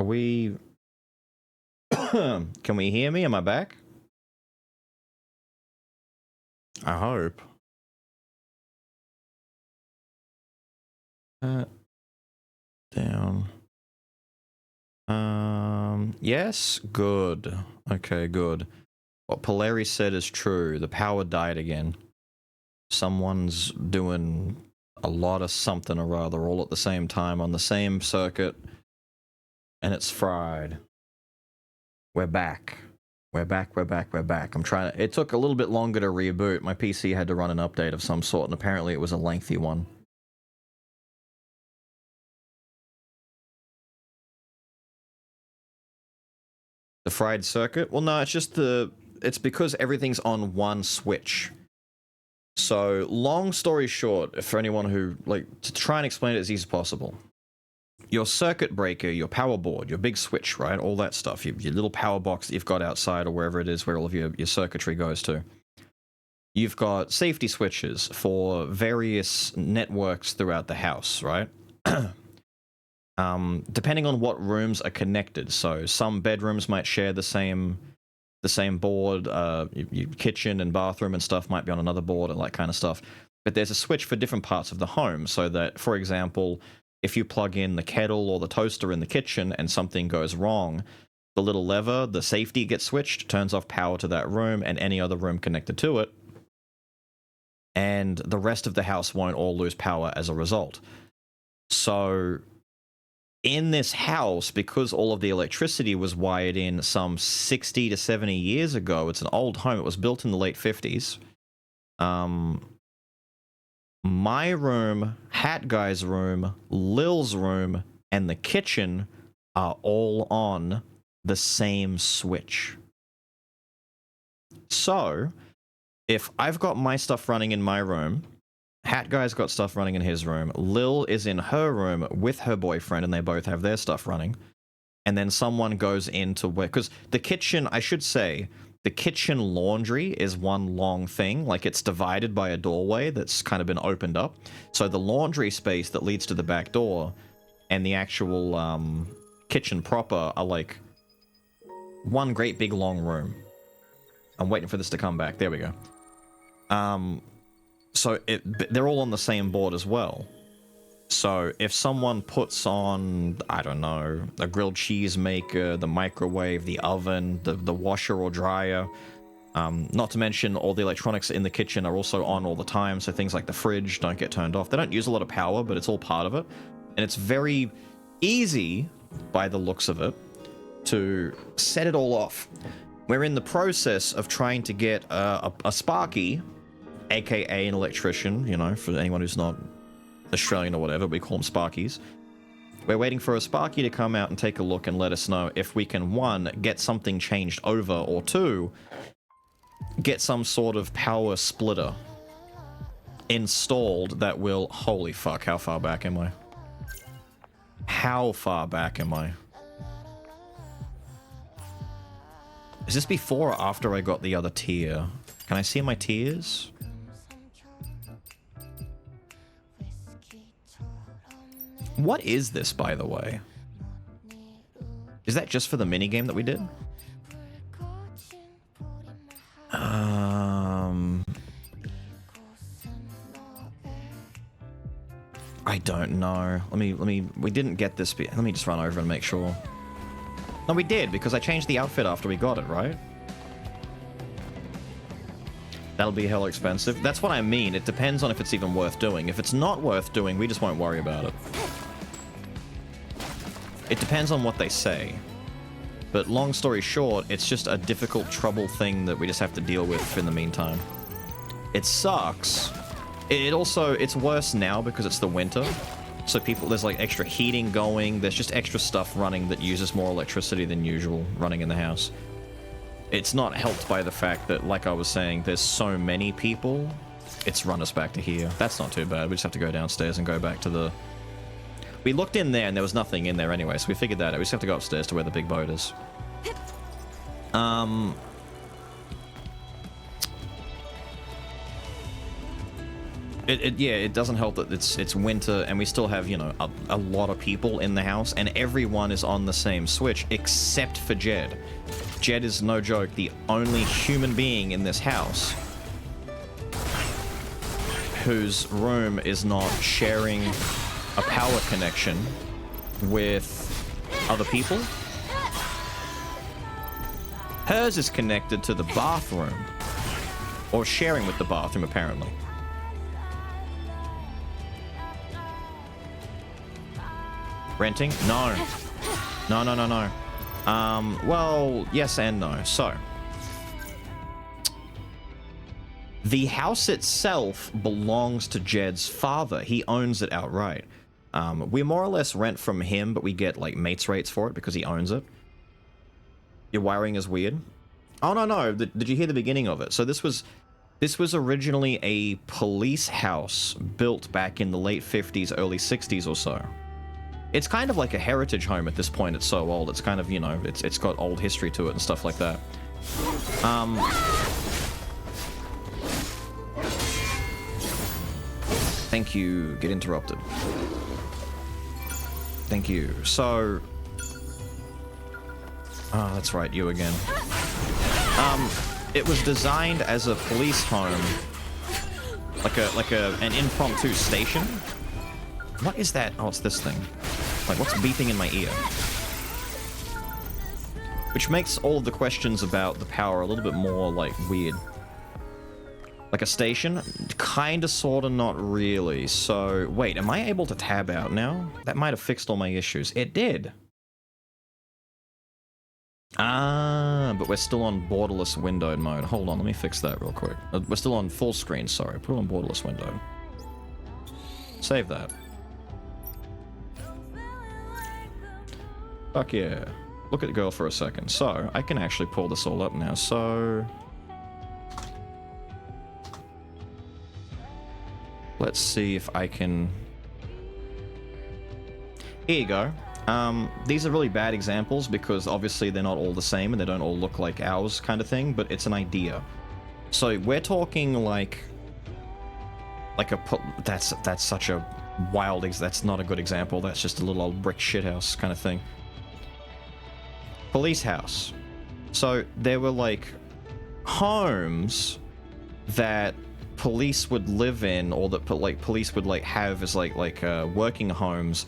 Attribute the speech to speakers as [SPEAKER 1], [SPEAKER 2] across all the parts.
[SPEAKER 1] Are we... Can we hear me? Am I back? I hope. Down. Yes? Good. Okay, good. What Polari said is true. The power died again. Someone's doing a lot of something or other all at the same time on the same circuit. And it's fried. We're back. We're back. I'm trying to... It took a little bit longer to reboot. My PC had to run an update of some sort, and apparently it was a lengthy one. The fried circuit? Well, no, it's just it's because everything's on one switch. So, long story short, for anyone who, like, to try and explain it as easy as possible. Your circuit breaker, your power board, your big switch, right? All that stuff. Your little power box that you've got outside or wherever it is where all of your circuitry goes to. You've got safety switches for various networks throughout the house, right? Depending on what rooms are connected. So some bedrooms might share the same board. Your kitchen and bathroom and stuff might be on another board and that kind of stuff. But there's a switch for different parts of the home, so that, for example, if you plug in the kettle or the toaster in the kitchen and something goes wrong, the little lever, the safety gets switched, turns off power to that room and any other room connected to it. And the rest of the house won't all lose power as a result. So in this house, because all of the electricity was wired in some 60 to 70 years ago, it's an old home. It was built in the late 50s. My room, Hat Guy's room, Lil's room, and the kitchen are all on the same switch. So, if I've got my stuff running in my room, Hat Guy's got stuff running in his room, Lil is in her room with her boyfriend, and they both have their stuff running, and then someone goes into where... Because the kitchen, I should say... The kitchen laundry is one long thing, like it's divided by a doorway that's kind of been opened up. So the laundry space that leads to the back door and the actual kitchen proper are like one great big long room. I'm waiting for this to come back. There we go. So they're all on the same board as well. So if someone puts on, I don't know, a grilled cheese maker, the microwave, the oven, the washer or dryer, not to mention all the electronics in the kitchen are also on all the time, so things like the fridge don't get turned off. They don't use a lot of power, but it's all part of it. And it's very easy, by the looks of it, to set it all off. We're in the process of trying to get a Sparky, aka an electrician, you know, for anyone who's not Australian or whatever, we call them Sparkies. We're waiting for a Sparky to come out and take a look and let us know if we can, one, get something changed over, or two, get some sort of power splitter installed that will... Holy fuck, how far back am I? How far back am I? Is this before or after I got the other tier? Can I see my tiers? What is this, by the way? Is that just for the minigame that we did? I don't know. We didn't get this bit. Let me just run over and make sure. No, we did, because I changed the outfit after we got it, right? That'll be hella expensive. That's what I mean. It depends on if it's even worth doing. If it's not worth doing, we just won't worry about it. It depends on what they say. But long story short, it's just a difficult, trouble thing that we just have to deal with in the meantime. It sucks. It's worse now because it's the winter. So there's like extra heating going. There's just extra stuff running that uses more electricity than usual running in the house. It's not helped by the fact that, like I was saying, there's so many people. It's run us back to here. That's not too bad. We just have to go downstairs and go back to the... We looked in there and there was nothing in there anyway, so we figured that out. We just have to go upstairs to where the big boat is. Yeah, it doesn't help that it's winter and we still have, you know, a lot of people in the house and everyone is on the same switch except for Jed. Jed is, no joke, the only human being in this house whose room is not sharing a power connection with other people. Hers is connected to the bathroom, or sharing with the bathroom, apparently. Renting? No. No. Well, yes and no. So, the house itself belongs to Jed's father. He owns it outright. We more or less rent from him, but we get, like, mates rates for it because he owns it. Your wiring is weird. Oh, no. Did you hear the beginning of it? So this was originally a police house built back in the late 50s, early 60s or so. It's kind of like a heritage home at this point. It's so old. It's kind of, you know, it's got old history to it and stuff like that. Thank you. Get interrupted. Thank you. So... Oh, that's right, you again. It was designed as a police home, like an impromptu station. What is that? Oh, it's this thing. Like, what's beeping in my ear? Which makes all of the questions about the power a little bit more, like, weird. Like a station? Kinda, sorta, not really. So, wait, am I able to tab out now? That might have fixed all my issues. It did. Ah, but we're still on borderless windowed mode. Hold on, let me fix that real quick. We're still on full screen, sorry. Put it on borderless windowed. Save that. Fuck yeah. Look at the girl for a second. So, I can actually pull this all up now. So... let's see if I can... Here you go. These are really bad examples because obviously they're not all the same and they don't all look like ours kind of thing, but it's an idea. So we're talking like a... That's such a wild... That's not a good example. That's just a little old brick shithouse kind of thing. Police house. So there were like homes that police would live in, or that like police would like have as like working homes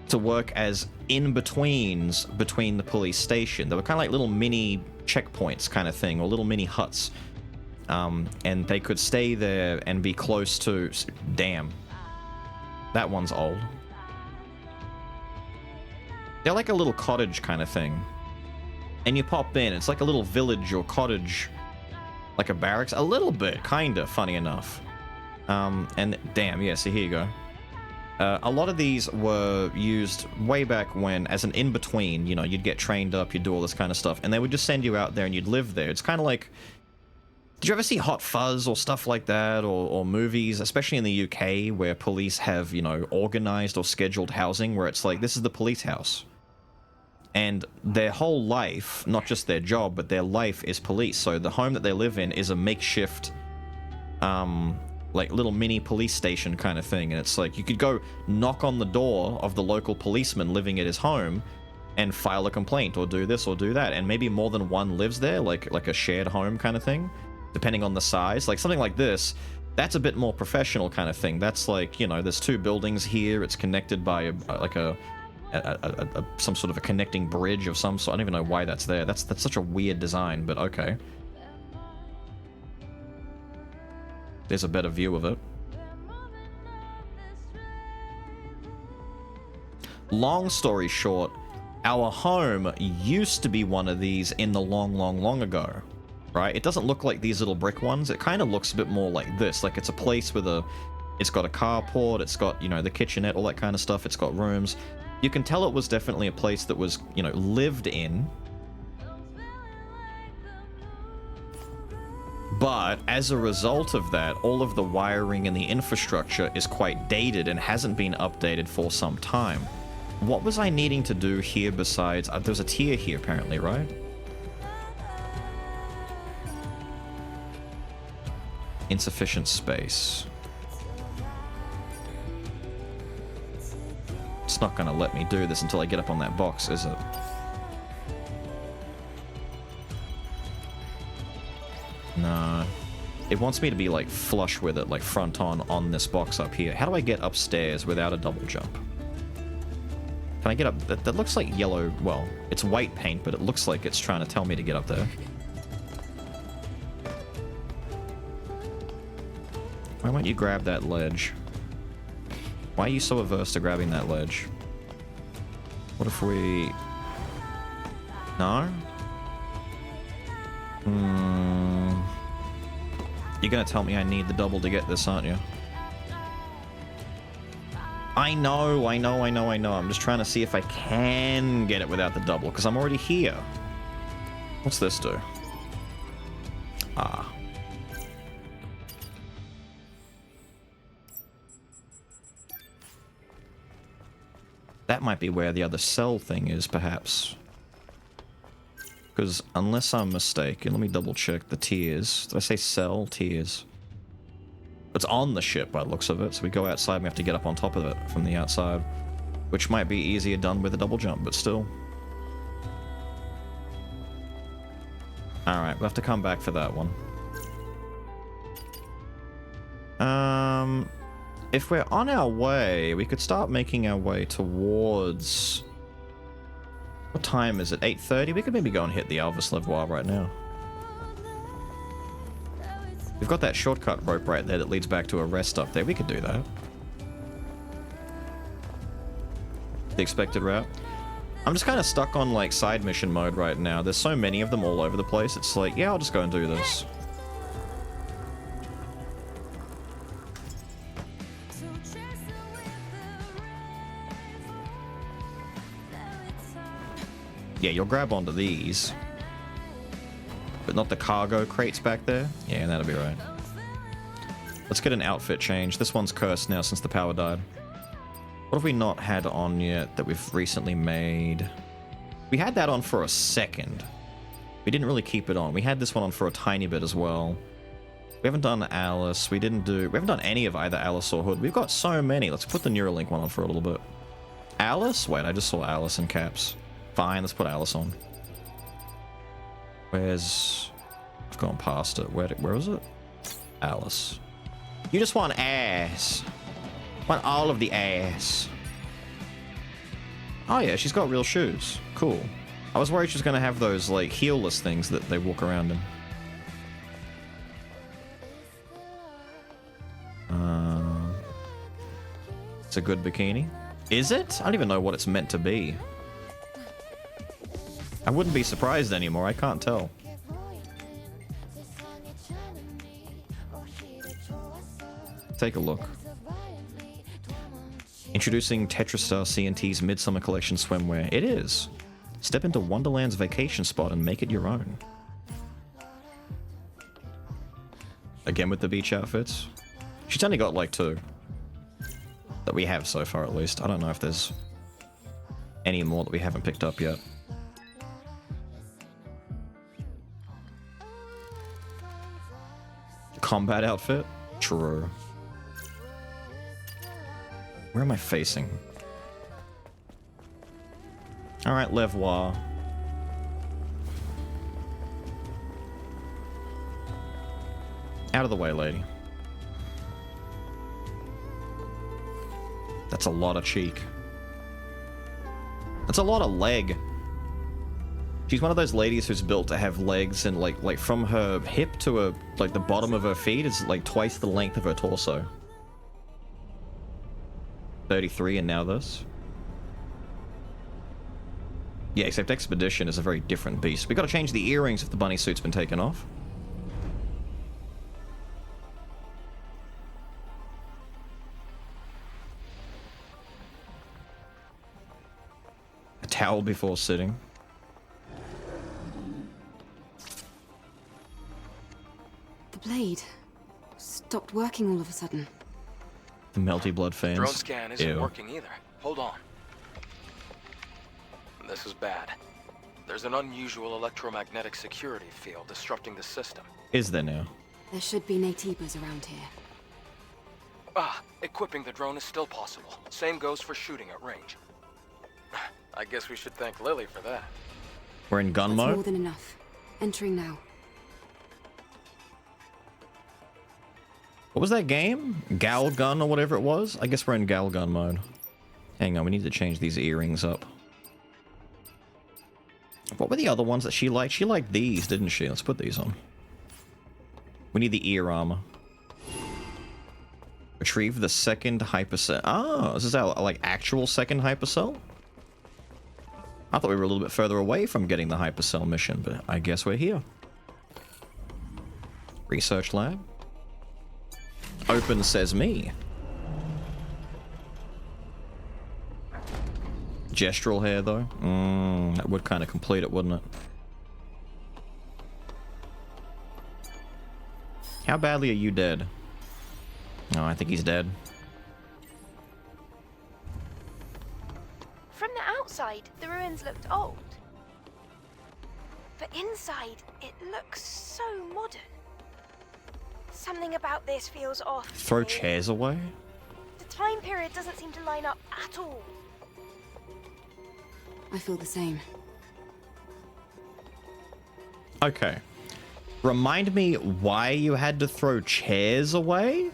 [SPEAKER 1] to work as in-betweens between the police station. They were kind of like little mini checkpoints kind of thing, or little mini huts. And they could stay there and be close to... Damn. That one's old. They're like a little cottage kind of thing. And you pop in, it's like a little village or cottage, like a barracks. A little bit, kinda, funny enough. And damn, yeah, so here you go. A lot of these were used way back when as an in-between. You know, you'd get trained up, you'd do all this kind of stuff, and they would just send you out there and you'd live there. It's kind of like... Did you ever see Hot Fuzz or stuff like that, or movies, especially in the UK, where police have, you know, organized or scheduled housing, where it's like, this is the police house. And their whole life, not just their job, but their life is police. So the home that they live in is a makeshift, like little mini police station kind of thing. And it's like, you could go knock on the door of the local policeman living at his home and file a complaint, or do this or do that. And maybe more than one lives there, like a shared home kind of thing, depending on the size. Like something like this, that's a bit more professional kind of thing. That's like, you know, there's two buildings here. It's connected by some sort of a connecting bridge of some sort. I don't even know why that's there. That's such a weird design, but okay. There's a better view of it. Long story short, our home used to be one of these in the long ago, right? It doesn't look like these little brick ones. It kind of looks a bit more like this. Like it's a place with it's got a carport, it's got, you know, the kitchenette, all that kind of stuff. It's got rooms. You can tell it was definitely a place that was, you know, lived in. But as a result of that, all of the wiring and the infrastructure is quite dated and hasn't been updated for some time. What was I needing to do here besides... there's a tier here apparently, right? Insufficient space. It's not gonna let me do this until I get up on that box, is it? No. It wants me to be, like, flush with it, like, front on this box up here. How do I get upstairs without a double jump? Can I get up? That looks like yellow. Well, it's white paint, but it looks like it's trying to tell me to get up there. Why won't you grab that ledge? Why are you so averse to grabbing that ledge? What if we... No? You're gonna tell me I need the double to get this, aren't you? I know. I'm just trying to see if I can get it without the double, because I'm already here. What's this do? Ah. That might be where the other cell thing is, perhaps. Because unless I'm mistaken, let me double check the tiers. Did I say cell? Tiers. It's on the ship by the looks of it, so we go outside and we have to get up on top of it from the outside. Which might be easier done with a double jump, but still. Alright, we'll have to come back for that one. If we're on our way, we could start making our way towards... What time is it? 8:30? We could maybe go and hit the Alvis Levoir right now. We've got that shortcut rope right there that leads back to a rest up there. We could do that. The expected route. I'm just kind of stuck on, like, side mission mode right now. There's so many of them all over the place. It's like, yeah, I'll just go and do this. Yeah, you'll grab onto these. But not the cargo crates back there? Yeah, that'll be right. Let's get an outfit change. This one's cursed now since the power died. What have we not had on yet that we've recently made? We had that on for a second. We didn't really keep it on. We had this one on for a tiny bit as well. We haven't done Alice. We haven't done any of either Alice or Hood. We've got so many. Let's put the Neuralink one on for a little bit. Alice? Wait, I just saw Alice in caps. Fine, let's put Alice on. Where's... I've gone past it. Where is it? Alice. You just want ass. Want all of the ass. Oh yeah, she's got real shoes. Cool. I was worried she was going to have those, like, heelless things that they walk around in. It's a good bikini. Is it? I don't even know what it's meant to be. I wouldn't be surprised anymore, I can't tell. Take a look. Introducing Tetrastar CNT's Midsummer Collection swimwear. It is. Step into Wonderland's vacation spot and make it your own. Again with the beach outfits. She's only got like 2. That we have so far at least. I don't know if there's any more that we haven't picked up yet. Combat outfit? True. Where am I facing? Alright, Levoir. Out of the way, lady. That's a lot of cheek. That's a lot of leg. She's one of those ladies who's built to have legs, and like from her hip to her, like the bottom of her feet is like twice the length of her torso. 33 and now this. Yeah, except Expedition is a very different beast. We gotta change the earrings if the bunny suit's been taken off. A towel before sitting.
[SPEAKER 2] The blade stopped working all of a sudden.
[SPEAKER 1] The melty blood fans.
[SPEAKER 3] Drone scan isn't
[SPEAKER 1] Ew.
[SPEAKER 3] working either. Hold on. This is bad. There's an unusual electromagnetic security field disrupting the system.
[SPEAKER 1] Is there now?
[SPEAKER 2] There should be Natives around here.
[SPEAKER 3] Equipping the drone is still possible. Same goes for shooting at range. guess we should thank Lily for that.
[SPEAKER 1] We're in gun
[SPEAKER 2] That's
[SPEAKER 1] mode.
[SPEAKER 2] more than enough. Entering now.
[SPEAKER 1] What was that game? Gal gun or whatever it was? I guess we're in gal gun mode. Hang on, we need to change these earrings up. What were the other ones that she liked? She liked these, didn't she? Let's put these on. We need the ear armor. Retrieve the second hypercell. Oh, this is our, like, actual second hypercell? I thought we were a little bit further away from getting the hypercell mission, but I guess we're here. Research lab. Open says me. Gestural hair, though. That would kind of complete it, wouldn't it? How badly are you dead? Oh, I think he's dead.
[SPEAKER 4] From the outside, the ruins looked old. But inside, it looks so modern. Something about this feels off.
[SPEAKER 1] Throw
[SPEAKER 4] to me.
[SPEAKER 1] chairs away?
[SPEAKER 4] The time period doesn't seem to line up at all.
[SPEAKER 2] I feel the same.
[SPEAKER 1] Okay. Remind me why you had to throw chairs away?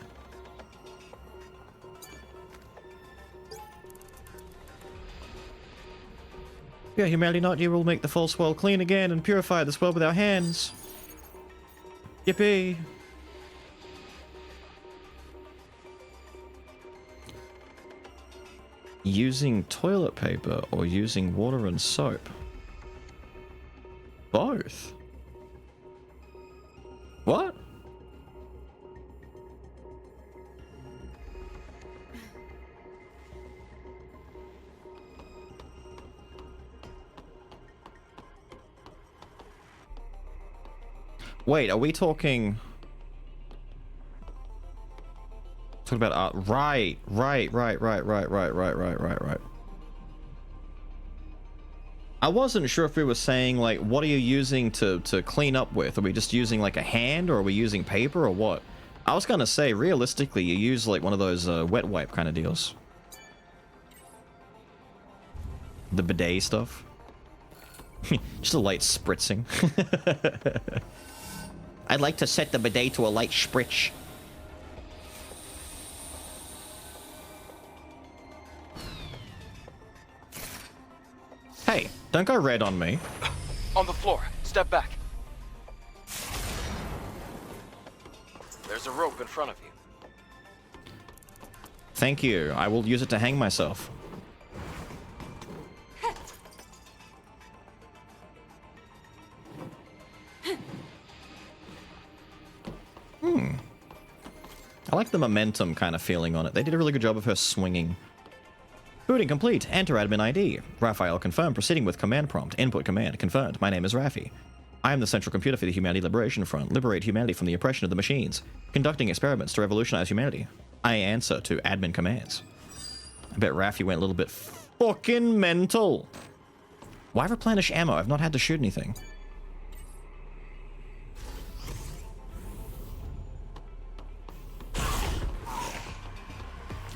[SPEAKER 1] Yeah, humanity not you will make the false world clean again and purify this world with our hands. Yippee. Using toilet paper or using water and soap? Both. What? Wait, are we talking... Talking about art? Right. I wasn't sure if we were saying, like, what are you using to clean up with? Are we just using, like, a hand, or are we using paper, or what? I was gonna say, realistically, you use, like, one of those wet wipe kind of deals. The bidet stuff. Just a light spritzing. I'd like to set the bidet to a light spritz. Hey, don't go red on me.
[SPEAKER 3] On the floor. Step back. There's a rope in front of you.
[SPEAKER 1] Thank you. I will use it to hang myself. I like the momentum kind of feeling on it. They did a really good job of her swinging. Booting complete. Enter admin ID. Raphael confirmed. Proceeding with command prompt. Input command. Confirmed. My name is Raffi. I am the central computer for the Humanity Liberation Front. Liberate humanity from the oppression of the machines. Conducting experiments to revolutionize humanity. I answer to admin commands. I bet Raffi went a little bit fucking mental. Why replenish ammo? I've not had to shoot anything.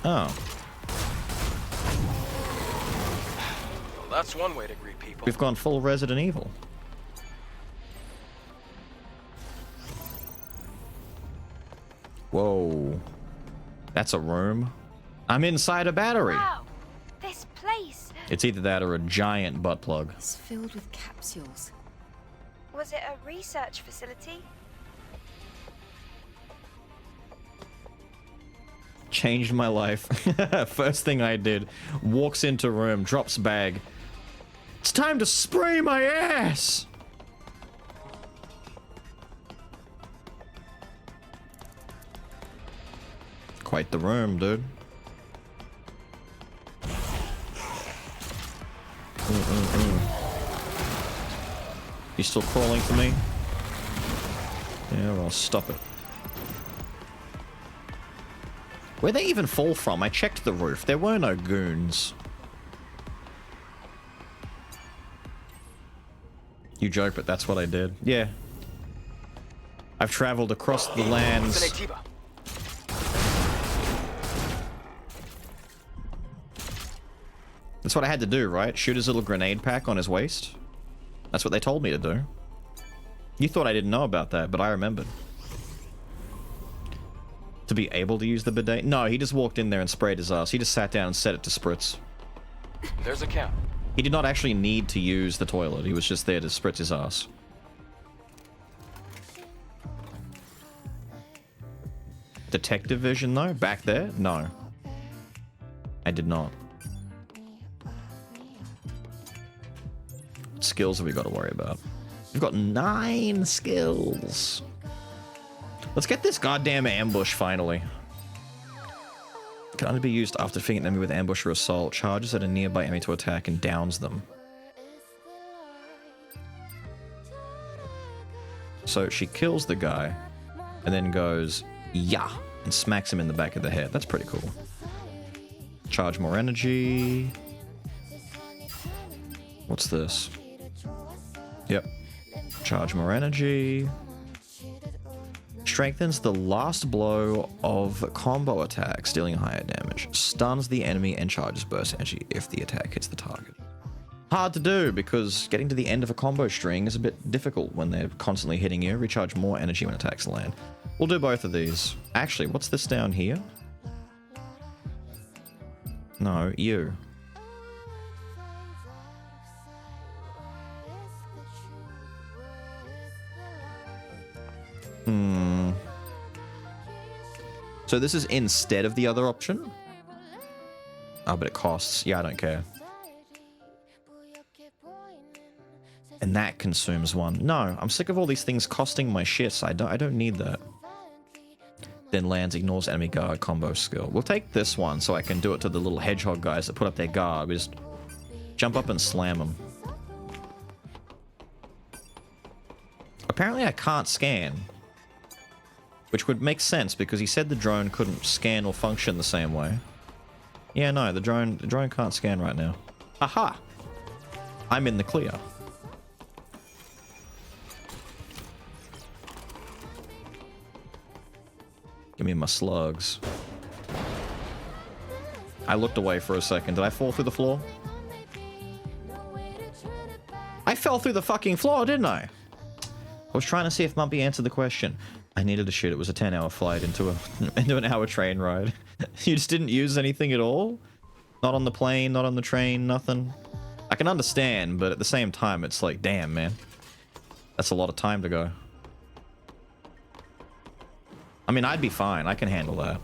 [SPEAKER 1] Oh.
[SPEAKER 3] Well, that's one way to greet people.
[SPEAKER 1] We've gone full Resident Evil. Whoa. That's a room. I'm inside a battery.
[SPEAKER 4] Wow, this place.
[SPEAKER 1] It's either that or a giant butt plug.
[SPEAKER 2] It's filled with capsules.
[SPEAKER 4] Was it a research facility?
[SPEAKER 1] Changed my life. First thing I did. Walks into room, drops bag. It's time to spray my ass! Quite the room, dude. You still crawling for me? Yeah, well, stop it. Where'd they even fall from? I checked the roof. There were no goons. You joke, but that's what I did. Yeah. I've traveled across the lands. That's what I had to do, right? Shoot his little grenade pack on his waist. That's what they told me to do. You thought I didn't know about that, but I remembered. To be able to use the bidet? No, he just walked in there and sprayed his ass. He just sat down and set it to spritz.
[SPEAKER 3] There's a count.
[SPEAKER 1] He did not actually need to use the toilet. He was just there to spritz his ass. Detective vision, though? Back there? No. I did not. What skills have we got to worry about? We've got 9 skills. Let's get this goddamn ambush, finally. Can only be used after defeating an enemy with ambush or assault. Charges at a nearby enemy to attack and downs them. So she kills the guy and then goes, yeah, and smacks him in the back of the head. That's pretty cool. Charge more energy. What's this? Yep. Charge more energy. Strengthens the last blow of combo attacks, dealing higher damage. Stuns the enemy and charges burst energy if the attack hits the target. Hard to do because getting to the end of a combo string is a bit difficult when they're constantly hitting you. Recharge more energy when attacks land. We'll do both of these. Actually, what's this down here? No, you. So this is instead of the other option? Oh, but it costs. Yeah, I don't care. And that consumes 1. No, I'm sick of all these things costing my shit. I don't need that. Then lands, ignores enemy guard combo skill. We'll take this one so I can do it to the little hedgehog guys that put up their guard. We just jump up and slam them. Apparently I can't scan. Which would make sense because he said the drone couldn't scan or function the same way. Yeah, no, the drone can't scan right now. Aha! I'm in the clear. Give me my slugs. I looked away for a second. Did I fall through the floor? I fell through the fucking floor, didn't I? I was trying to see if Mumpy answered the question. I needed to shoot. It was a 10-hour flight into an hour train ride. You just didn't use anything at all? Not on the plane, not on the train, nothing? I can understand, but at the same time, it's like, damn, man. That's a lot of time to go. I mean, I'd be fine. I can handle that.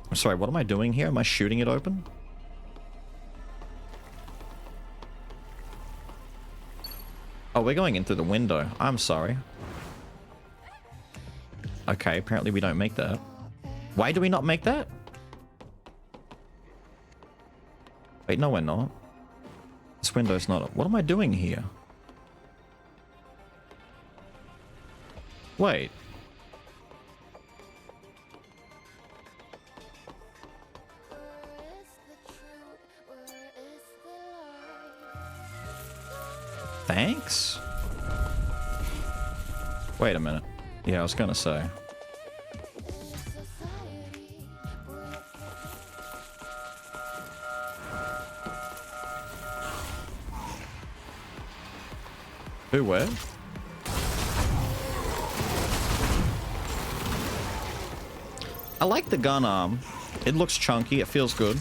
[SPEAKER 1] I'm sorry, what am I doing here? Am I shooting it open? Oh, we're going in through the window. I'm sorry. Okay, apparently we don't make that. Why do we not make that? Wait, no, we're not. This window's not... What am I doing here? Wait. Thanks? Wait a minute. Yeah, I was gonna say. Who, where? I like the gun arm. It looks chunky. It feels good.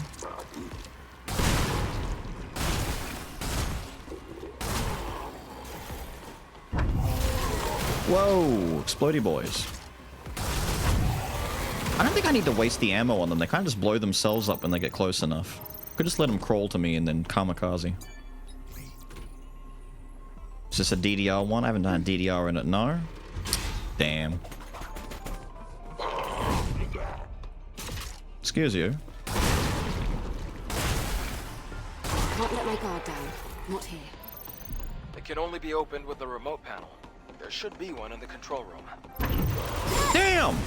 [SPEAKER 1] Whoa, explodey boys. I don't think I need to waste the ammo on them. They kind of just blow themselves up when they get close enough. Could just let them crawl to me and then kamikaze. Is this a DDR one? I haven't done a DDR in it, no? Damn. Excuse you.
[SPEAKER 2] Can't let my guard down. Not here.
[SPEAKER 3] It can only be opened with the remote panel. There should be one in the control room.
[SPEAKER 1] Damn!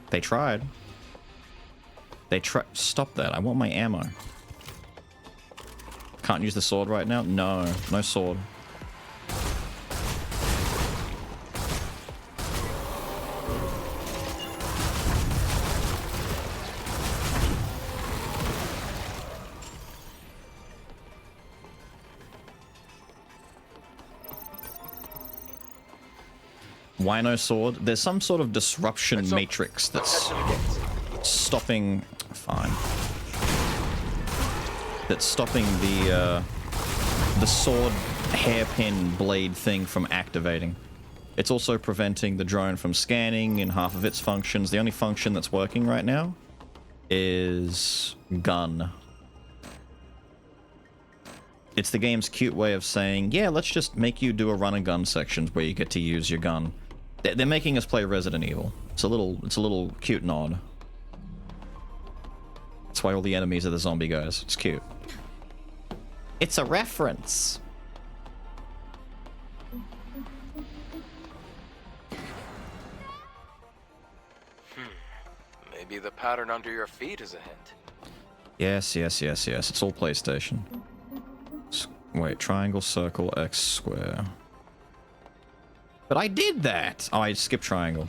[SPEAKER 1] They tried. Stop that. I want my ammo. Can't use the sword right now? No. No sword. Why no sword? There's some sort of disruption matrix that's stopping... Fine. That's stopping the sword hairpin blade thing from activating. It's also preventing the drone from scanning in half of its functions. The only function that's working right now is gun. It's the game's cute way of saying, yeah, let's just make you do a run and gun sections where you get to use your gun. They're making us play Resident Evil. It's a little cute nod. That's why all the enemies are the zombie guys. It's cute. It's a reference.
[SPEAKER 3] Maybe the pattern under your feet is a hint.
[SPEAKER 1] Yes. It's all PlayStation. Wait, triangle, circle, X, square. But I did that! Oh, I skipped triangle.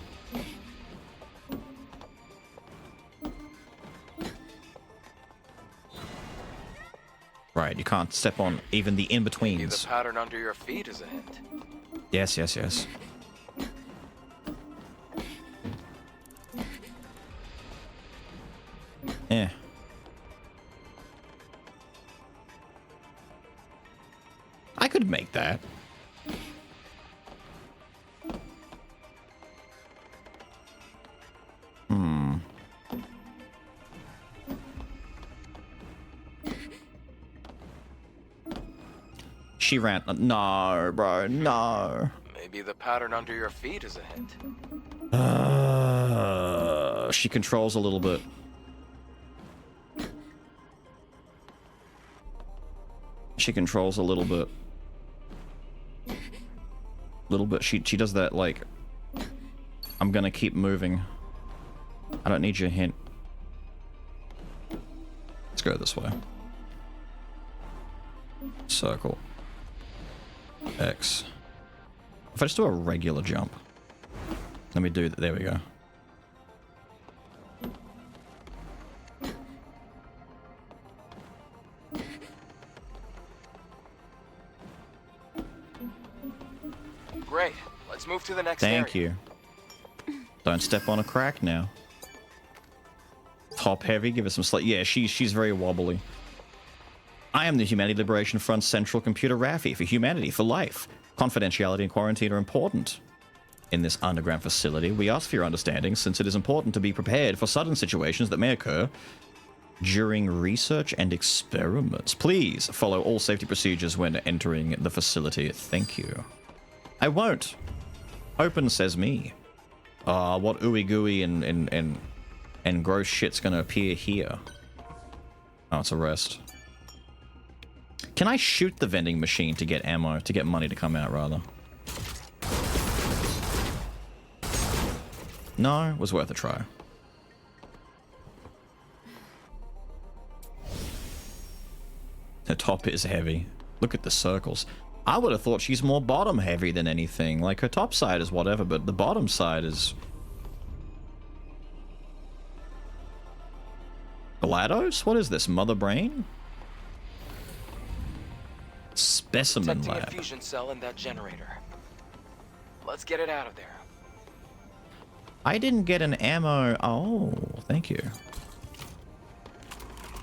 [SPEAKER 1] Right, you can't step on even the in-betweens.
[SPEAKER 3] Maybe the pattern under your feet is a hint.
[SPEAKER 1] Yes. Eh. I could make that. She ran. No, bro, no.
[SPEAKER 3] Maybe the pattern under your feet is a hint.
[SPEAKER 1] She controls a little bit. She controls a little bit. She does that like, I'm gonna keep moving. I don't need your hint. Let's go this way. Circle. X. If I just do a regular jump. Let me do that. There we go.
[SPEAKER 3] Great. Let's move to the next
[SPEAKER 1] Thank
[SPEAKER 3] area.
[SPEAKER 1] you. Don't step on a crack now. Top heavy, give us some slack. Yeah, she's very wobbly. I am the Humanity Liberation Front's central computer Raffi for humanity, for life. Confidentiality and quarantine are important. In this underground facility, we ask for your understanding since it is important to be prepared for sudden situations that may occur during research and experiments. Please follow all safety procedures when entering the facility. Thank you. I won't. Open says me. What ooey gooey and gross shit's gonna appear here? Oh, it's a rest. Can I shoot the vending machine to get ammo, to get money to come out, rather? No, it was worth a try. The top is heavy. Look at the circles. I would have thought she's more bottom heavy than anything. Like, her top side is whatever, but the bottom side is... GLaDOS? What is this, Mother Brain? Specimen
[SPEAKER 3] Detecting
[SPEAKER 1] lab.
[SPEAKER 3] a fusion cell in that generator. Let's get it out of there.
[SPEAKER 1] I didn't get an ammo. Oh, thank you.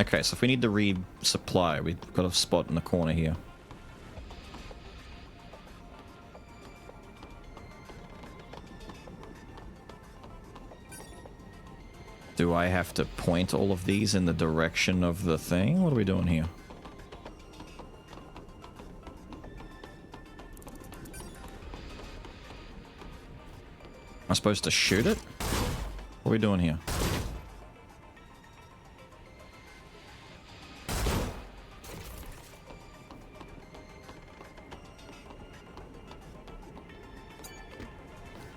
[SPEAKER 1] Okay, so if we need to resupply, we've got a spot in the corner here. Do I have to point all of these in the direction of the thing? What are we doing here? Am I supposed to shoot it? What are we doing here?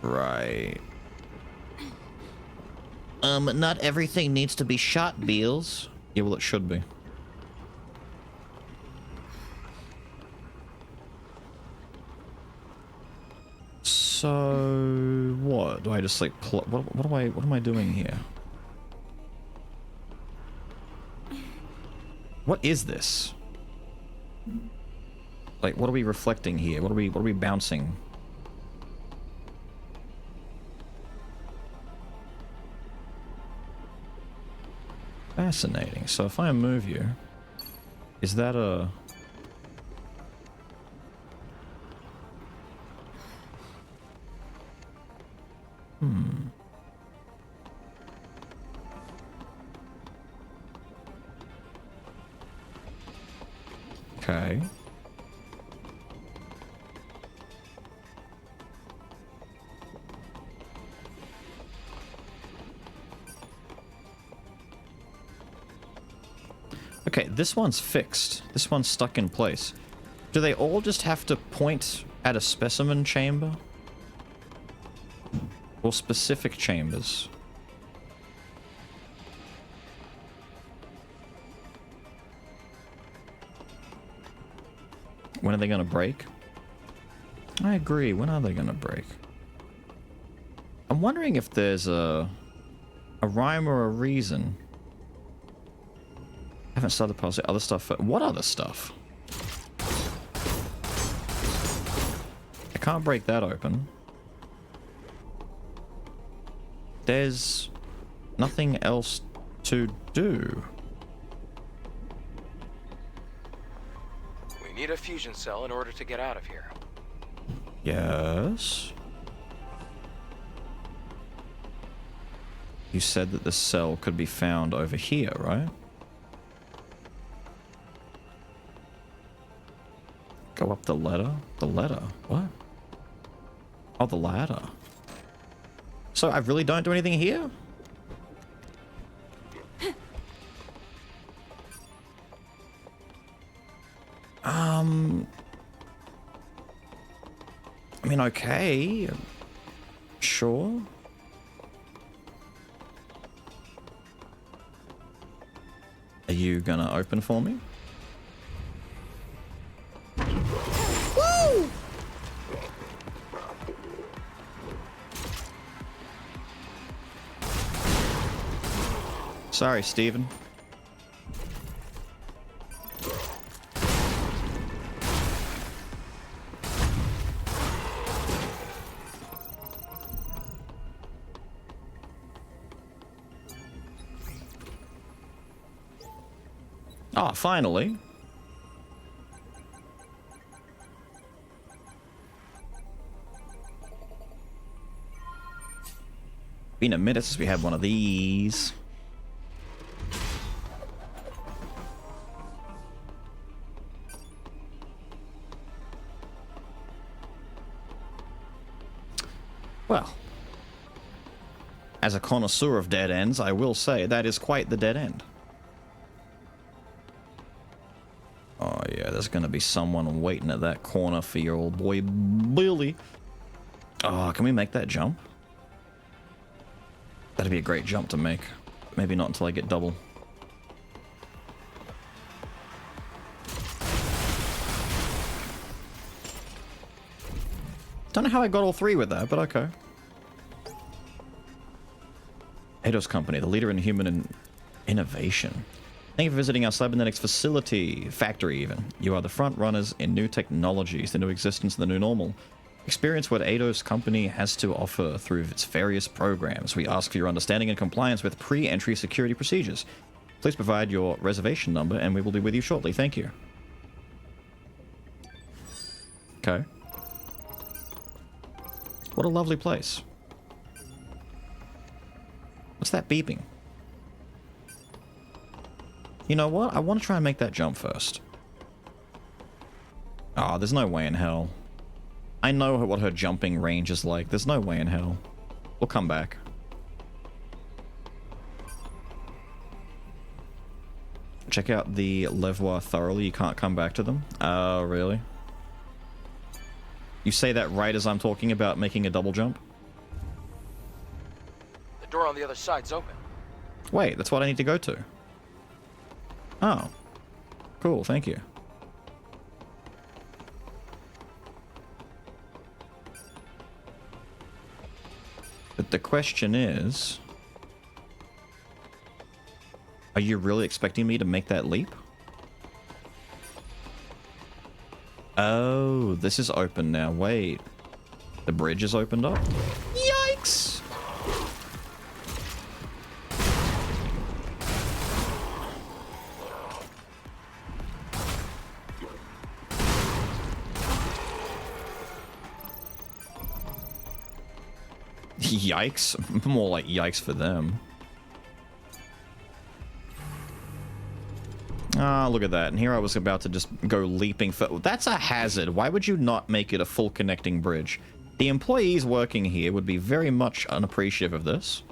[SPEAKER 1] Right. Not everything needs to be shot, Beals. Yeah, well, it should be. So what? Do I just like what am I doing here? What is this? Like, what are we reflecting here? What are we bouncing? Fascinating. So if I move you, is that a... Okay. Okay, this one's fixed. This one's stuck in place. Do they all just have to point at a specimen chamber? Or specific chambers? When are they gonna break? I agree. When are they gonna break? I'm wondering if there's a rhyme or a reason. I haven't started past the other stuff. What other stuff? I can't break that open. There's nothing else to do.
[SPEAKER 3] We need a fusion cell in order to get out of here.
[SPEAKER 1] Yes. You said that the cell could be found over here, right? Go up the ladder? The ladder? What? Oh, the ladder. So I really don't do anything here? I mean, okay. Sure. Are you gonna open for me? Woo! Sorry, Steven. Ah, finally. Been a minute since we had one of these. Well, as a connoisseur of dead ends, I will say that is quite the dead end. Oh yeah, there's gonna be someone waiting at that corner for your old boy Billy. Oh, can we make that jump? That'd be a great jump to make. Maybe not until I get double. Don't know how I got all three with that, but okay. Eidos Company, the leader in human innovation. Thank you for visiting our cybernetics facility, factory even. You are the front runners in new technologies, the new existence, the new normal. Experience what Eidos Company has to offer through its various programs. We ask for your understanding and compliance with pre-entry security procedures. Please provide your reservation number and we will be with you shortly. Thank you. Okay. What a lovely place. What's that beeping? You know what? I want to try and make that jump first. Ah, there's no way in hell. I know what her jumping range is like. There's no way in hell. We'll come back. Check out the Levois thoroughly. You can't come back to them. Oh, really? You say that right as I'm talking about making a double jump?
[SPEAKER 3] The door on the other side's open.
[SPEAKER 1] Wait, that's what I need to go to. Oh. Cool, thank you. But the question is... Are you really expecting me to make that leap? Oh, this is open now. Wait. The bridge is opened up? Yikes! Yikes. More like yikes for them. Ah, look at that. And here I was about to just go leaping for... That's a hazard. Why would you not make it a full connecting bridge? The employees working here would be very much unappreciative of this.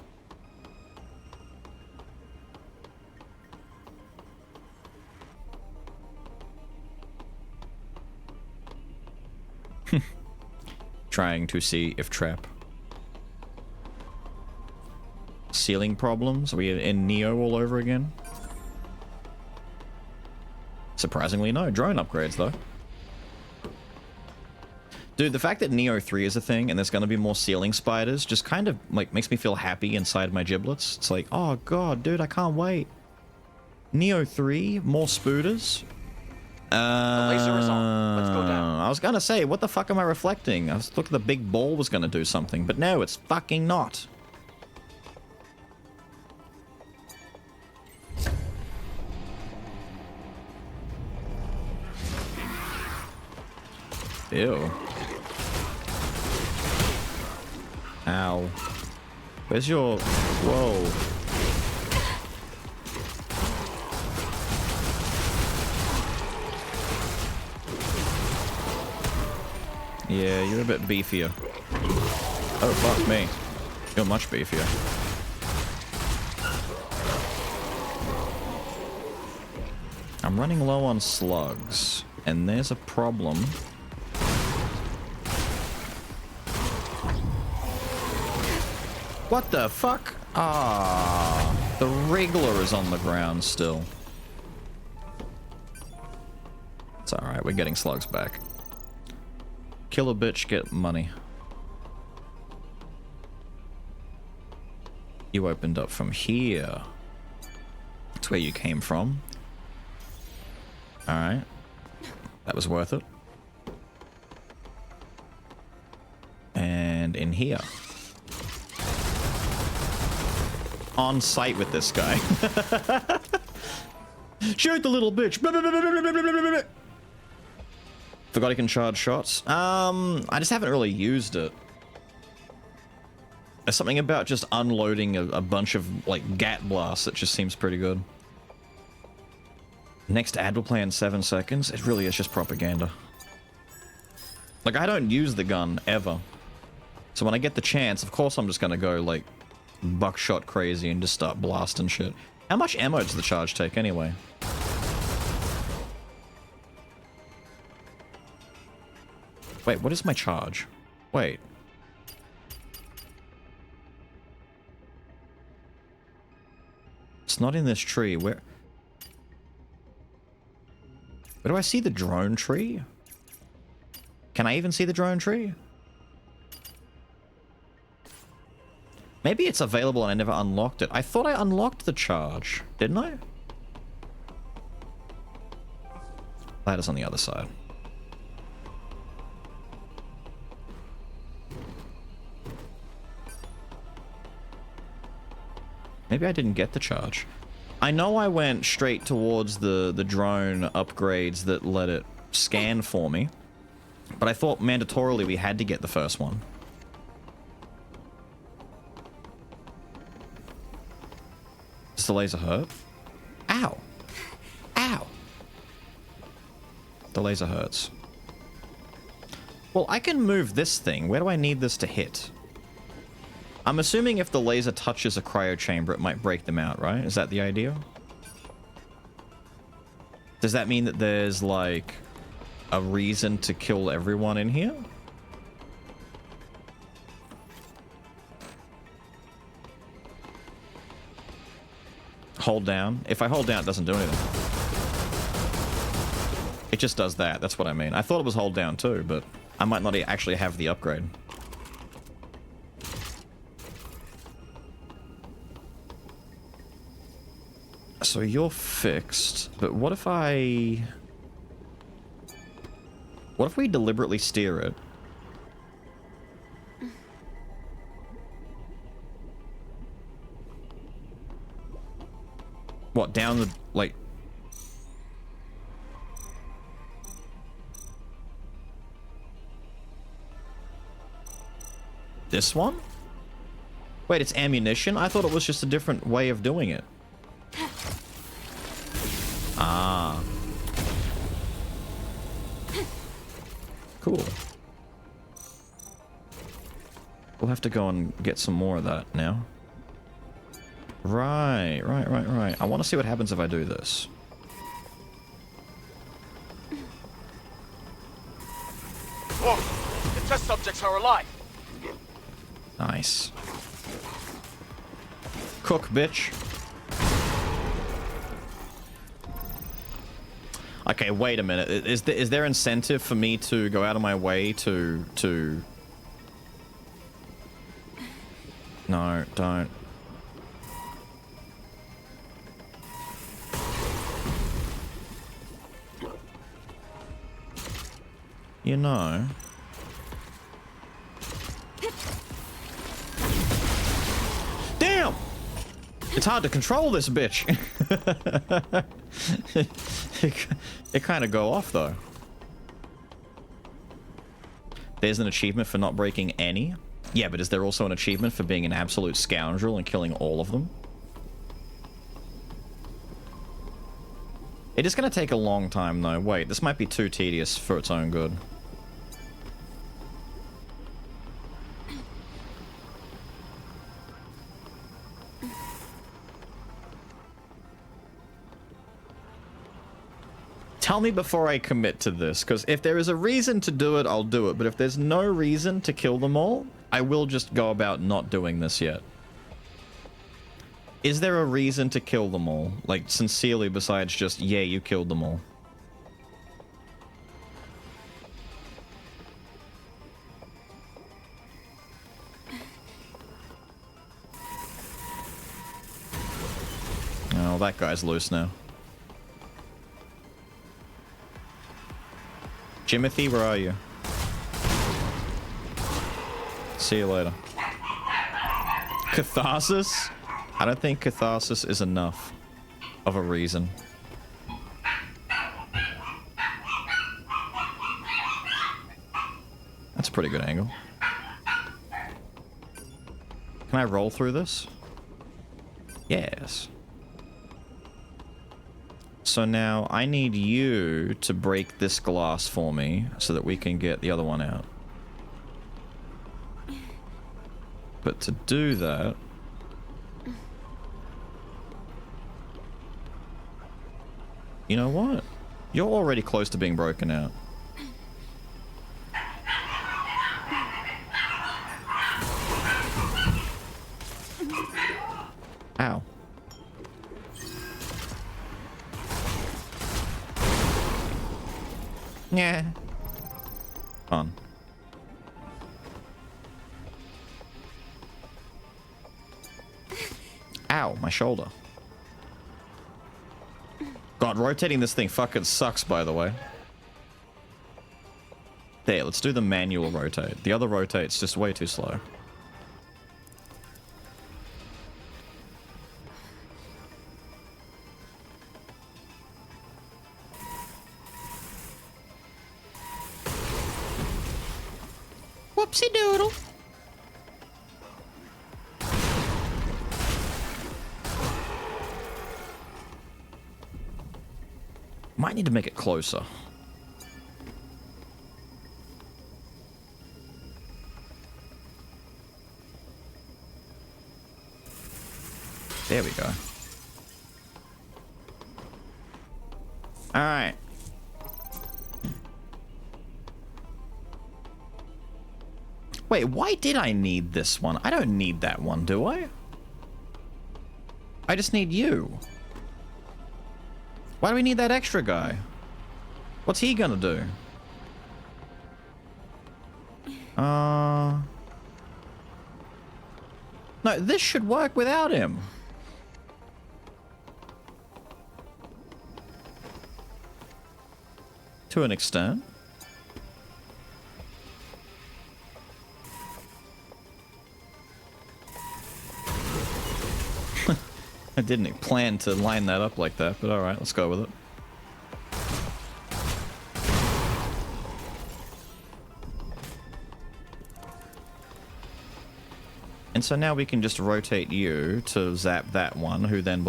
[SPEAKER 1] Trying to see if trap. Ceiling problems? Are we in Neo all over again? Surprisingly, no. Drone upgrades, though. Dude, the fact that Neo 3 is a thing and there's going to be more ceiling spiders just kind of, like, makes me feel happy inside my giblets. It's like, oh, God, dude, I can't wait. Neo 3? More spooters?
[SPEAKER 3] The laser is on. Let's go down.
[SPEAKER 1] I was going to say, what the fuck am I reflecting? I was looking the big ball was going to do something, but no, it's fucking not. Ew. Ow. Where's your... Whoa. Yeah, you're a bit beefier. Oh, fuck me. You're much beefier. I'm running low on slugs, and there's a problem. What the fuck? Ah, the Wriggler is on the ground still. It's alright, we're getting slugs back. Kill a bitch, get money. You opened up from here. That's where you came from. Alright. That was worth it. And in here. On site with this guy. Shoot the little bitch. Forgot he can charge shots. I just haven't really used it. There's something about just unloading a bunch of, like, gat blasts that just seems pretty good. Next ad will play in 7 seconds. It really is just propaganda. Like, I don't use the gun, ever. So when I get the chance, of course I'm just gonna go, like, buckshot crazy and just start blasting shit. How much ammo does the charge take, anyway? Wait, what is my charge? Wait. It's not in this tree. Where do I see the drone tree? Can I even see the drone tree? Maybe it's available and I never unlocked it. I thought I unlocked the charge, didn't I? Ladder's on the other side. Maybe I didn't get the charge. I know I went straight towards the drone upgrades that let it scan for me, but I thought mandatorily we had to get the first one. Does the laser hurt? Ow! Ow! The laser hurts. Well, I can move this thing. Where do I need this to hit? I'm assuming if the laser touches a cryo chamber, it might break them out, right? Is that the idea? Does that mean that there's, like, a reason to kill everyone in here? Hold down. If I hold down, it doesn't do anything. It just does that. That's what I mean. I thought it was hold down too, but I might not actually have the upgrade. So you're fixed, but what if I... What if we deliberately steer it? What, down the, like... This one? Wait, it's ammunition? I thought it was just a different way of doing it. Ah. Cool. We'll have to go and get some more of that now. Right. I want to see what happens if I do this.
[SPEAKER 3] Whoa! The test subjects are alive!
[SPEAKER 1] Nice. Cook, bitch. Okay, wait a minute. Is there incentive for me to go out of my way to... No, don't. You know... Damn! It's hard to control this bitch. It kind of go off though. There's an achievement for not breaking any. Yeah, but is there also an achievement for being an absolute scoundrel and killing all of them? It is going to take a long time though. Wait, this might be too tedious for its own good. Tell me before I commit to this, because if there is a reason to do it, I'll do it. But if there's no reason to kill them all, I will just go about not doing this yet. Is there a reason to kill them all? Like, sincerely, besides just, yeah, you killed them all. Oh, that guy's loose now. Jimothy, where are you? See you later. Catharsis? I don't think catharsis is enough of a reason. That's a pretty good angle. Can I roll through this? Yes. So now I need you to break this glass for me so that we can get the other one out. But to do that... You know what? You're already close to being broken out. Ow. Yeah. Fun. Ow, my shoulder. God, rotating this thing fucking sucks, by the way. There, let's do the manual rotate. The other rotate's just way too slow. Whoopsie doodle. Might need to make it closer. There we go. All right. Wait, why did I need this one? I don't need that one, do I? I just need you. Why do we need that extra guy? What's he gonna do? No, this should work without him. To an extent. I didn't plan to line that up like that, but alright, let's go with it. And so now we can just rotate you to zap that one, who then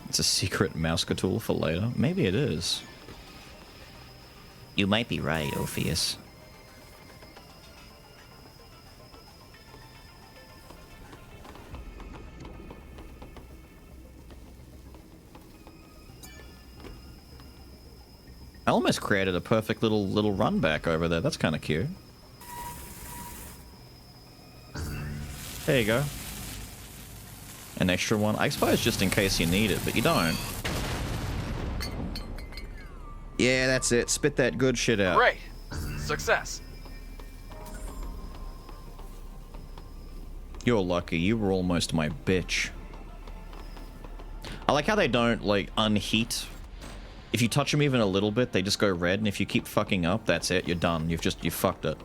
[SPEAKER 1] It's a secret mousecatool for later. Maybe it is. You might be right, Orpheus. I almost created a perfect little run back over there. That's kind of cute. There you go. An extra one. I suppose just in case you need it, but you don't. Yeah, that's it. Spit that good shit out.
[SPEAKER 3] Great. Success.
[SPEAKER 1] You're lucky. You were almost my bitch. I like how they don't, like, unheat. If you touch them even a little bit, they just go red, and if you keep fucking up, that's it. You're done. You fucked it.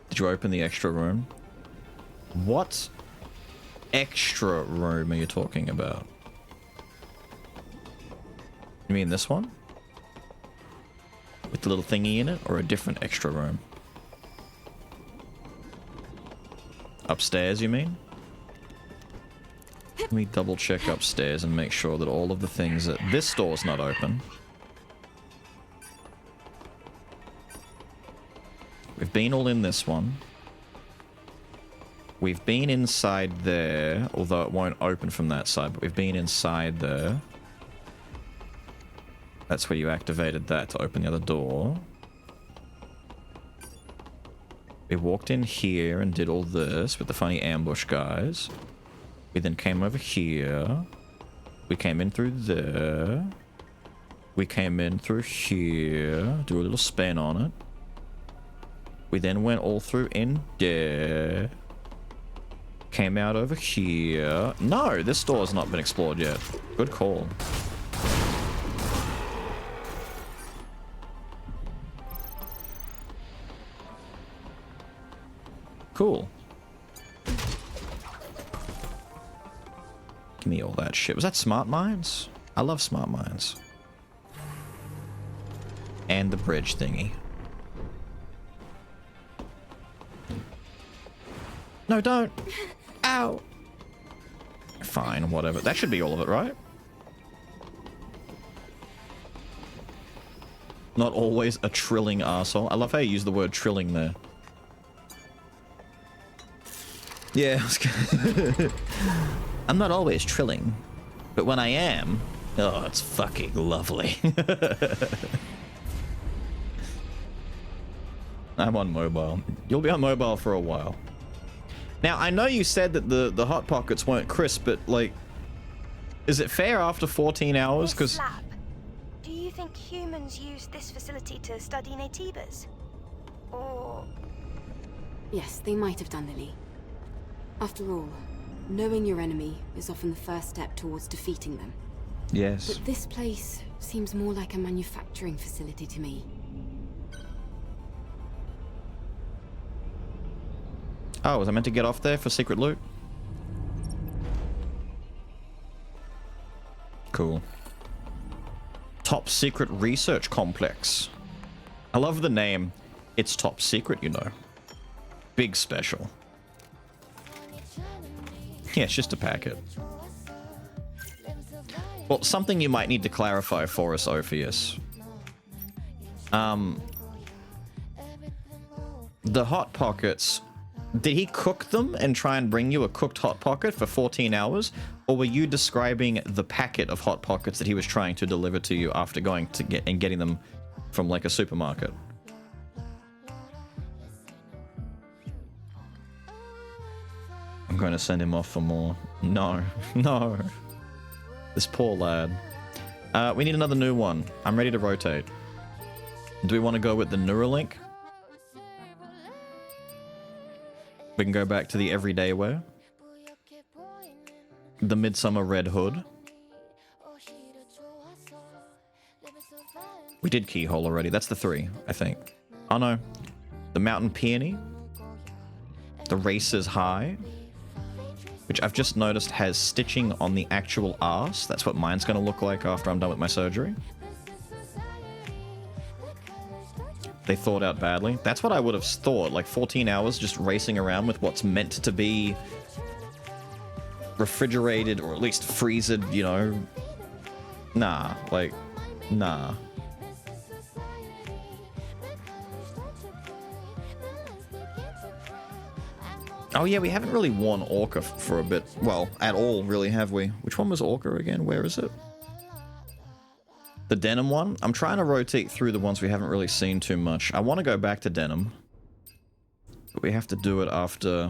[SPEAKER 1] Did you open the extra room? What extra room are you talking about? You mean this one? With the little thingy in it, or a different extra room? Upstairs, you mean? Let me double check upstairs and make sure that all of the things that... This door's not open. We've been all in this one. We've been inside there, although it won't open from that side, but we've been inside there. That's where you activated that to open the other door. We walked in here and did all this with the funny ambush guys. We then came over here. We came in through there. We came in through here. Do a little spin on it. We then went all through in there. Came out over here. No, this door has not been explored yet. Good call. Cool. Give me all that shit. Was that smart mines? I love smart mines. And the bridge thingy. No, don't. Ow. Fine, whatever. That should be all of it, right? Not always a trilling arsehole. I love how you use the word trilling there. Yeah, I'm not always trilling, but when I am, oh, it's fucking lovely. I'm on mobile. You'll be on mobile for a while. Now, I know you said that the Hot Pockets weren't crisp, but, like, is it fair after 14 hours?
[SPEAKER 4] This lab, do you think humans use this facility to study Naytibas? Or...
[SPEAKER 2] Yes, they might have done, Lily. After all, knowing your enemy is often the first step towards defeating them.
[SPEAKER 1] Yes.
[SPEAKER 2] But this place seems more like a manufacturing facility to me.
[SPEAKER 1] Oh, was I meant to get off there for secret loot? Cool. Top secret research complex. I love the name. It's top secret, you know. Big special. Yeah, it's just a packet. Well, something you might need to clarify for us, Orpheus. The Hot Pockets... Did he cook them and try and bring you a cooked Hot Pocket for 14 hours? Or were you describing the packet of Hot Pockets that he was trying to deliver to you after going to getting them from, like, a supermarket? I'm going to send him off for more. No. No. This poor lad. We need another new one. I'm ready to rotate. Do we want to go with the Neuralink? We can go back to the everyday wear. The Midsummer Red Hood. We did Keyhole already. That's the 3, I think. Oh no. The Mountain Peony. The Racer's High. Which I've just noticed has stitching on the actual arse. That's what mine's going to look like after I'm done with my surgery. They thought out badly. That's what I would have thought. Like 14 hours just racing around with what's meant to be refrigerated or at least freezed, you know. Nah, like, nah. Oh yeah, we haven't really worn Orca for a bit. Well, at all, really, have we? Which one was Orca again? Where is it? The denim one? I'm trying to rotate through the ones we haven't really seen too much. I want to go back to denim. But we have to do it after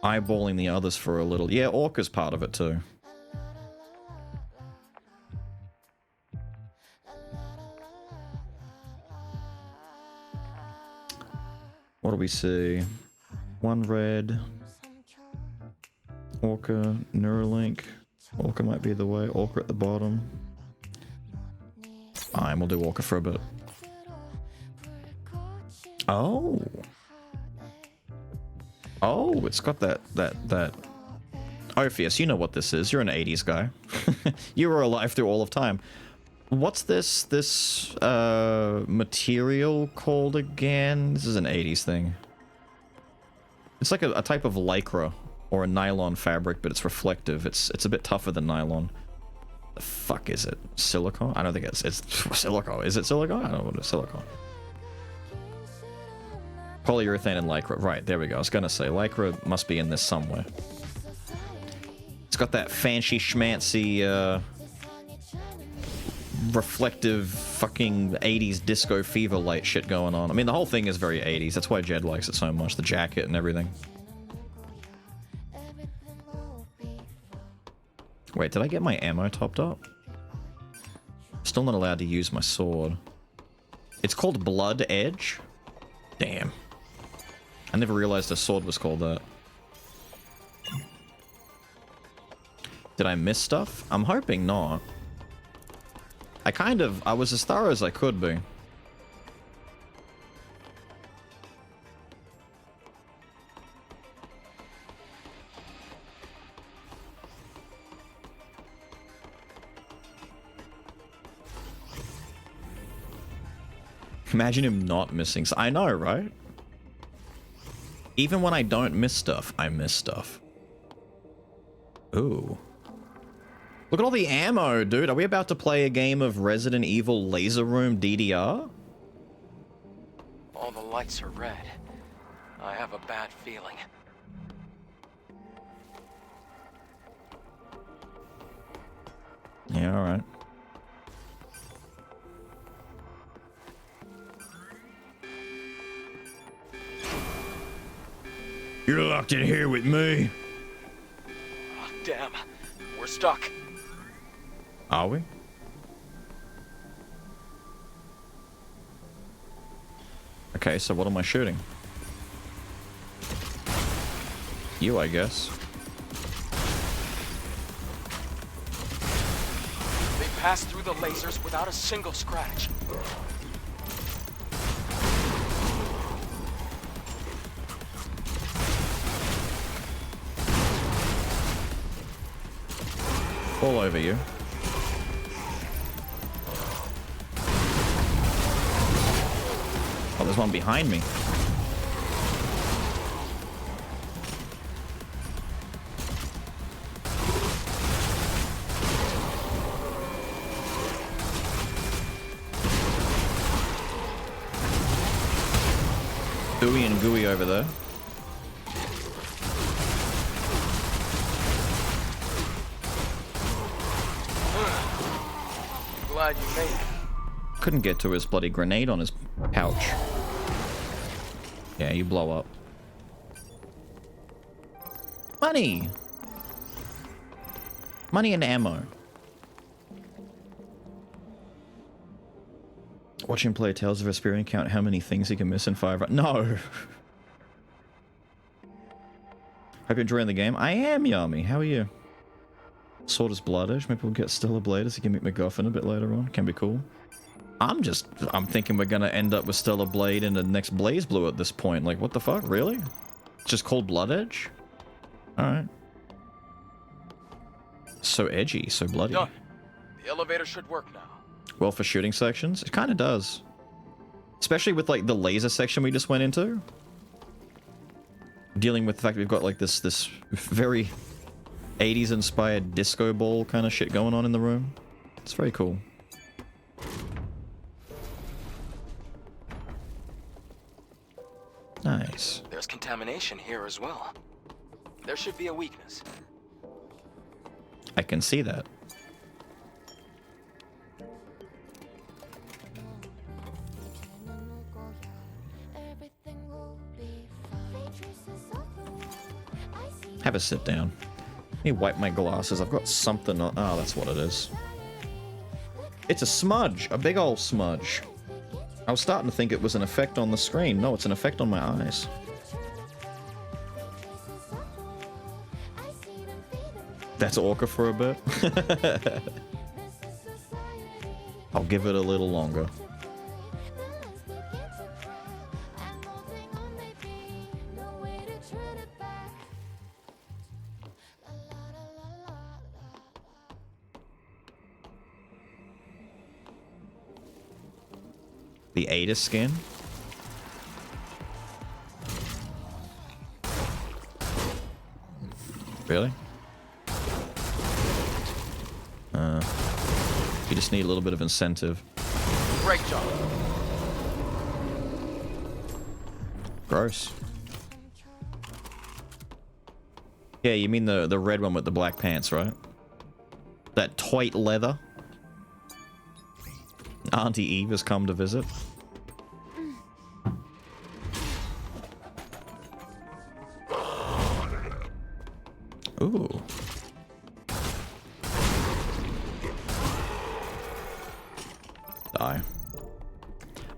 [SPEAKER 1] eyeballing the others for a little. Yeah, Orca's part of it too. What do we see? One red. Orca, Neuralink. Orca might be the way. Orca at the bottom. Fine, we'll do Orca for a bit. Oh. Oh, it's got that. Orpheus, you know what this is. You're an 80s guy. You were alive through all of time. What's this material called again? This is an 80s thing. It's like a type of lycra or a nylon fabric, but it's reflective. It's a bit tougher than nylon. The fuck is it? Silicone? I don't think it's silicone. Is it silicone? I don't know what it's silicone. Polyurethane and lycra. Right, there we go. I was gonna say lycra must be in this somewhere. It's got that fancy schmancy reflective fucking 80s disco fever light shit going on. I mean, the whole thing is very 80s. That's why Jed likes it so much. The jacket and everything. Wait, did I get my ammo topped up? Still not allowed to use my sword. It's called Blood Edge? Damn. I never realized a sword was called that. Did I miss stuff? I'm hoping not. I was as thorough as I could be. Imagine him not missing. I know, right? Even when I don't miss stuff, I miss stuff. Ooh. Look at all the ammo, dude. Are we about to play a game of Resident Evil Laser Room DDR?
[SPEAKER 3] All the lights are red. I have a bad feeling.
[SPEAKER 1] Yeah, alright. You're locked in here with me.
[SPEAKER 3] Oh, damn. We're stuck.
[SPEAKER 1] Are we? Okay, so what am I shooting? You, I guess.
[SPEAKER 3] They passed through the lasers without a single scratch.
[SPEAKER 1] All over you. Oh, there's one behind me. Ooey and gooey over there.
[SPEAKER 3] Glad you made it.
[SPEAKER 1] Couldn't get to his bloody grenade on his pouch. Yeah, you blow up. Money! Money and ammo. Watch him play Tales of Vesperia and count how many things he can miss in 5 rounds. No! Hope you're enjoying the game. I am, Yami. How are you? Sword is Blood Edge. Maybe we'll get Stellar Blade as he can meet MacGuffin a bit later on. Can be cool. I'm thinking we're gonna end up with Stellar Blade in the next Blaze Blue at this point. Like, what the fuck? Really? It's just called Blood Edge? Alright. So edgy, so bloody.
[SPEAKER 3] Done. The elevator should work now.
[SPEAKER 1] Well, for shooting sections, it kind of does. Especially with, like, the laser section we just went into. Dealing with the fact we've got, like, this very 80s inspired disco ball kind of shit going on in the room. It's very cool. Nice.
[SPEAKER 3] There's contamination here as well. There should be a weakness.
[SPEAKER 1] I can see that. Have a sit down. Let me wipe my glasses. I've got something on. Oh, that's what it is. It's a smudge. A big old smudge. I was starting to think it was an effect on the screen. No, it's an effect on my eyes. That's Orca for a bit. I'll give it a little longer. The Ada skin. Really? You just need a little bit of incentive.
[SPEAKER 3] Great job.
[SPEAKER 1] Gross. Yeah, you mean the red one with the black pants, right? That tight leather. Auntie Eve has come to visit. Ooh. Die.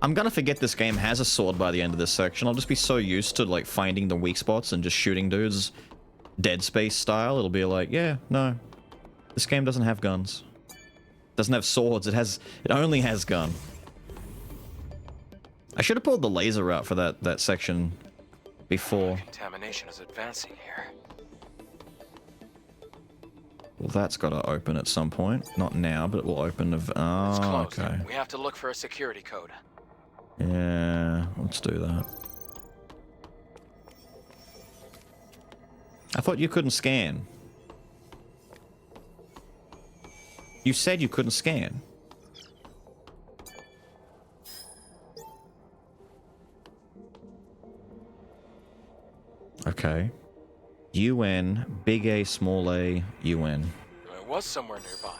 [SPEAKER 1] I'm gonna forget this game has a sword by the end of this section. I'll just be so used to, like, finding the weak spots and just shooting dudes Dead Space style. It'll be like, yeah, no. This game doesn't have guns. Doesn't have swords. It only has gun. I should have pulled the laser out for that section before.
[SPEAKER 3] Contamination is advancing here.
[SPEAKER 1] Well, that's got to open at some point. Not now, but it will open.
[SPEAKER 3] It's
[SPEAKER 1] Oh,
[SPEAKER 3] closed.
[SPEAKER 1] okay.
[SPEAKER 3] We have to look for a security code.
[SPEAKER 1] Yeah, let's do that. I thought you couldn't scan. You said you couldn't scan. Okay. UN, big A, small a, UN.
[SPEAKER 3] It was somewhere nearby.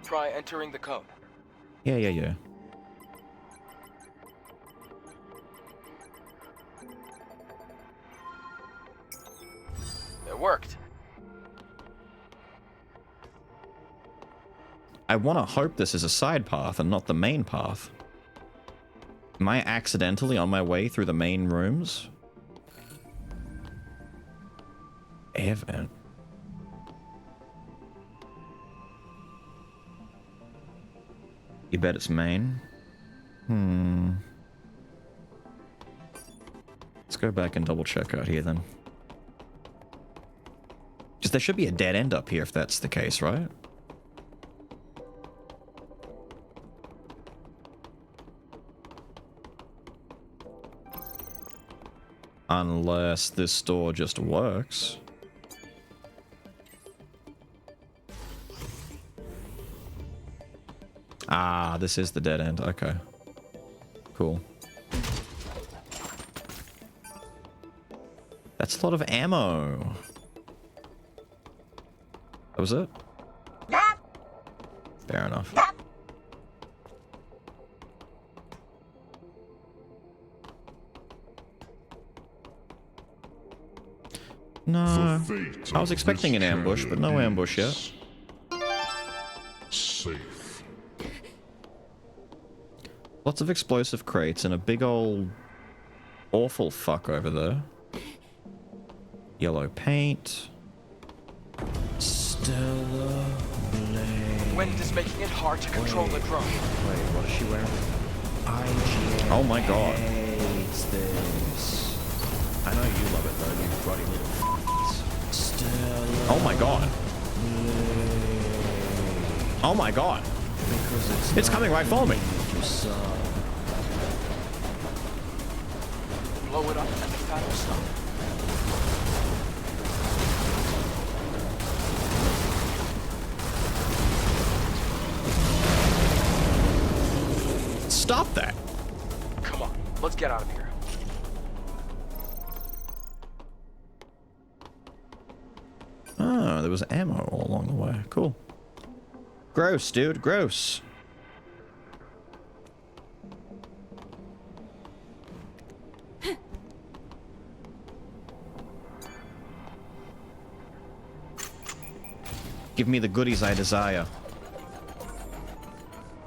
[SPEAKER 3] Try entering the code.
[SPEAKER 1] Yeah.
[SPEAKER 3] It worked.
[SPEAKER 1] I want to hope this is a side path and not the main path. Am I accidentally on my way through the main rooms? Air vent. You bet it's main? Let's go back and double check out here then. Because there should be a dead end up here if that's the case, right? Unless this door just works. Ah, this is the dead end. Okay. Cool. That's a lot of ammo. That was it? Fair enough. No.
[SPEAKER 5] fate
[SPEAKER 1] I was
[SPEAKER 5] of
[SPEAKER 1] expecting
[SPEAKER 5] this
[SPEAKER 1] an ambush, but no ambush yet.
[SPEAKER 5] is safe.
[SPEAKER 1] Lots of explosive crates and a big old awful fuck over there. Yellow paint. Stellar blade.
[SPEAKER 3] Wind is making it hard to control the drone.
[SPEAKER 1] Wait, what is she wearing? Oh my god.
[SPEAKER 6] Hates this. I know you love it though, you bloody little f***s.
[SPEAKER 1] Oh my god. Oh my god. It's coming right for me.
[SPEAKER 3] Blow it up and the fat will stop.
[SPEAKER 1] Stop that.
[SPEAKER 3] Come on, let's get out of here.
[SPEAKER 1] Oh, there was ammo all along the way. Cool. Gross, dude. Gross. Give me the goodies I desire.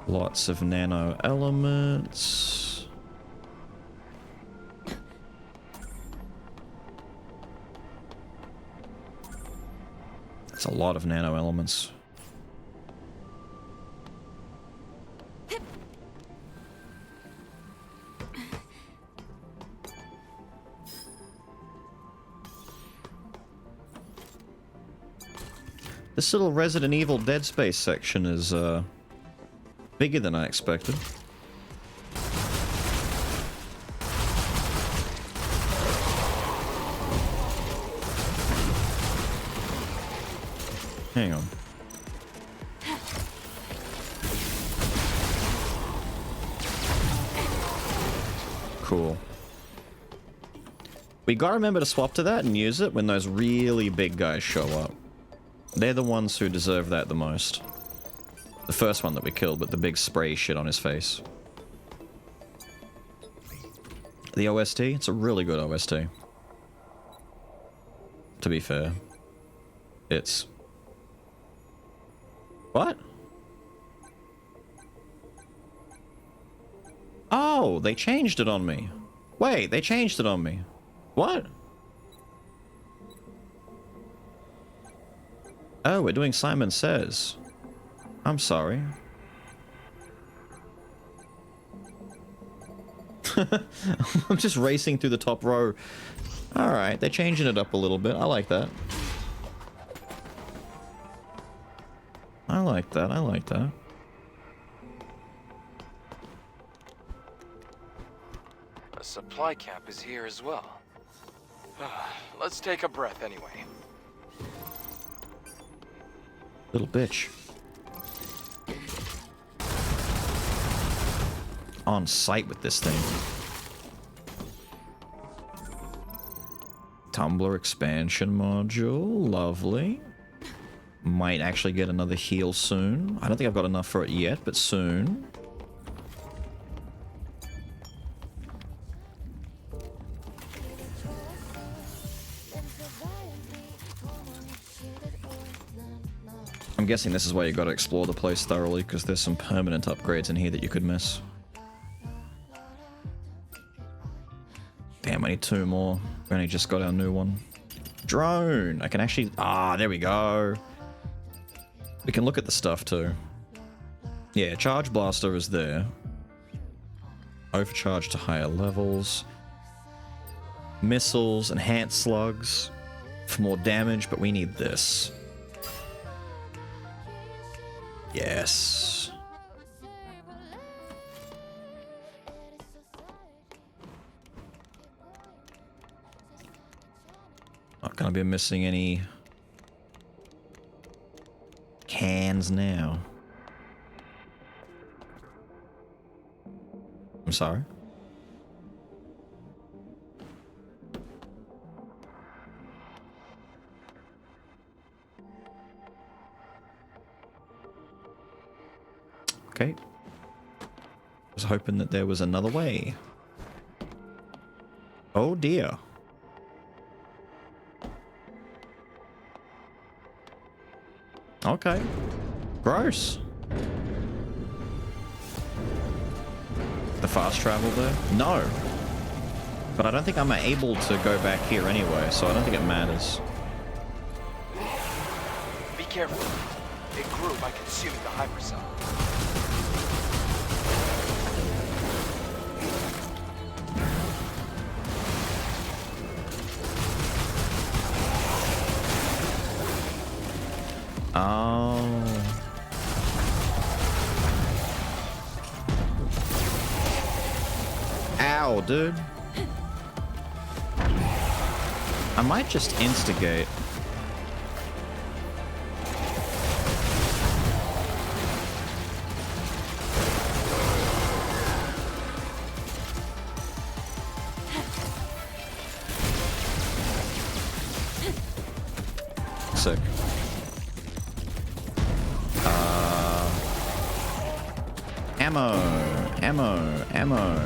[SPEAKER 1] Lots of nano elements. That's a lot of nano elements. This little Resident Evil Dead Space section is, bigger than I expected. Hang on. Cool. We gotta remember to swap to that and use it when those really big guys show up. They're the ones who deserve that the most. The first one that we killed with the big spray shit on his face. The OST? It's a really good OST. To be fair. It's... What? Oh, they changed it on me. Wait, they changed it on me. What? Oh, we're doing Simon Says. I'm sorry. I'm just racing through the top row. Alright, they're changing it up a little bit. I like that. I like that, I like that.
[SPEAKER 3] A supply camp is here as well. Let's take a breath anyway.
[SPEAKER 1] Little bitch. On site with this thing. Tumbler expansion module. Lovely. Might actually get another heal soon. I don't think I've got enough for it yet, but soon. I'm guessing this is why you got to explore the place thoroughly, because there's some permanent upgrades in here that you could miss. Damn, I need 2 more. We only just got our new one. Drone! I can actually... Ah, there we go. We can look at the stuff too. Yeah, Charge Blaster is there. Overcharge to higher levels. Missiles, enhanced slugs. For more damage, but we need this. Yes. Not gonna be missing any cans now. I'm sorry. Okay. Was hoping that there was another way. Oh dear. Okay. Gross. The fast travel there? No. But I don't think I'm able to go back here anyway, so I don't think it matters.
[SPEAKER 3] Be careful. It grew by consuming the hypercell.
[SPEAKER 1] Oh. Ow, dude. I might just instigate. Sick. Ammo, ammo, ammo,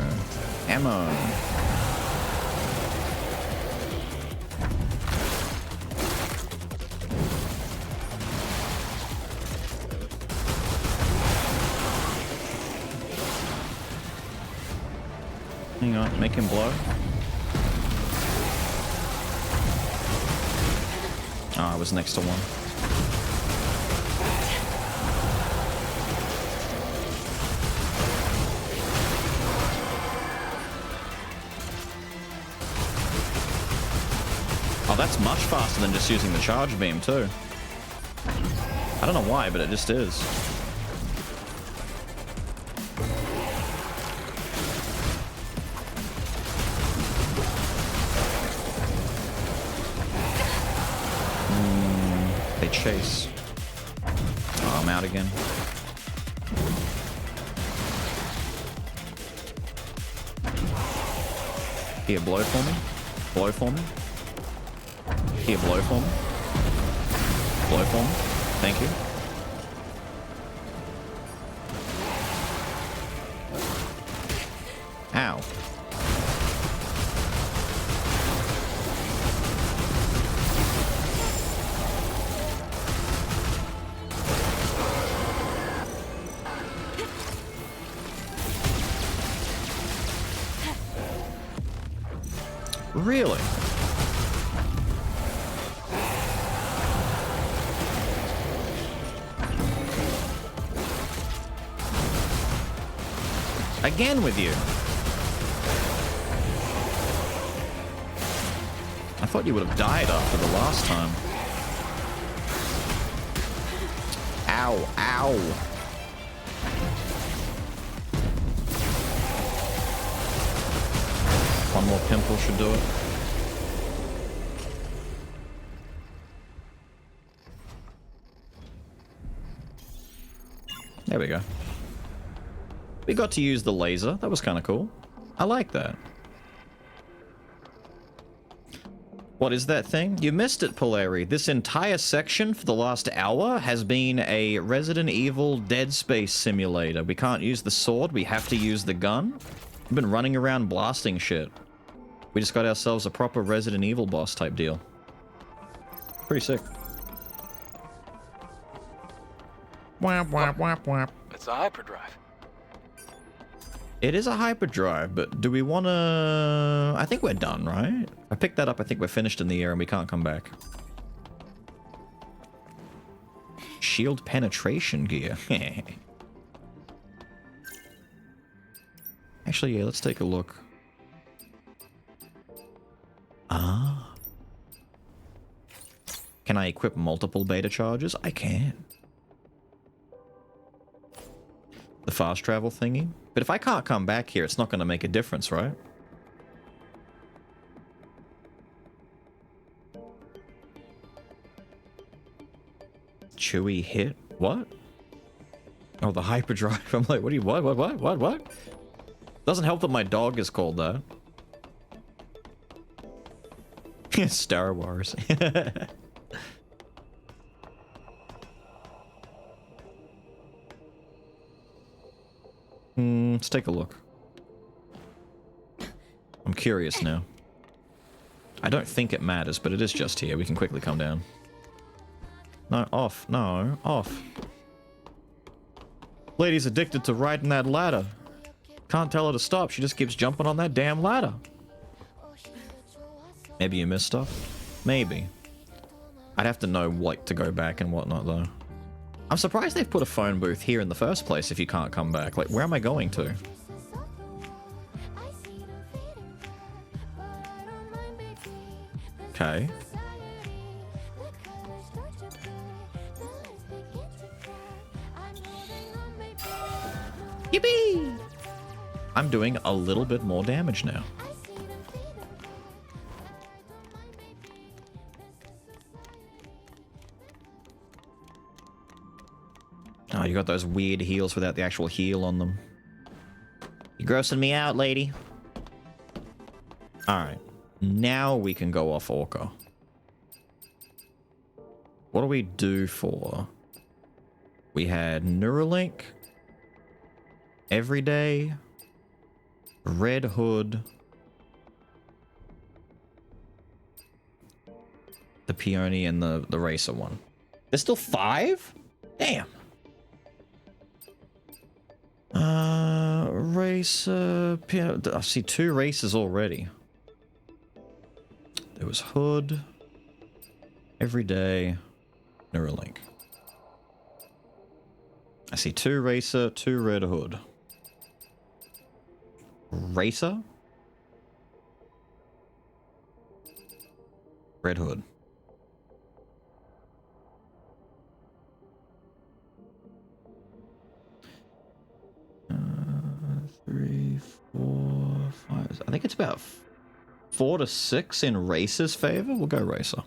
[SPEAKER 1] ammo. Hang on, make him blow. Oh, I was next to one. Oh, that's much faster than just using the charge beam, too. I don't know why, but it just is. They chase. Oh, I'm out again. Here, blow for me. Blow for me. Here, blow for me. Blow for me. Thank you. Ow. Really? Again with you. I thought you would have died after the last time. Ow, ow. One more pimple should do it. There we go. We got to use the laser. That was kind of cool. I like that. What is that thing? You missed it, Polari. This entire section for the last hour has been a Resident Evil Dead Space simulator. We can't use the sword. We have to use the gun. We've been running around blasting shit. We just got ourselves a proper Resident Evil boss type deal. Pretty sick. Wap, wap, wap, wap.
[SPEAKER 3] It's a hyperdrive.
[SPEAKER 1] It is a hyperdrive, but do we want to... I think we're done, right? I picked that up. I think we're finished in the air and we can't come back. Shield penetration gear. Actually, yeah, let's take a look. Ah. Can I equip multiple beta charges? I can. The fast travel thingy? But if I can't come back here, it's not going to make a difference, right? Chewy hit? What? Oh, the hyperdrive. I'm like, what do you... What? Doesn't help that my dog is called that. Star Wars. Let's take a look. I'm curious now. I don't think it matters, but it is just here. We can quickly come down. No, off. No, off. Lady's addicted to riding that ladder. Can't tell her to stop. She just keeps jumping on that damn ladder. Maybe you missed stuff? Maybe. I'd have to know what to go back and whatnot, though. I'm surprised they've put a phone booth here in the first place if you can't come back. Like, where am I going to? Okay. Yippee! I'm doing a little bit more damage now. Oh, you got those weird heals without the actual heal on them. You're grossing me out, lady. Alright. Now we can go off Orca. What do we do for? We had Neuralink, Everyday, Red Hood, the Peony, and the Racer one. There's still 5? Damn. Racer, I see 2 races already. There was Hood, Everyday, Neuralink. I see 2 Racer, 2 Red Hood. Racer? Red Hood. Three, 4, 5. I think it's about 4 to 6 in Racer's favor. We'll go Racer.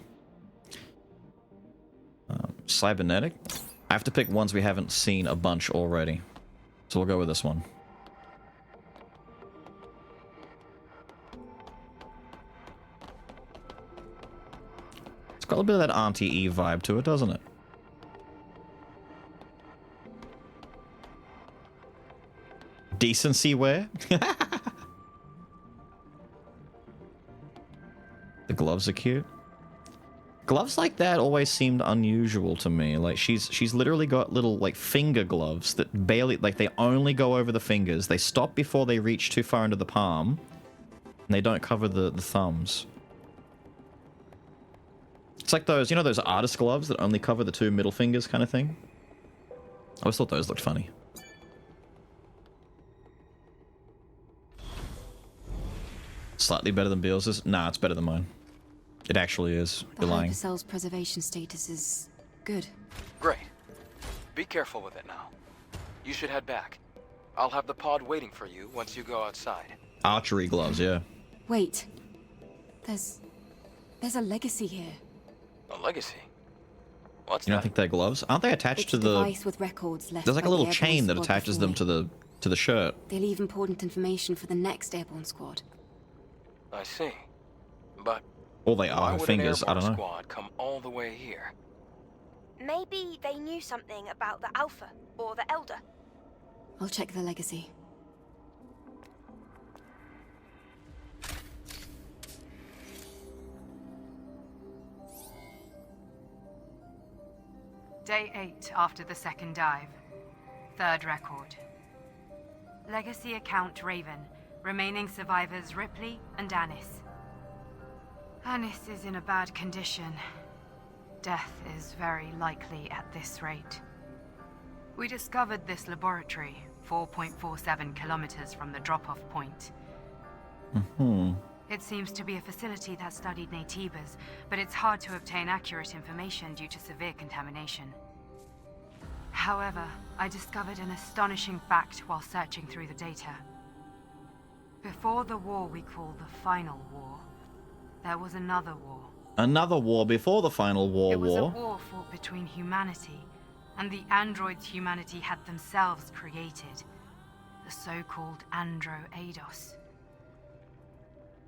[SPEAKER 1] Cybernetic. I have to pick ones we haven't seen a bunch already. So we'll go with this one. It's got a bit of that Auntie Eve vibe to it, doesn't it? Decency wear. The gloves are cute. Gloves like that always seemed unusual to me. Like she's literally got little like finger gloves that barely, like they only go over the fingers. They stop before they reach too far into the palm. And they don't cover the thumbs. It's like those, you know, those artist gloves that only cover the 2 middle fingers kind of thing. I always thought those looked funny. Slightly better than Beals's? Nah, it's better than mine. It actually is.
[SPEAKER 2] The
[SPEAKER 1] You're lying.
[SPEAKER 2] hypercell's preservation status is good.
[SPEAKER 3] Great. Be careful with it now. You should head back. I'll have the pod waiting for you once you go outside.
[SPEAKER 1] Archery gloves, yeah.
[SPEAKER 2] Wait. There's a legacy here.
[SPEAKER 3] A legacy? What's
[SPEAKER 1] You don't
[SPEAKER 3] that?
[SPEAKER 1] think they're gloves? Aren't they attached
[SPEAKER 2] It's
[SPEAKER 1] to
[SPEAKER 2] a
[SPEAKER 1] the...
[SPEAKER 2] device with records left
[SPEAKER 1] There's like
[SPEAKER 2] by
[SPEAKER 1] a
[SPEAKER 2] the
[SPEAKER 1] little
[SPEAKER 2] airborne
[SPEAKER 1] chain that
[SPEAKER 2] squad
[SPEAKER 1] attaches
[SPEAKER 2] before
[SPEAKER 1] them
[SPEAKER 2] me.
[SPEAKER 1] to the shirt.
[SPEAKER 2] They leave important information for the next airborne squad.
[SPEAKER 3] I see. But
[SPEAKER 1] Or they
[SPEAKER 3] why
[SPEAKER 1] are her
[SPEAKER 3] would
[SPEAKER 1] fingers,
[SPEAKER 3] an
[SPEAKER 1] I
[SPEAKER 3] airborne
[SPEAKER 1] don't know.
[SPEAKER 3] squad come all the way here?
[SPEAKER 4] Maybe they knew something about the Alpha or the Elder.
[SPEAKER 2] I'll check the legacy.
[SPEAKER 5] Day 8 after the second dive. Third record. Legacy account Raven. Remaining survivors Ripley and Anis. Anis is in a bad condition. Death is very likely at this rate. We discovered this laboratory 4.47 kilometers from the drop-off point. It seems to be a facility that studied Naytibas, but it's hard to obtain accurate information due to severe contamination. However, I discovered an astonishing fact while searching through the data. Before the war we call the Final War, there was another war.
[SPEAKER 1] Another war before the final war.
[SPEAKER 5] It was a war fought between humanity and the androids humanity had themselves created, the so-called Andro-Eidos.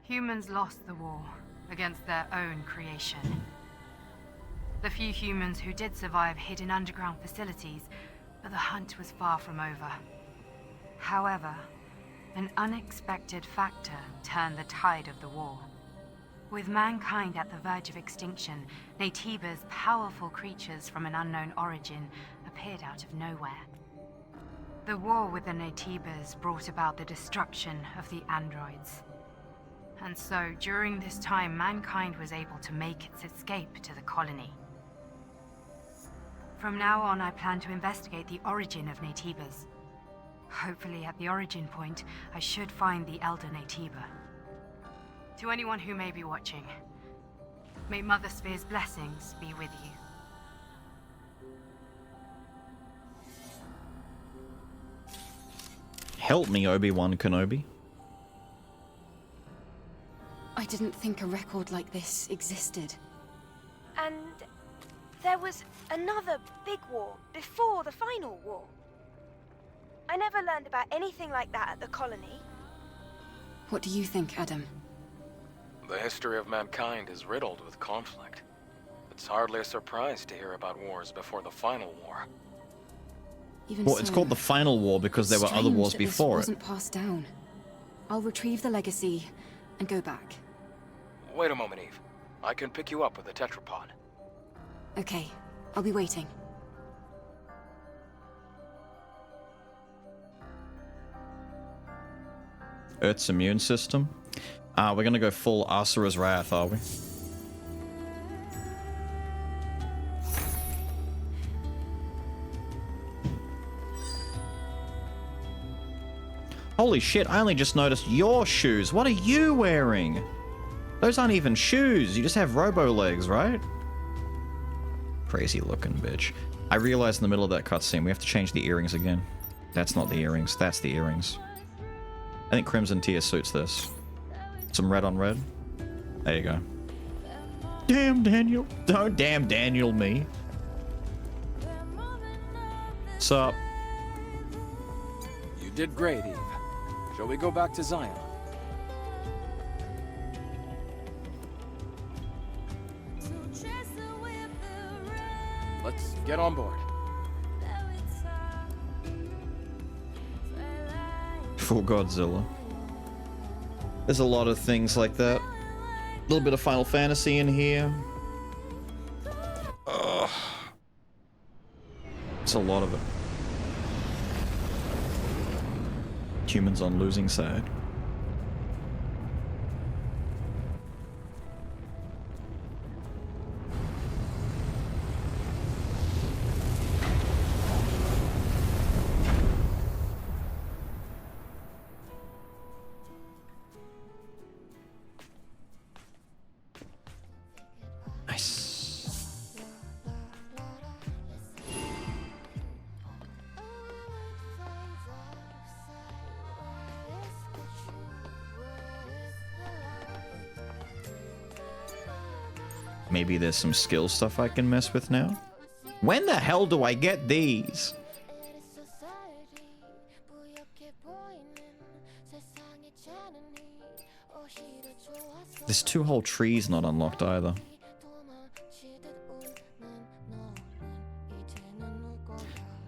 [SPEAKER 5] Humans lost the war against their own creation. The few humans who did survive hid in underground facilities, but the hunt was far from over. However, an unexpected factor turned the tide of the war. With mankind at the verge of extinction, Naytiba's powerful creatures from an unknown origin appeared out of nowhere. The war with the Naytibas brought about the destruction of the androids. And so, during this time, mankind was able to make its escape to the colony. From now on, I plan to investigate the origin of Naytibas. Hopefully, at the origin point, I should find the Elder Naytiba. To anyone who may be watching, may Mother Sphere's blessings be with you.
[SPEAKER 1] Help me, Obi-Wan Kenobi.
[SPEAKER 2] I didn't think a record like this existed.
[SPEAKER 4] And there was another big war before the final war. I never learned about anything like that at the colony.
[SPEAKER 2] What do you think, Adam?
[SPEAKER 3] The history of mankind is riddled with conflict. It's hardly a surprise to hear about wars before the final war.
[SPEAKER 2] Even
[SPEAKER 1] Well, it's
[SPEAKER 2] so,
[SPEAKER 1] called the Final War because there were other
[SPEAKER 2] strange
[SPEAKER 1] wars
[SPEAKER 2] that
[SPEAKER 1] before
[SPEAKER 2] this
[SPEAKER 1] it.
[SPEAKER 2] wasn't passed down. I'll retrieve the legacy and go back.
[SPEAKER 3] Wait a moment, Eve. I can pick you up with the tetrapod.
[SPEAKER 2] Okay, I'll be waiting.
[SPEAKER 1] Earth's immune system. We're gonna go full Asura's Wrath, are we? Holy shit, I only just noticed your shoes. What are you wearing? Those aren't even shoes. You just have robo legs, right? Crazy looking bitch. I realized in the middle of that cutscene we have to change the earrings again. That's not the earrings. That's the earrings. I think Crimson Tear suits this. Some red on red. There you go. Damn Daniel. Don't damn Daniel me. Sup?
[SPEAKER 3] You did great, Eve. Shall we go back to Zion? Let's get on board.
[SPEAKER 1] Full Godzilla. There's a lot of things like that. A little bit of Final Fantasy in here. Ugh. It's a lot of it. Humans on losing side. Nice. Maybe there's some skill stuff I can mess with now. When the hell do I get these? This two-hole tree's not unlocked either.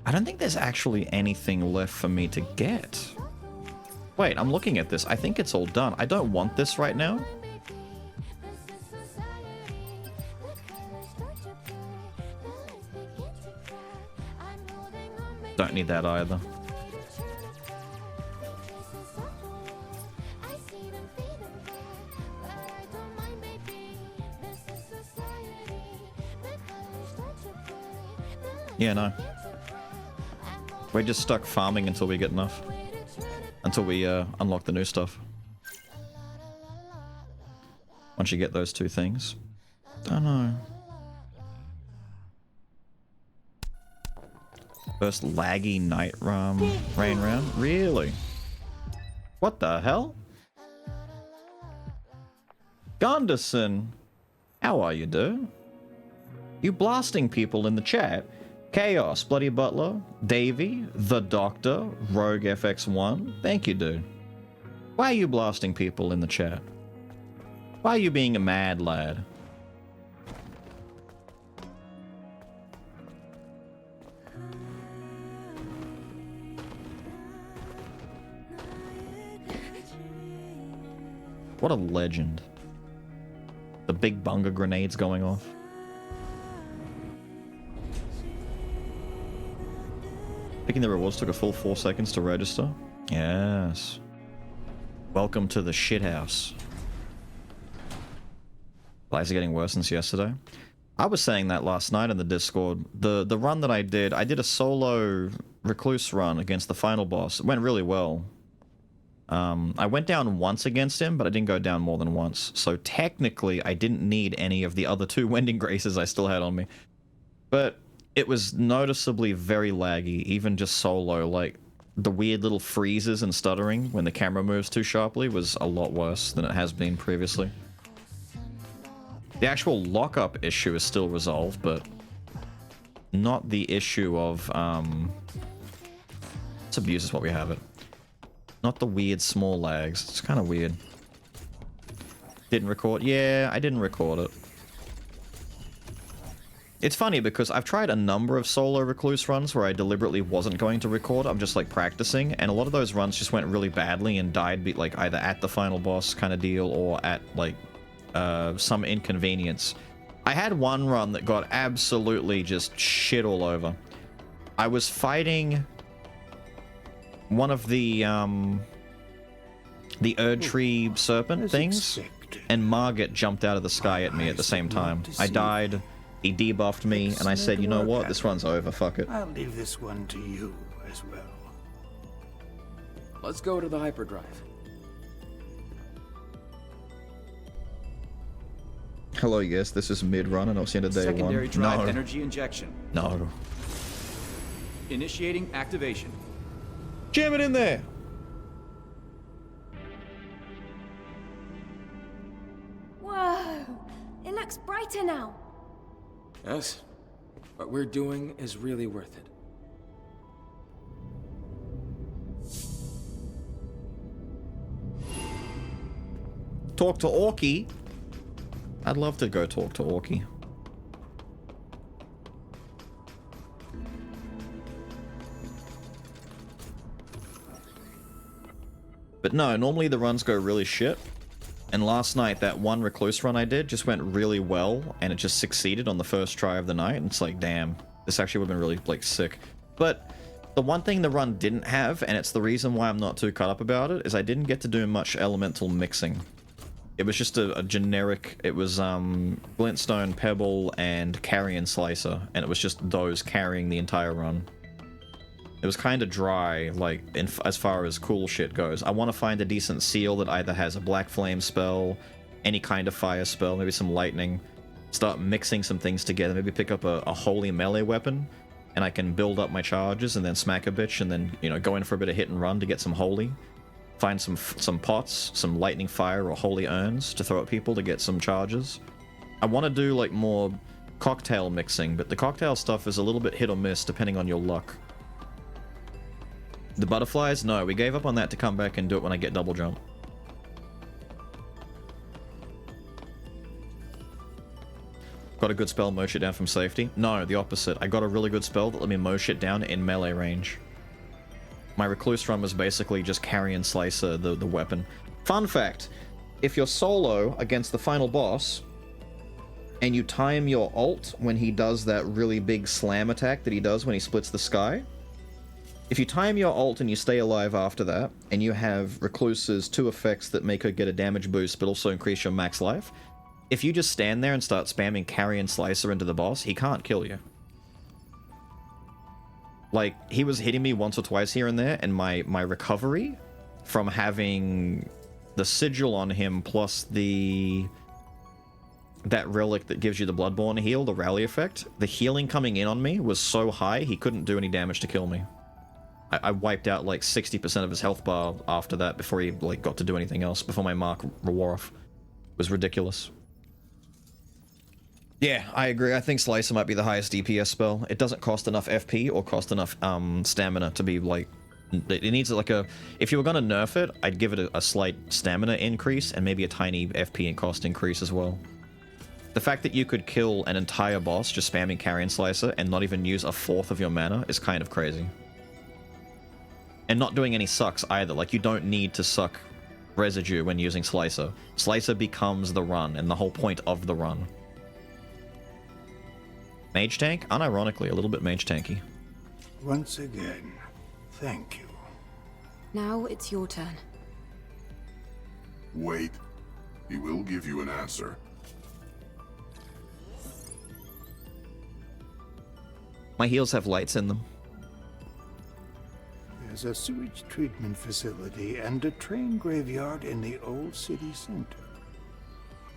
[SPEAKER 1] I don't think there's actually anything left for me to get. Wait, I'm looking at this. I think it's all done. I don't want this right now. Don't need that either. Yeah, no. We're just stuck farming until we get enough. Until we unlock the new stuff. Once you get those two things. Don't know. First laggy night rain round? Really? What the hell? Gunderson! How are you, dude? You blasting people in the chat? Chaos, Bloody Butler, Davey, The Doctor, Rogue FX1. Thank you, dude. Why are you blasting people in the chat? Why are you being a mad lad? What a legend. The big bunga grenades going off. Picking the rewards took a full 4 seconds to register. Yes. Welcome to the shithouse. Lives are getting worse since yesterday. I was saying that last night in the Discord. The run that I did a solo recluse run against the final boss. It went really well. I went down once against him, but I didn't go down more than once. So technically, I didn't need any of the other 2 Wending Graces I still had on me. But it was noticeably very laggy, even just solo. Like, the weird little freezes and stuttering when the camera moves too sharply was a lot worse than it has been previously. The actual lockup issue is still resolved, but not the issue of, let's abuse is what we have it. Not the weird small lags. It's kind of weird. Didn't record? Yeah, I didn't record it. It's funny because I've tried a number of solo recluse runs where I deliberately wasn't going to record. I'm just like practicing, and a lot of those runs just went really badly and died like either at the final boss kind of deal or at like some inconvenience. I had one run that got absolutely just shit all over. I was fighting one of the Erdtree serpent things, and Margit jumped out of the sky at me at the same time. I died, he debuffed me, and I said, you know what, this run's over, fuck it.
[SPEAKER 7] I'll leave this one to you as well.
[SPEAKER 3] Let's go to the hyperdrive.
[SPEAKER 1] Hello, yes, this is mid-run, and I'll see you into day
[SPEAKER 8] Secondary
[SPEAKER 1] one.
[SPEAKER 8] drive
[SPEAKER 1] No.
[SPEAKER 8] energy injection.
[SPEAKER 1] No.
[SPEAKER 8] Initiating activation.
[SPEAKER 1] Jam it in there!
[SPEAKER 4] Whoa! It looks brighter now.
[SPEAKER 3] Yes. What we're doing is really worth it.
[SPEAKER 1] Talk to Orky. I'd love to go talk to Orky. But no, normally the runs go really shit. And last night, that one recluse run I did just went really well, and it just succeeded on the first try of the night, and it's like, damn, this actually would have been really, like, sick. But the one thing the run didn't have, and it's the reason why I'm not too cut up about it, is I didn't get to do much elemental mixing. It was just a generic, it was Glintstone, Pebble, and Carrion Slicer, and it was just those carrying the entire run. It was kind of dry, like, as far as cool shit goes. I want to find a decent seal that either has a Black Flame spell, any kind of fire spell, maybe some lightning. Start mixing some things together, maybe pick up a holy melee weapon, and I can build up my charges and then smack a bitch, and then, you know, go in for a bit of hit and run to get some holy. Find some pots, some lightning fire or holy urns to throw at people to get some charges. I want to do, like, more cocktail mixing, but the cocktail stuff is a little bit hit or miss depending on your luck. The butterflies? No, we gave up on that to come back and do it when I get double jump. Got a good spell, mow shit down from safety? No, the opposite. I got a really good spell that let me mow shit down in melee range. My recluse run was basically just Carrion Slicer, the weapon. Fun fact, if you're solo against the final boss, and you time your ult when he does that really big slam attack that he does when he splits the sky, if you time your ult and you stay alive after that, and you have Recluse's 2 effects that make her get a damage boost but also increase your max life, if you just stand there and start spamming Carrion Slicer into the boss, he can't kill you. Like, he was hitting me once or twice here and there, and my recovery from having the sigil on him plus that relic that gives you the Bloodborne heal, the rally effect, the healing coming in on me was so high he couldn't do any damage to kill me. I wiped out like 60% of his health bar after that before he like got to do anything else, before my mark wore off. It was ridiculous. Yeah, I agree. I think Slicer might be the highest DPS spell. It doesn't cost enough FP or cost enough stamina to be like... It needs like a... If you were going to nerf it, I'd give it a slight stamina increase and maybe a tiny FP and cost increase as well. The fact that you could kill an entire boss just spamming Carrion Slicer and not even use a fourth of your mana is kind of crazy. And not doing any sucks either. Like, you don't need to suck residue when using Slicer. Slicer becomes the run, and the whole point of the run. Mage tank? Unironically, a little bit mage tanky.
[SPEAKER 7] Once again, thank you.
[SPEAKER 2] Now it's your turn.
[SPEAKER 8] Wait. He will give you an answer.
[SPEAKER 1] My heels have lights in them.
[SPEAKER 7] There's a sewage treatment facility and a train graveyard in the old city center.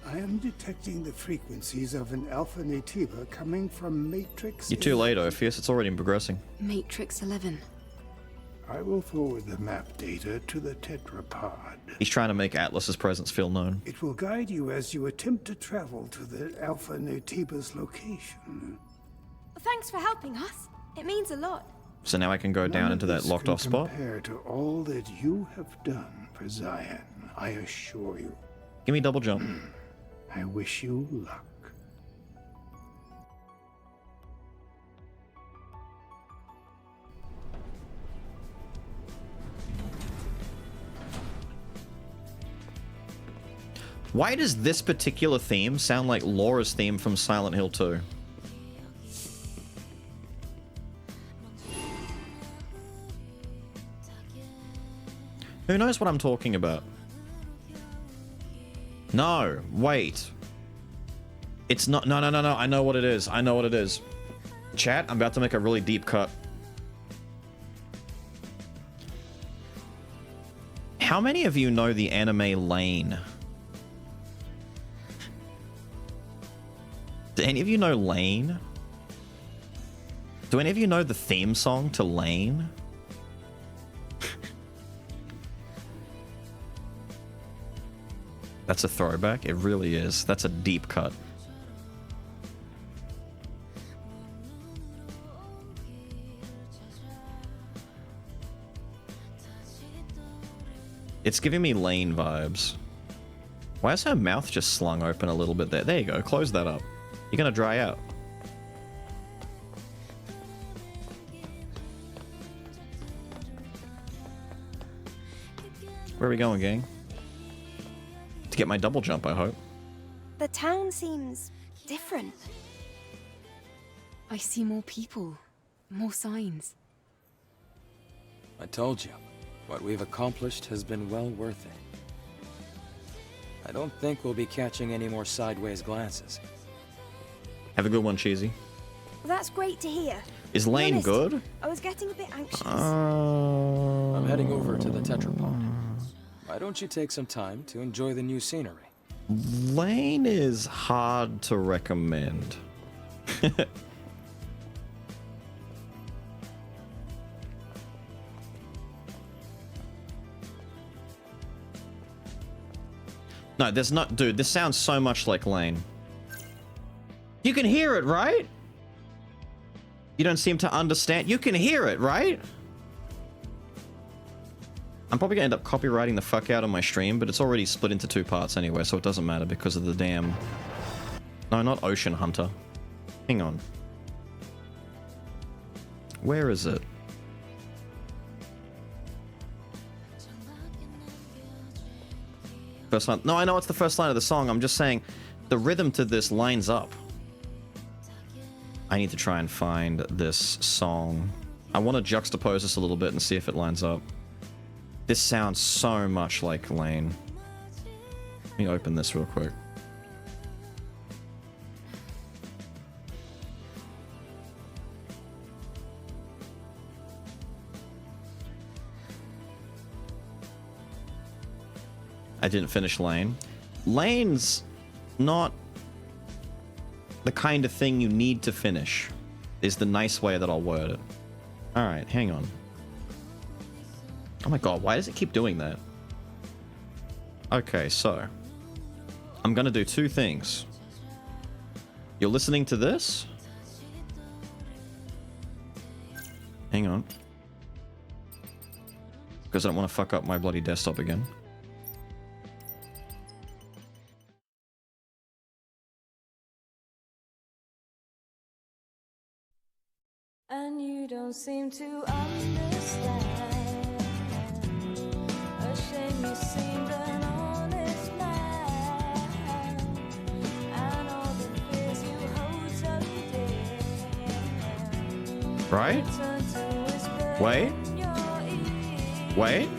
[SPEAKER 7] I am detecting the frequencies of an Alpha Nativa coming from Matrix.
[SPEAKER 1] You're too late, Orpheus. It's already progressing.
[SPEAKER 2] Matrix 11.
[SPEAKER 7] I will forward the map data to the tetrapod.
[SPEAKER 1] He's trying to make Atlas's presence feel known.
[SPEAKER 7] It will guide you as you attempt to travel to the Alpha Nativa's location.
[SPEAKER 4] Thanks for helping us. It means a lot.
[SPEAKER 1] So now I can go down
[SPEAKER 7] None
[SPEAKER 1] into
[SPEAKER 7] of
[SPEAKER 1] that
[SPEAKER 7] this
[SPEAKER 1] locked off
[SPEAKER 7] can
[SPEAKER 1] spot.
[SPEAKER 7] Compared to all that you have done for Zion, I assure you.
[SPEAKER 1] Give me double jump.
[SPEAKER 7] I wish you luck.
[SPEAKER 1] Why does this particular theme sound like Laura's theme from Silent Hill 2? Who knows what I'm talking about? No, wait. It's not. No. I know what it is. I know what it is. Chat, I'm about to make a really deep cut. How many of you know the anime Lane? Do any of you know Lane? Do any of you know the theme song to Lane? That's a throwback. It really is. That's a deep cut. It's giving me Lane vibes. Why is her mouth just slung open a little bit there? There you go. Close that up. You're gonna dry out. Where are we going, gang? To get my double jump, I hope.
[SPEAKER 4] The town seems different.
[SPEAKER 2] I see more people, more signs.
[SPEAKER 3] I told you, what we've accomplished has been well worth it. I don't think we'll be catching any more sideways glances.
[SPEAKER 1] Have a good one, Cheesy.
[SPEAKER 4] That's great to hear.
[SPEAKER 1] Is
[SPEAKER 4] To be
[SPEAKER 1] Lane
[SPEAKER 4] honest,
[SPEAKER 1] good?
[SPEAKER 4] I was getting a bit anxious.
[SPEAKER 3] I'm heading over to the Tetrapod. Why don't you take some time to enjoy the new scenery?
[SPEAKER 1] Lane is hard to recommend. No, there's not... Dude, this sounds so much like Lane. You can hear it, right? You don't seem to understand. You can hear it, right? I'm probably gonna end up copywriting the fuck out of my stream, but it's already split into 2 parts anyway, so it doesn't matter because of the damn... No, not Ocean Hunter. Hang on. Where is it? First line. No, I know it's the first line of the song. I'm just saying the rhythm to this lines up. I need to try and find this song. I want to juxtapose this a little bit and see if it lines up. This sounds so much like Lane. Let me open this real quick. I didn't finish Lane. Lane's not the kind of thing you need to finish, is the nice way that I'll word it. Alright, hang on. Oh my god, why does it keep doing that? Okay, so I'm gonna do 2 things. You're listening to this? Hang on. Because I don't want to fuck up my bloody desktop again.
[SPEAKER 9] And you don't seem to understand. A shame you seem to
[SPEAKER 1] Right? Wait. Wait.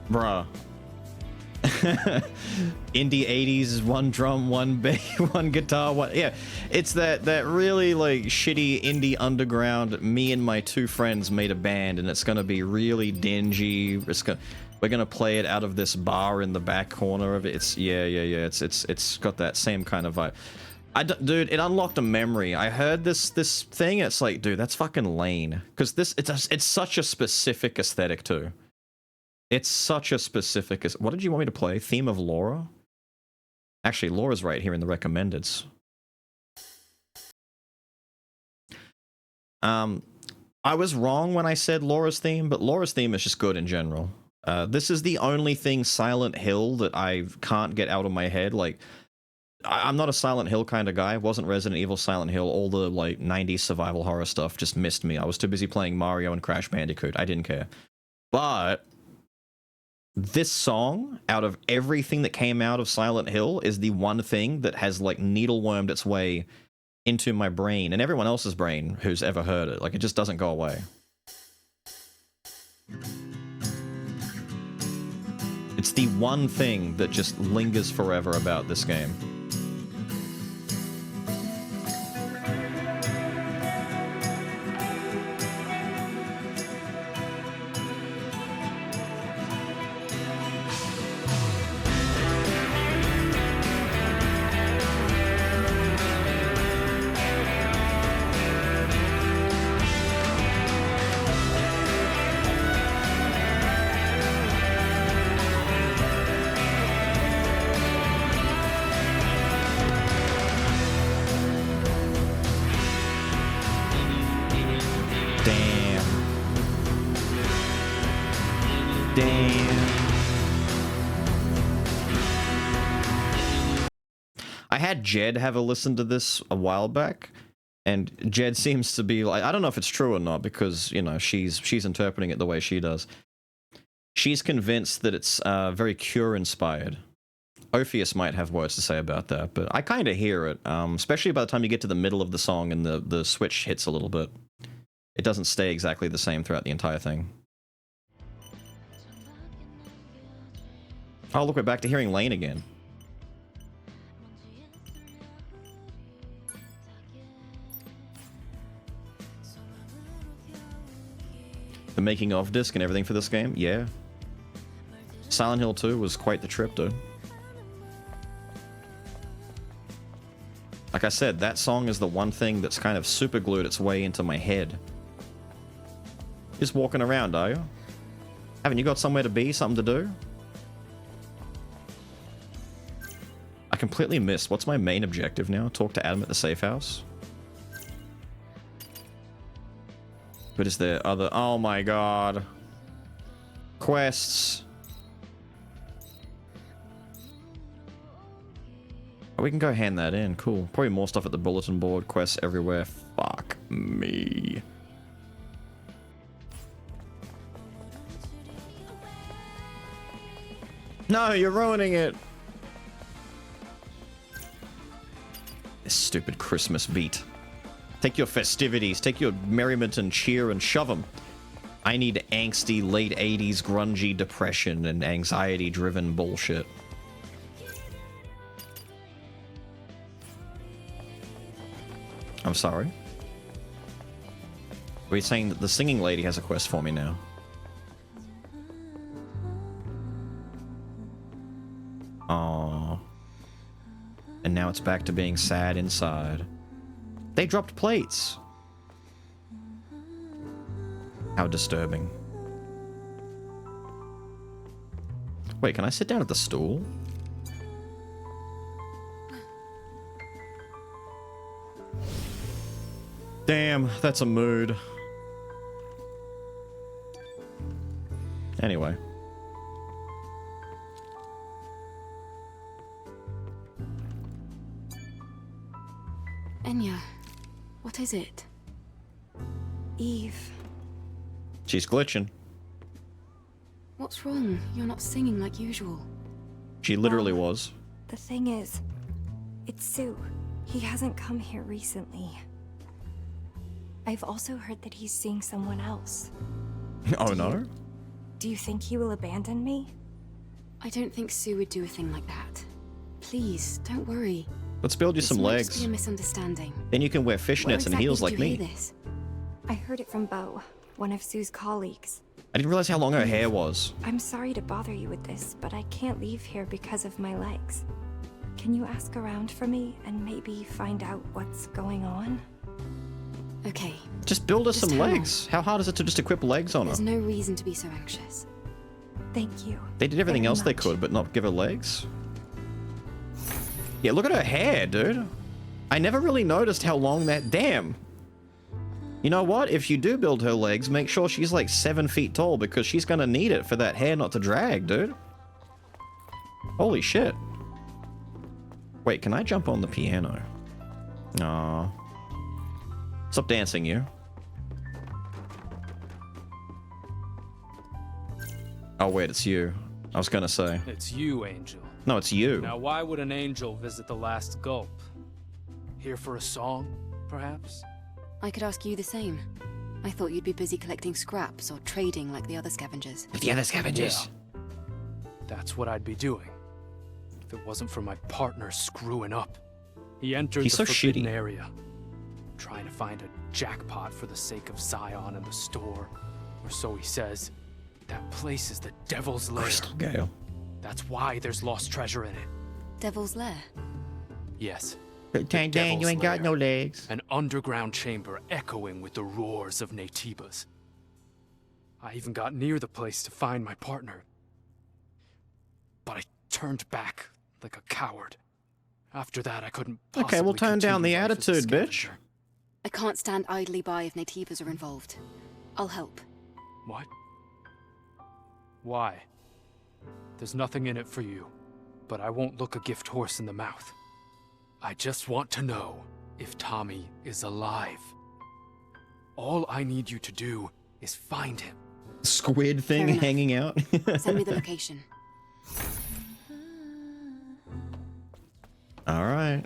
[SPEAKER 1] Bruh. Indie 80s, one drum, one bass, one guitar, one... Yeah, it's that really, like, shitty indie underground, me and my two friends made a band, and it's gonna be really dingy. We're gonna play it out of this bar in the back corner of it. It's... Yeah. It's got that same kind of vibe. Dude, it unlocked a memory. I heard this thing, and it's like, dude, that's fucking lame. Because it's such a specific aesthetic, too. It's such a specific... What did you want me to play? Theme of Laura? Actually, Laura's right here in the recommendeds. I was wrong when I said Laura's theme, but Laura's theme is just good in general. This is the only thing Silent Hill that I can't get out of my head. Like, I'm not a Silent Hill kind of guy. Wasn't Resident Evil, Silent Hill. All the, like, 90s survival horror stuff just missed me. I was too busy playing Mario and Crash Bandicoot. I didn't care. But... this song, out of everything that came out of Silent Hill, is the one thing that has, like, needle-wormed its way into my brain, and everyone else's brain who's ever heard it. Like, it just doesn't go away. It's the one thing that just lingers forever about this game. I had Jed have a listen to this a while back, and Jed seems to be like, I don't know if it's true or not, because, you know, she's interpreting it the way she does. She's convinced that it's very Cure-inspired. Ophius might have words to say about that, but I kind of hear it, especially by the time you get to the middle of the song and the switch hits a little bit. It doesn't stay exactly the same throughout the entire thing. Oh, look, we're back to hearing Lane again. The making of disc and everything for this game? Yeah. Silent Hill 2 was quite the trip, dude. Like I said, that song is the one thing that's kind of super glued its way into my head. Just walking around, are you? Haven't you got somewhere to be, something to do? I completely missed. What's my main objective now? Talk to Adam at the safe house? But is there other... Oh my god. Quests. Oh, we can go hand that in. Cool. Probably more stuff at the bulletin board. Quests everywhere. Fuck me. No, you're ruining it. This stupid Christmas beat. Take your festivities, take your merriment and cheer and shove them. I need angsty late 80s grungy depression and anxiety driven bullshit. I'm sorry. Are you saying that the singing lady has a quest for me now? Aww. And now it's back to being sad inside. They dropped plates. How disturbing. Wait, can I sit down at the stool? Damn, that's a mood. Anyway.
[SPEAKER 2] Enya, what is it? Eve.
[SPEAKER 1] She's glitching.
[SPEAKER 2] What's wrong? You're not singing like usual.
[SPEAKER 1] She literally was.
[SPEAKER 10] The thing is, it's Sue. He hasn't come here recently. I've also heard that he's seeing someone else.
[SPEAKER 1] Oh no?
[SPEAKER 10] Do you think he will abandon me?
[SPEAKER 2] I don't think Sue would do a thing like that. Please, don't worry.
[SPEAKER 1] Let's build you some
[SPEAKER 2] This might just
[SPEAKER 1] legs.
[SPEAKER 2] be a misunderstanding.
[SPEAKER 1] Then you can wear
[SPEAKER 2] Where
[SPEAKER 1] fishnets and
[SPEAKER 2] exactly
[SPEAKER 1] heels
[SPEAKER 2] did
[SPEAKER 1] like
[SPEAKER 2] you
[SPEAKER 1] me.
[SPEAKER 2] hear this?
[SPEAKER 10] I heard it from Beau, one of Sue's colleagues.
[SPEAKER 1] I didn't realize how long her hair was.
[SPEAKER 10] I'm sorry to bother you with this, but I can't leave here because of my legs. Can you ask around for me and maybe find out what's going on?
[SPEAKER 2] Okay,
[SPEAKER 1] Just build her
[SPEAKER 2] Just
[SPEAKER 1] some
[SPEAKER 2] hang on.
[SPEAKER 1] legs. How hard is it to just equip legs on her?
[SPEAKER 2] there's no reason to be so anxious.
[SPEAKER 10] Thank you.
[SPEAKER 1] They did everything
[SPEAKER 10] very
[SPEAKER 1] else they
[SPEAKER 10] much.
[SPEAKER 1] could, but not give her legs. Yeah, look at her hair, dude. I never really noticed how long that... Damn. You know what? If you do build her legs, make sure she's like 7 feet tall, because she's gonna need it for that hair not to drag, dude. Holy shit. Wait, can I jump on the piano? Aw. Stop dancing, you. Oh, wait, it's you. I was gonna say.
[SPEAKER 11] It's you, Angel.
[SPEAKER 1] No, it's you.
[SPEAKER 11] Now, why would an angel visit the last gulp? Here for a song, perhaps?
[SPEAKER 2] I could ask you the same. I thought you'd be busy collecting scraps or trading like the other scavengers.
[SPEAKER 1] The other scavengers.
[SPEAKER 11] Yeah. That's what I'd be doing. If it wasn't for my partner screwing up. He entered
[SPEAKER 1] He's
[SPEAKER 11] the
[SPEAKER 1] so
[SPEAKER 11] forbidden
[SPEAKER 1] shitty.
[SPEAKER 11] area, trying to find a jackpot for the sake of Zion and the store. Or so he says. That place is the Devil's Lair.
[SPEAKER 1] Crystal Gale.
[SPEAKER 11] That's why there's lost treasure in it.
[SPEAKER 2] Devil's Lair.
[SPEAKER 11] Yes.
[SPEAKER 1] Dang, dang, you ain't got no legs.
[SPEAKER 11] An underground chamber echoing with the roars of Natibas. I even got near the place to find my partner. But I turned back like a coward. After that, I couldn't possibly
[SPEAKER 1] Okay, we'll turn down the
[SPEAKER 11] continue life as a
[SPEAKER 1] attitude, bitch.
[SPEAKER 11] scavenger.
[SPEAKER 2] I can't stand idly by if Nativas are involved. I'll help.
[SPEAKER 11] What? Why? There's nothing in it for you, but I won't look a gift horse in the mouth. I just want to know if Tommy is alive. All I need you to do is find him.
[SPEAKER 1] Squid thing
[SPEAKER 2] Fair enough.
[SPEAKER 1] hanging out.
[SPEAKER 2] Send me the location.
[SPEAKER 1] Alright.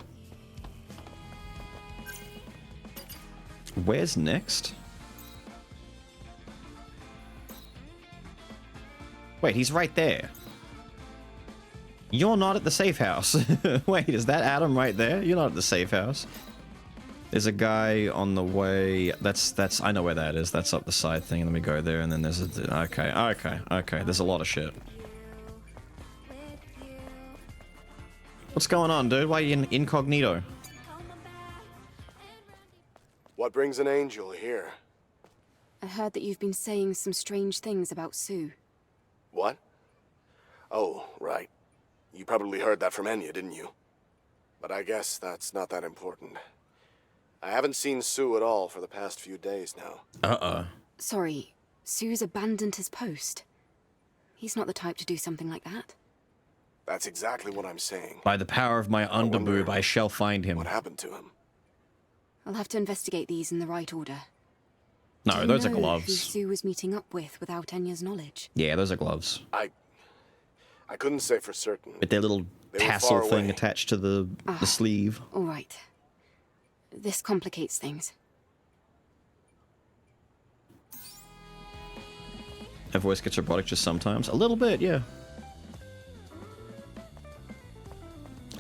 [SPEAKER 1] Where's next? Wait, he's right there. You're not at the safe house. Wait, is that Adam right there? You're not at the safe house. There's a guy on the way. That's. I know where that is. That's up the side thing. Let me go there, and then there's a. Okay. There's a lot of shit. What's going on, dude? Why are you in incognito?
[SPEAKER 12] What brings an angel here?
[SPEAKER 2] I heard that you've been saying some strange things about Sue.
[SPEAKER 12] What? Oh, right. You probably heard that from Enya, didn't you? But I guess that's not that important. I haven't seen Sue at all for the past few days now.
[SPEAKER 2] Sorry, Sue's abandoned his post. He's not the type to do something like that.
[SPEAKER 12] That's exactly what I'm saying.
[SPEAKER 1] By the power of my underboob, I shall find him.
[SPEAKER 12] What happened to him?
[SPEAKER 2] I'll have to investigate these in the right order.
[SPEAKER 1] No,
[SPEAKER 2] Do you
[SPEAKER 1] those are
[SPEAKER 2] know Who
[SPEAKER 1] gloves.
[SPEAKER 2] Sue was meeting up with without Enya's knowledge?
[SPEAKER 1] Yeah, those are gloves.
[SPEAKER 12] I couldn't say for certain.
[SPEAKER 1] With their little
[SPEAKER 12] They were
[SPEAKER 1] tassel
[SPEAKER 12] far
[SPEAKER 1] thing
[SPEAKER 12] away.
[SPEAKER 1] attached to the sleeve.
[SPEAKER 2] All right. This complicates things.
[SPEAKER 1] Her voice gets robotic just sometimes. A little bit, yeah.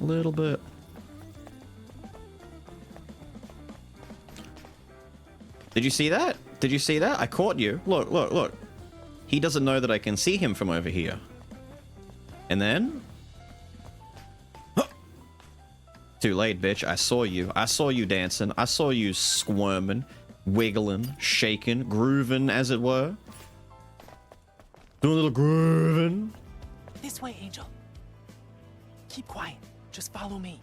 [SPEAKER 1] A little bit. Did you see that? Did you see that? I caught you. Look, look, look. He doesn't know that I can see him from over here. And then... Too late, bitch. I saw you. I saw you dancing. I saw you squirming, wiggling, shaking, grooving, as it were. Doing a little grooving.
[SPEAKER 13] This way, Angel. Keep quiet. Just follow me.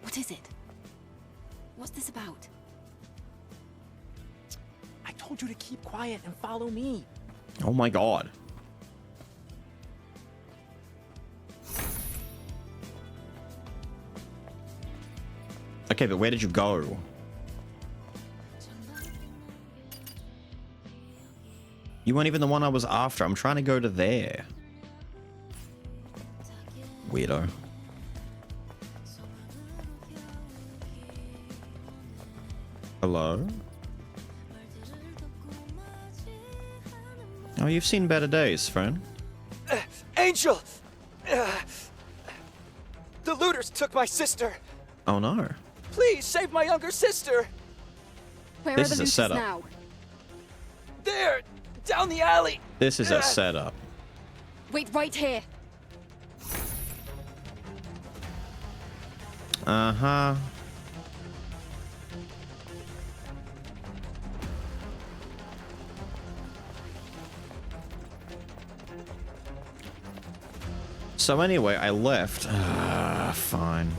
[SPEAKER 2] What is it? What's this about?
[SPEAKER 13] I told you to keep quiet and follow me.
[SPEAKER 1] Oh my god. Okay, but where did you go? You weren't even the one I was after. I'm trying to go to there. Weirdo. Hello? Oh, you've seen better days, friend.
[SPEAKER 13] Angel! The looters took my sister.
[SPEAKER 1] Oh no.
[SPEAKER 13] Please save my younger sister.
[SPEAKER 2] Where
[SPEAKER 1] This
[SPEAKER 2] are
[SPEAKER 1] is
[SPEAKER 2] the
[SPEAKER 1] a
[SPEAKER 2] looters
[SPEAKER 1] setup.
[SPEAKER 2] now?
[SPEAKER 13] There! Down the alley!
[SPEAKER 1] This is a setup.
[SPEAKER 2] Wait right here.
[SPEAKER 1] Uh-huh. So anyway, I left. Fine.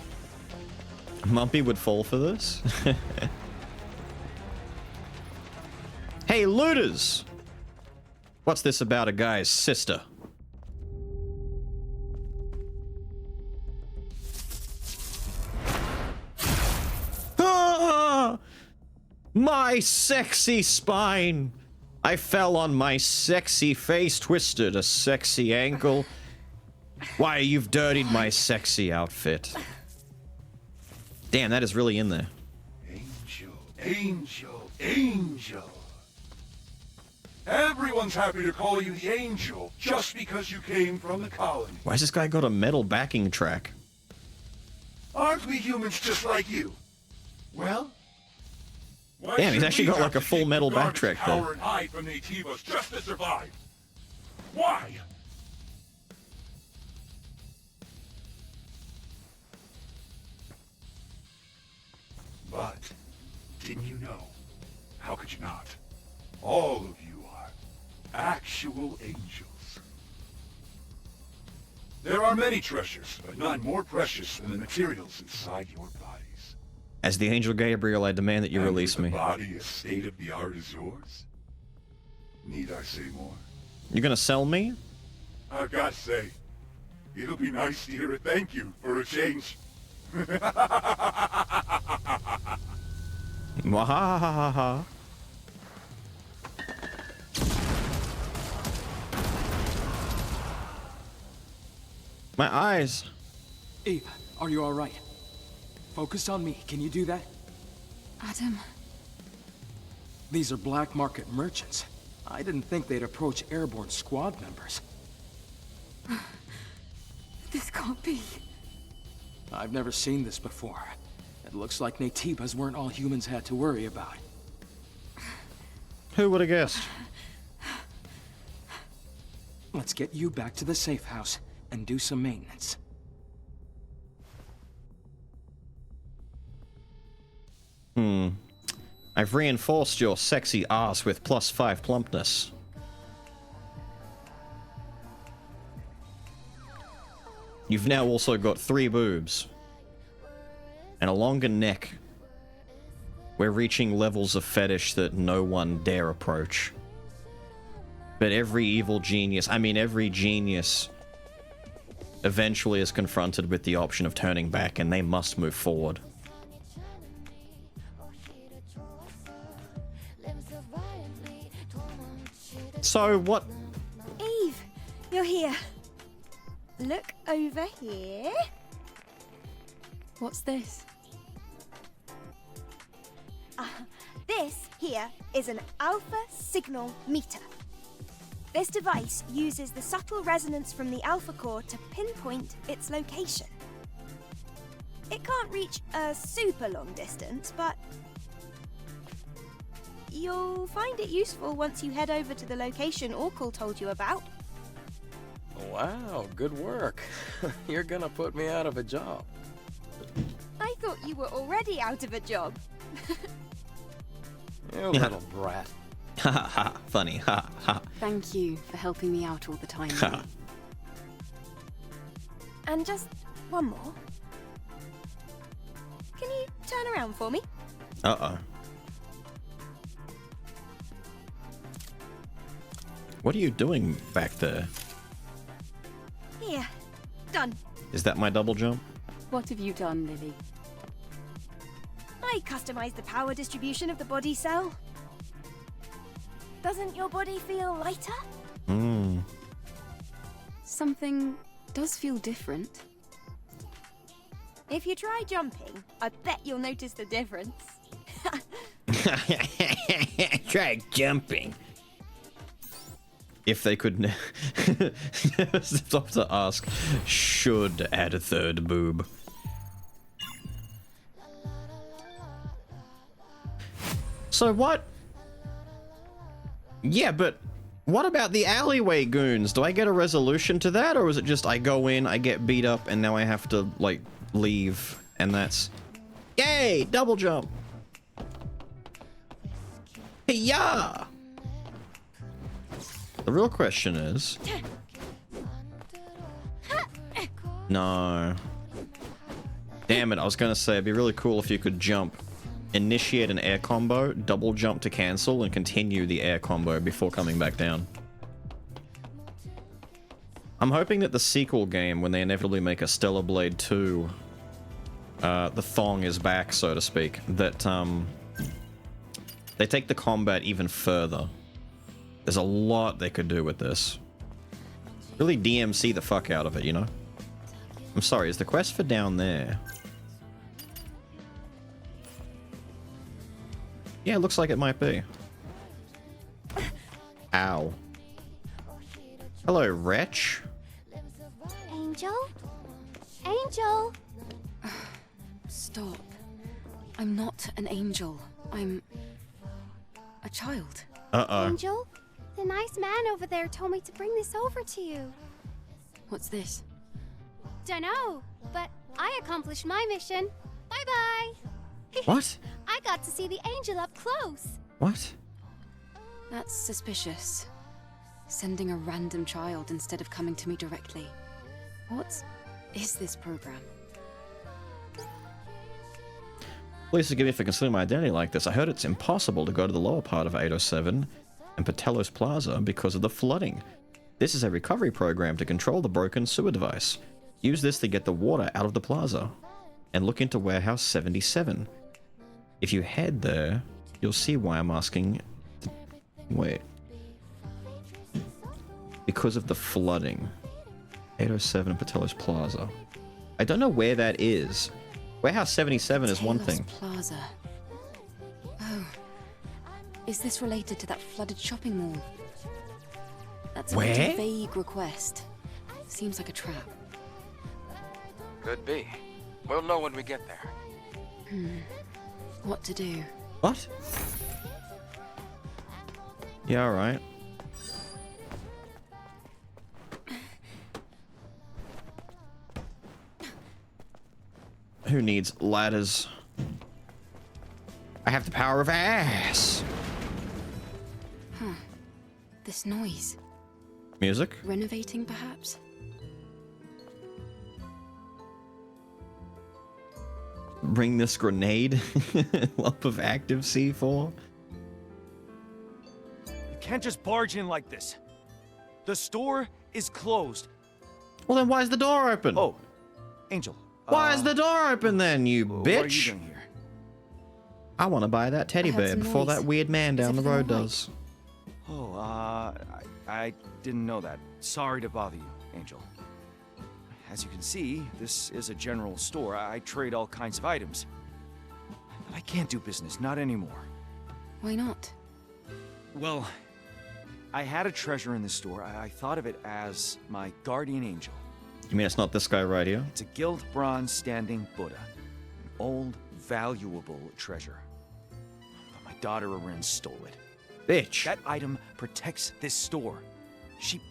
[SPEAKER 1] Mumpy would fall for this? Hey, looters! What's this about a guy's sister? Ah! My sexy spine! I fell on my sexy face, twisted a sexy ankle. Why, you've dirtied my sexy outfit. Damn, that is really in there.
[SPEAKER 8] Angel, Angel, Angel. Everyone's happy to call you the Angel just because you came from the colony.
[SPEAKER 1] Why's this guy got a metal backing track?
[SPEAKER 8] Aren't we humans just like you? Well, why
[SPEAKER 1] Damn, he's
[SPEAKER 8] should
[SPEAKER 1] actually
[SPEAKER 8] we
[SPEAKER 1] got
[SPEAKER 8] have
[SPEAKER 1] like a
[SPEAKER 8] to
[SPEAKER 1] full
[SPEAKER 8] keep
[SPEAKER 1] metal
[SPEAKER 8] the garbage
[SPEAKER 1] backtrack
[SPEAKER 8] power
[SPEAKER 1] there.
[SPEAKER 8] and hide from Nativas just to survive? Why? But, didn't you know? How could you not? All of you are actual angels. There are many treasures, but none more precious than the materials inside your bodies.
[SPEAKER 1] As the Angel Gabriel, I demand that you
[SPEAKER 8] And
[SPEAKER 1] release
[SPEAKER 8] with
[SPEAKER 1] me.
[SPEAKER 8] a body as state-of-the-art as yours? Need I say more?
[SPEAKER 1] You gonna sell me?
[SPEAKER 8] I've got to say, it'll be nice to hear a thank you for a change.
[SPEAKER 1] Mwahahaha. My eyes.
[SPEAKER 11] Eve, are you alright? Focus on me. Can you do that?
[SPEAKER 2] Adam.
[SPEAKER 11] These are black market merchants. I didn't think they'd approach airborne squad members.
[SPEAKER 2] This can't be.
[SPEAKER 11] I've never seen this before. It looks like Nativas weren't all humans had to worry about.
[SPEAKER 1] Who would have guessed?
[SPEAKER 11] Let's get you back to the safe house and do some maintenance.
[SPEAKER 1] I've reinforced your sexy ass with +5 plumpness. You've now also got 3 boobs. And a longer neck. We're reaching levels of fetish that no one dare approach. But every evil genius, every genius eventually is confronted with the option of turning back, and they must move forward. So, what?
[SPEAKER 4] Eve, you're here. Look over here.
[SPEAKER 2] What's this?
[SPEAKER 4] This here is an alpha signal meter. This device uses the subtle resonance from the alpha core to pinpoint its location. It can't reach a super long distance, but you'll find it useful once you head over to the location Orkul told you about.
[SPEAKER 3] Wow, good work. You're gonna put me out of a job.
[SPEAKER 4] I thought you were already out of a job.
[SPEAKER 3] You little brat.
[SPEAKER 1] Ha ha ha. Funny. Ha ha.
[SPEAKER 2] Thank you for helping me out all the time. Lily.
[SPEAKER 4] And just one more. Can you turn around for me?
[SPEAKER 1] Uh-oh. What are you doing back there?
[SPEAKER 4] Here. Done.
[SPEAKER 1] Is that my double jump?
[SPEAKER 2] What have you done, Lily?
[SPEAKER 4] I customized the power distribution of the body cell. Doesn't your body feel lighter?
[SPEAKER 1] Hmm.
[SPEAKER 2] Something does feel different.
[SPEAKER 4] If you try jumping, I bet you'll notice the difference.
[SPEAKER 1] Try jumping. If they could never stop to ask, should add a third boob. So what? Yeah, but what about the alleyway goons? Do I get a resolution to that, or is it just I go in, I get beat up, and now I have to, like, leave, and that's... Yay! Double jump! Hey-ya! The real question is... No. Damn it, I was gonna say, it'd be really cool if you could jump, initiate an air combo, double jump to cancel, and continue the air combo before coming back down. I'm hoping that the sequel game, when they inevitably make a Stellar Blade 2, the thong is back, so to speak, that, they take the combat even further. There's a lot they could do with this. Really DMC the fuck out of it, you know? I'm sorry, is the quest for down there? Yeah, it looks like it might be. Ow. Hello, wretch.
[SPEAKER 10] Angel? Angel!
[SPEAKER 2] Stop. I'm not an angel. I'm a child.
[SPEAKER 1] Uh-oh.
[SPEAKER 10] Angel? The nice man over there told me to bring this over to you.
[SPEAKER 2] What's this?
[SPEAKER 10] Dunno, but I accomplished my mission. Bye-bye.
[SPEAKER 1] What?
[SPEAKER 10] I got to see the angel up close.
[SPEAKER 1] What?
[SPEAKER 2] That's suspicious. Sending a random child instead of coming to me directly. What is this program?
[SPEAKER 1] Please forgive me for concealing my identity like this. I heard it's impossible to go to the lower part of 807 and Patelos Plaza because of the flooding. This is a recovery program to control the broken sewer device. Use this to get the water out of the plaza. And look into Warehouse 77. If you head there, you'll see why I'm asking... Wait. Because of the flooding. 807 and Patelos Plaza. I don't know where that is. Warehouse 77 is one thing.
[SPEAKER 2] Plaza. Oh. Is this related to that flooded shopping mall? That's a
[SPEAKER 1] Where?
[SPEAKER 2] pretty vague request. Seems like a trap.
[SPEAKER 3] Could be. We'll know when we get there.
[SPEAKER 2] What to do?
[SPEAKER 1] What? Yeah, alright. Who needs ladders? I have the power of ass!
[SPEAKER 2] Huh. This noise.
[SPEAKER 1] Music?
[SPEAKER 2] Renovating, perhaps?
[SPEAKER 1] Bring this grenade? Lump of active C4?
[SPEAKER 14] You can't just barge in like this. The store is closed.
[SPEAKER 1] Well then why is the door open?
[SPEAKER 14] Oh, Angel.
[SPEAKER 1] Why is the door open then, you bitch?
[SPEAKER 14] What are you doing here?
[SPEAKER 1] I want to buy that teddy
[SPEAKER 2] I heard
[SPEAKER 1] bear
[SPEAKER 2] some
[SPEAKER 1] before
[SPEAKER 2] noise.
[SPEAKER 1] that weird man
[SPEAKER 2] Is
[SPEAKER 1] down the road
[SPEAKER 2] everything all right?
[SPEAKER 1] does.
[SPEAKER 14] Oh, I didn't know that. Sorry to bother you, Angel. As you can see, this is a general store. I trade all kinds of items. But I can't do business, not anymore.
[SPEAKER 2] Why not?
[SPEAKER 14] Well, I had a treasure in the store. I thought of it as my guardian angel.
[SPEAKER 1] You mean it's not this guy right here?
[SPEAKER 14] It's a gilt bronze standing Buddha. An old, valuable treasure. But my daughter Arin stole it.
[SPEAKER 1] Bitch.
[SPEAKER 14] That item protects this store. She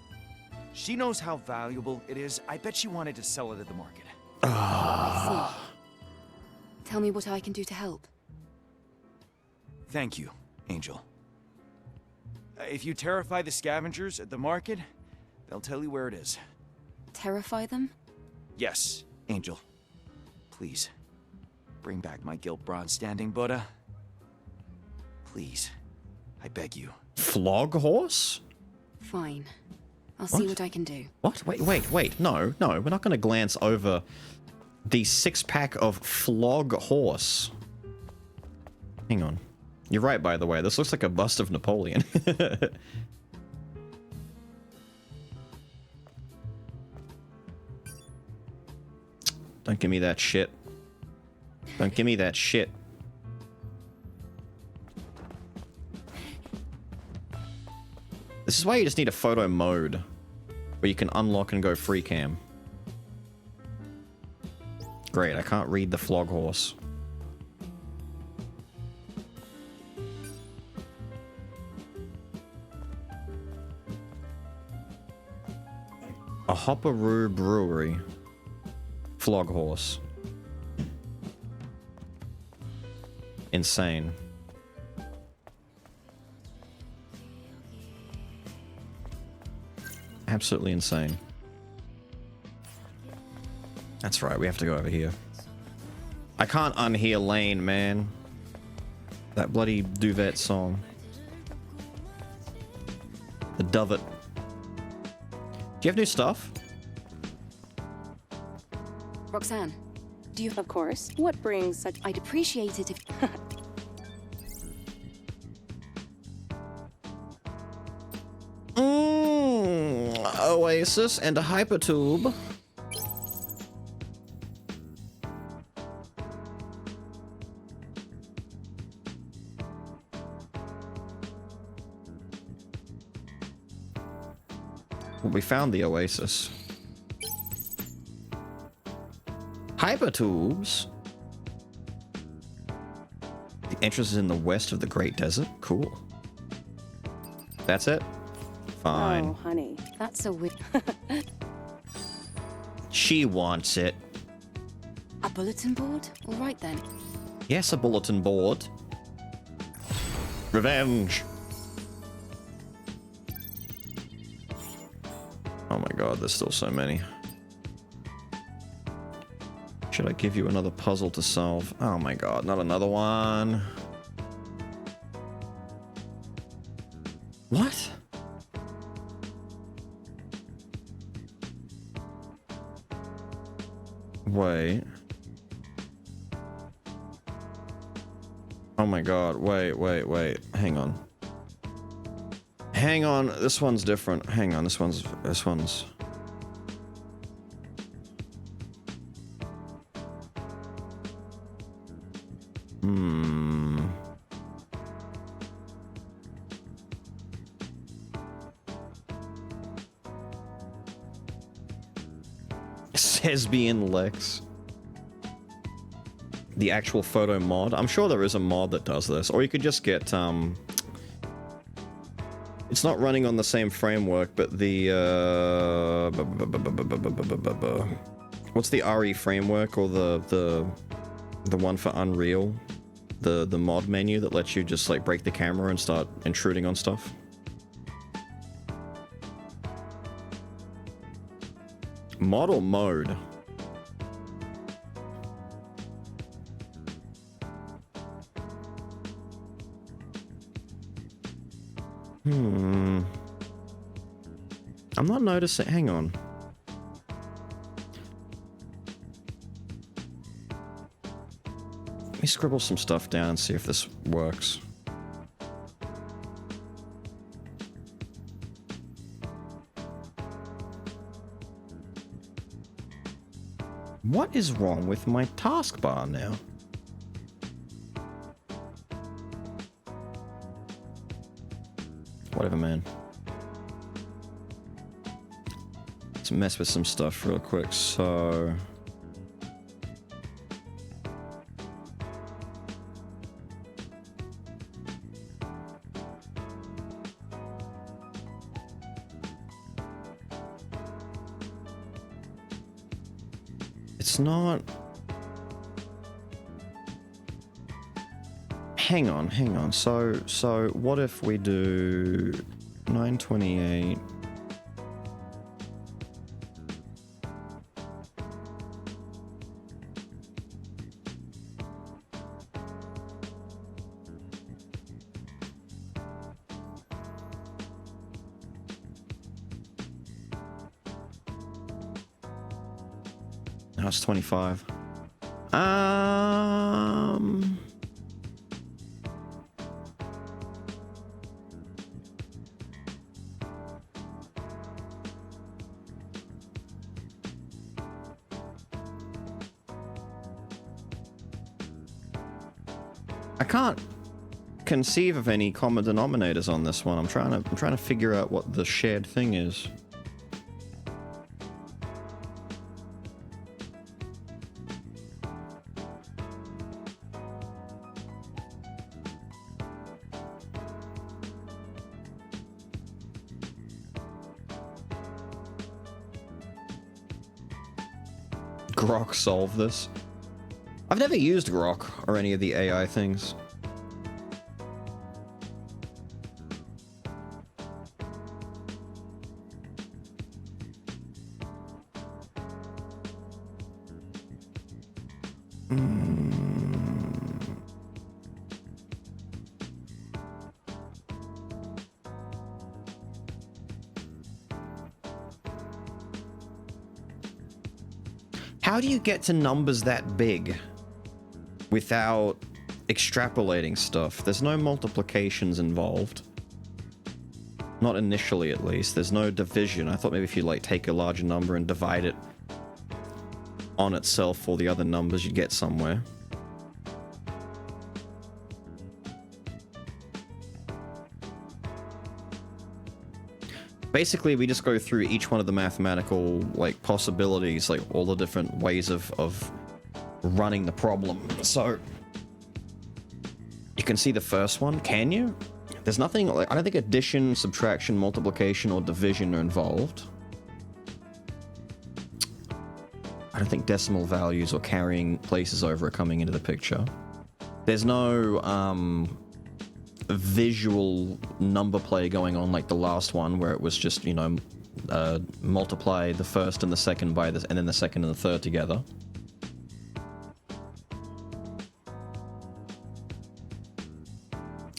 [SPEAKER 14] She knows how valuable it is. I bet she wanted to sell it at the market.
[SPEAKER 2] I see. Tell me what I can do to help.
[SPEAKER 14] Thank you, Angel. If you terrify the scavengers at the market, they'll tell you where it is.
[SPEAKER 2] Terrify them?
[SPEAKER 14] Yes, Angel. Please, bring back my gilt bronze standing Buddha. Please, I beg you.
[SPEAKER 1] Flog horse?
[SPEAKER 2] Fine. I'll see what I can do.
[SPEAKER 1] What? Wait. No, we're not going to glance over the 6-pack of flog horse. Hang on. You're right, by the way. This looks like a bust of Napoleon. Don't give me that shit. Don't give me that shit. This is why you just need a photo mode where you can unlock and go free cam. Great, I can't read the flog horse. A Hopperoo Brewery. Flog horse. Insane. Absolutely insane. That's right, we have to go over here. I can't unhear Lane, man. That bloody duvet song. The Dovet. Do you have new stuff?
[SPEAKER 2] Roxanne, do you...
[SPEAKER 15] Of course. What brings such...
[SPEAKER 2] I'd appreciate it if...
[SPEAKER 1] Oasis and a hypertube. Well, we found the Oasis. Hypertubes. The entrance is in the west of the Great Desert. Cool. That's it? Fine.
[SPEAKER 15] Oh, honey.
[SPEAKER 2] That's a weird...
[SPEAKER 1] She wants it.
[SPEAKER 2] A bulletin board? All right then.
[SPEAKER 1] Yes, a bulletin board. Revenge. Oh my god, there's still so many. Should I give you another puzzle to solve? Oh my god, not another one. What? Wait. Oh my god, wait. Hang on. Hang on, this one's different. Hang on, this one's... Lesbian Lex. The actual photo mod. I'm sure there is a mod that does this. Or you could just get, it's not running on the same framework, but the, what's the RE framework, or the one for Unreal? The mod menu that lets you just, like, break the camera and start intruding on stuff? Model mode. I'm not noticing. Hang on. Let me scribble some stuff down and see if this works. What is wrong with my taskbar now? Whatever, man. Let's mess with some stuff real quick, so... It's not... Hang on. So what if we do 928? No, it's 25. I can't conceive of any common denominators on this one. I'm trying to figure out what the shared thing is. Grok solve this? I've never used Grok or any of the AI things. How do you get to numbers that big without extrapolating stuff? There's no multiplications involved. Not initially, at least. There's no division. I thought maybe if you like take a larger number and divide it on itself for the other numbers, you'd get somewhere. Basically, we just go through each one of the mathematical, like, possibilities, like, all the different ways of running the problem. So, you can see the first one, can you? There's nothing, like, I don't think addition, subtraction, multiplication, or division are involved. I don't think decimal values or carrying places over are coming into the picture. There's no, visual number play going on like the last one where it was just, you know, multiply the first and the second by this, and then the second and the third together.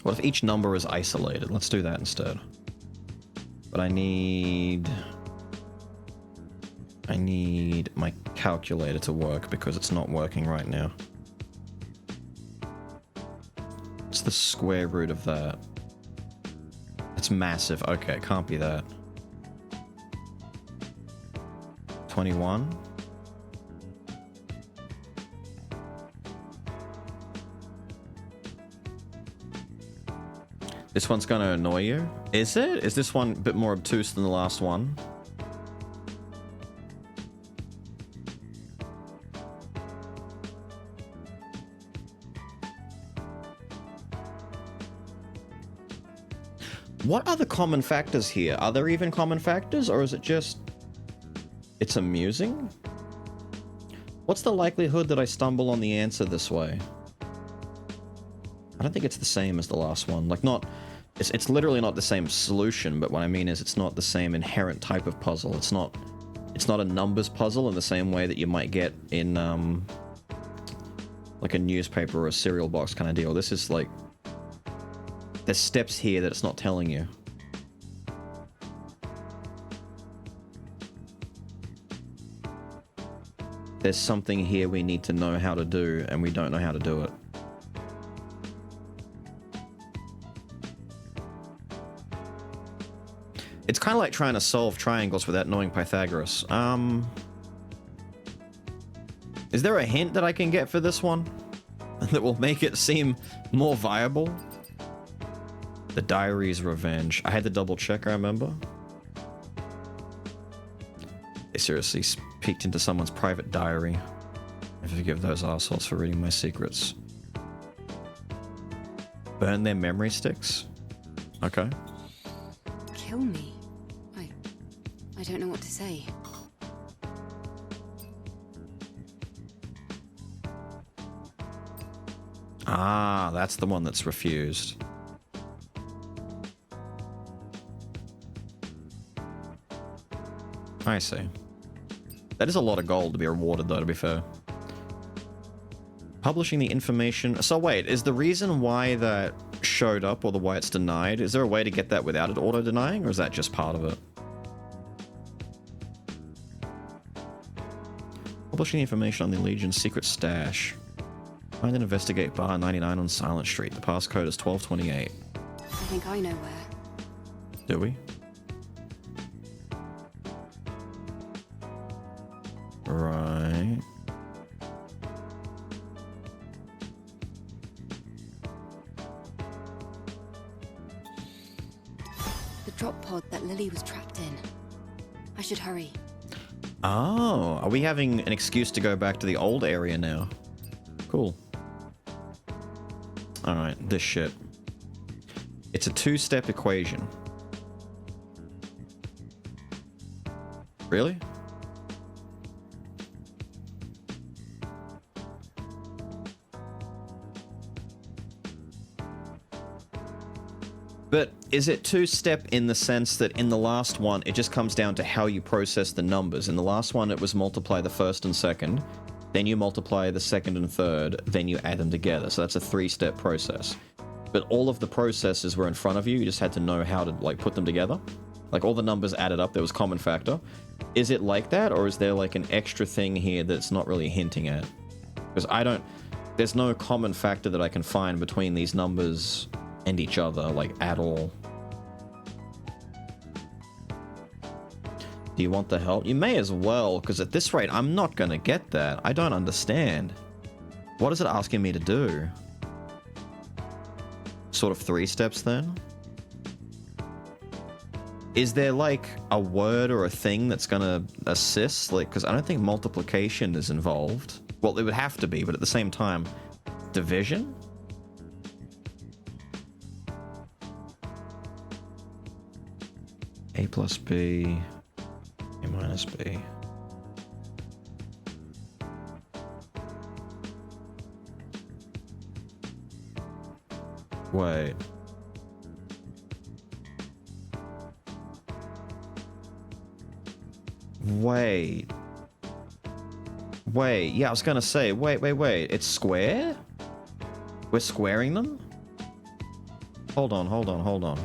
[SPEAKER 1] What if each number is isolated? Let's do that instead. But I need my calculator to work because it's not working right now. What's the square root of that? It's massive. Okay, it can't be that. 21? This one's gonna annoy you? Is it? Is this one a bit more obtuse than the last one? What are the common factors here? Are there even common factors, or is it just... it's amusing? What's the likelihood that I stumble on the answer this way? I don't think it's the same as the last one. Like, not... It's literally not the same solution, but what I mean is it's not the same inherent type of puzzle. It's not a numbers puzzle in the same way that you might get in, like a newspaper or a cereal box kind of deal. This is like... there's steps here that it's not telling you. There's something here we need to know how to do, and we don't know how to do it. It's kind of like trying to solve triangles without knowing Pythagoras. Is there a hint that I can get for this one that will make it seem more viable? The Diary's Revenge. I had to double check, I remember. They seriously peeked into someone's private diary. I forgive those assholes for reading my secrets. Burn their memory sticks? Okay.
[SPEAKER 2] Kill me? I don't know what to say.
[SPEAKER 1] Ah, that's the one that's refused. I see. That is a lot of gold to be rewarded, though, to be fair. Publishing the information... So wait, is the reason why that showed up, or the why it's denied, is there a way to get that without it auto-denying, or is that just part of it? Publishing the information on the Legion's secret stash. Find and investigate bar 99 on Silent Street. The passcode is 1228.
[SPEAKER 2] I think I know where.
[SPEAKER 1] Do we? Right.
[SPEAKER 2] The drop pod that Lily was trapped in. I should hurry.
[SPEAKER 1] Oh, are we having an excuse to go back to the old area now? Cool. Alright, this shit. It's a two-step equation. Really? But is it two-step in the sense that in the last one, it just comes down to how you process the numbers? In the last one, it was multiply the first and second, then you multiply the second and third, then you add them together. So that's a three-step process. But all of the processes were in front of you, you just had to know how to, like, put them together. Like, all the numbers added up, there was common factor. Is it like that, or is there, like, an extra thing here that's not really hinting at? Because I don't... There's no common factor that I can find between these numbers and each other, like, at all. Do you want the help? You may as well, because at this rate, I'm not gonna get that. I don't understand. What is it asking me to do? Sort of three steps, then? Is there, like, a word or a thing that's gonna assist? Like, because I don't think multiplication is involved. Well, it would have to be, but at the same time, division? A plus B, A minus B. Wait. Wait, yeah, I was gonna say, wait, it's square? We're squaring them? Hold on.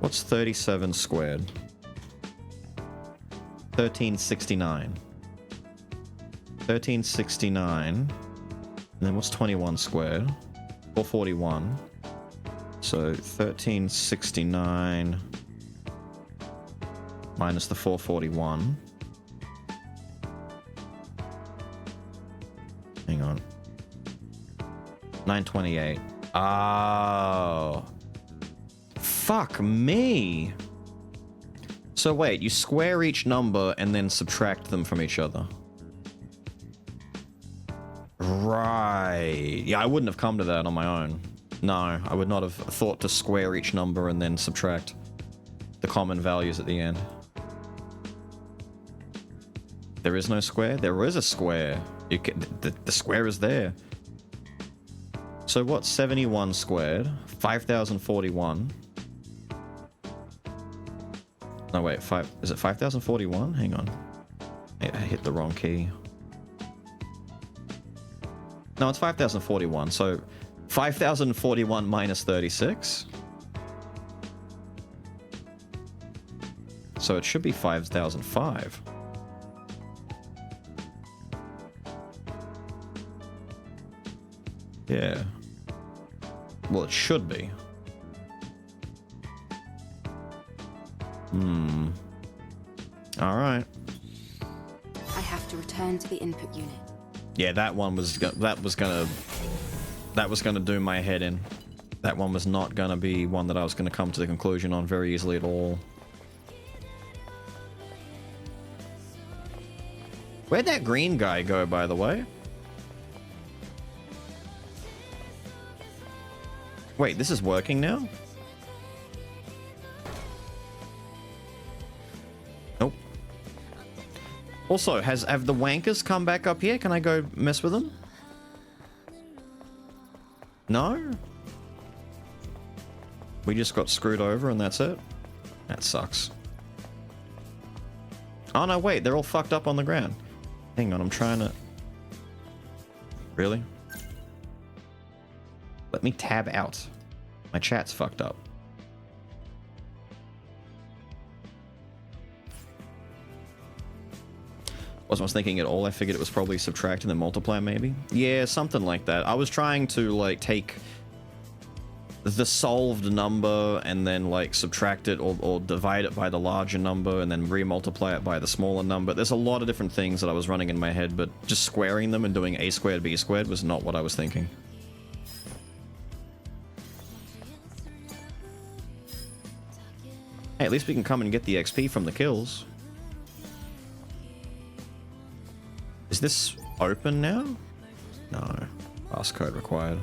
[SPEAKER 1] What's 37 squared? 1369. 1369. And then what's 21 squared? 441. So 1369 minus the 441. Hang on. 928. Oh. Fuck me. So wait, you square each number and then subtract them from each other. Right. Yeah, I wouldn't have come to that on my own. No, I would not have thought to square each number and then subtract the common values at the end. There is no square? There is a square. You can, the square is there. So what's 71 squared? 5041. No, wait, is it 5041? Hang on. I hit the wrong key. No, it's 5041. So 5041 minus 36. So it should be 5005. Yeah. Well, it should be. Alright.
[SPEAKER 2] I have to return to the input unit.
[SPEAKER 1] Yeah, that one was gonna do my head in. That one was not gonna be one that I was gonna come to the conclusion on very easily at all. Where'd that green guy go, by the way? Wait, this is working now? Nope. Also, have the wankers come back up here? Can I go mess with them? No? We just got screwed over and that's it? That sucks. Oh no, wait, they're all fucked up on the ground. Hang on, I'm trying to... Really? Let me tab out. My chat's fucked up. Wasn't was thinking at all. I figured it was probably subtract and then multiply, maybe. Yeah, something like that. I was trying to like take the solved number and then like subtract it or divide it by the larger number and then remultiply it by the smaller number. There's a lot of different things that I was running in my head, but just squaring them and doing a squared b squared was not what I was thinking. Hey, at least we can come and get the XP from the kills. Is this open now? No. Passcode required.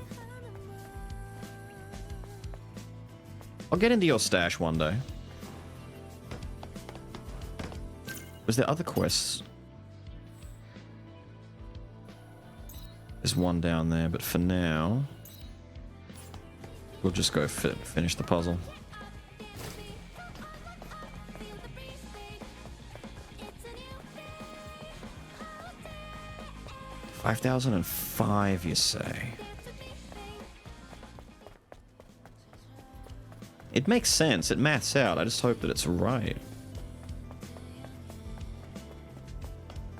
[SPEAKER 1] I'll get into your stash one day. Was there other quests? There's one down there, but for now... we'll just go finish the puzzle. $5,005, you say? It makes sense. It maths out. I just hope that it's right.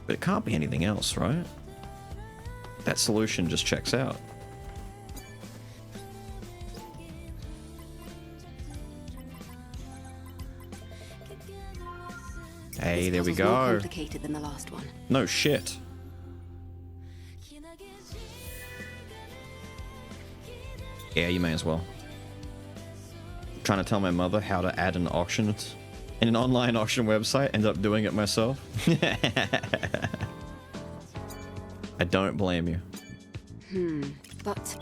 [SPEAKER 1] But it can't be anything else, right? That solution just checks out. Hey, there we go.
[SPEAKER 2] More complicated than the last one.
[SPEAKER 1] No shit. Yeah, you may as well. I'm trying to tell my mother how to add an auction in an online auction website, end up doing it myself. I don't blame you.
[SPEAKER 2] But...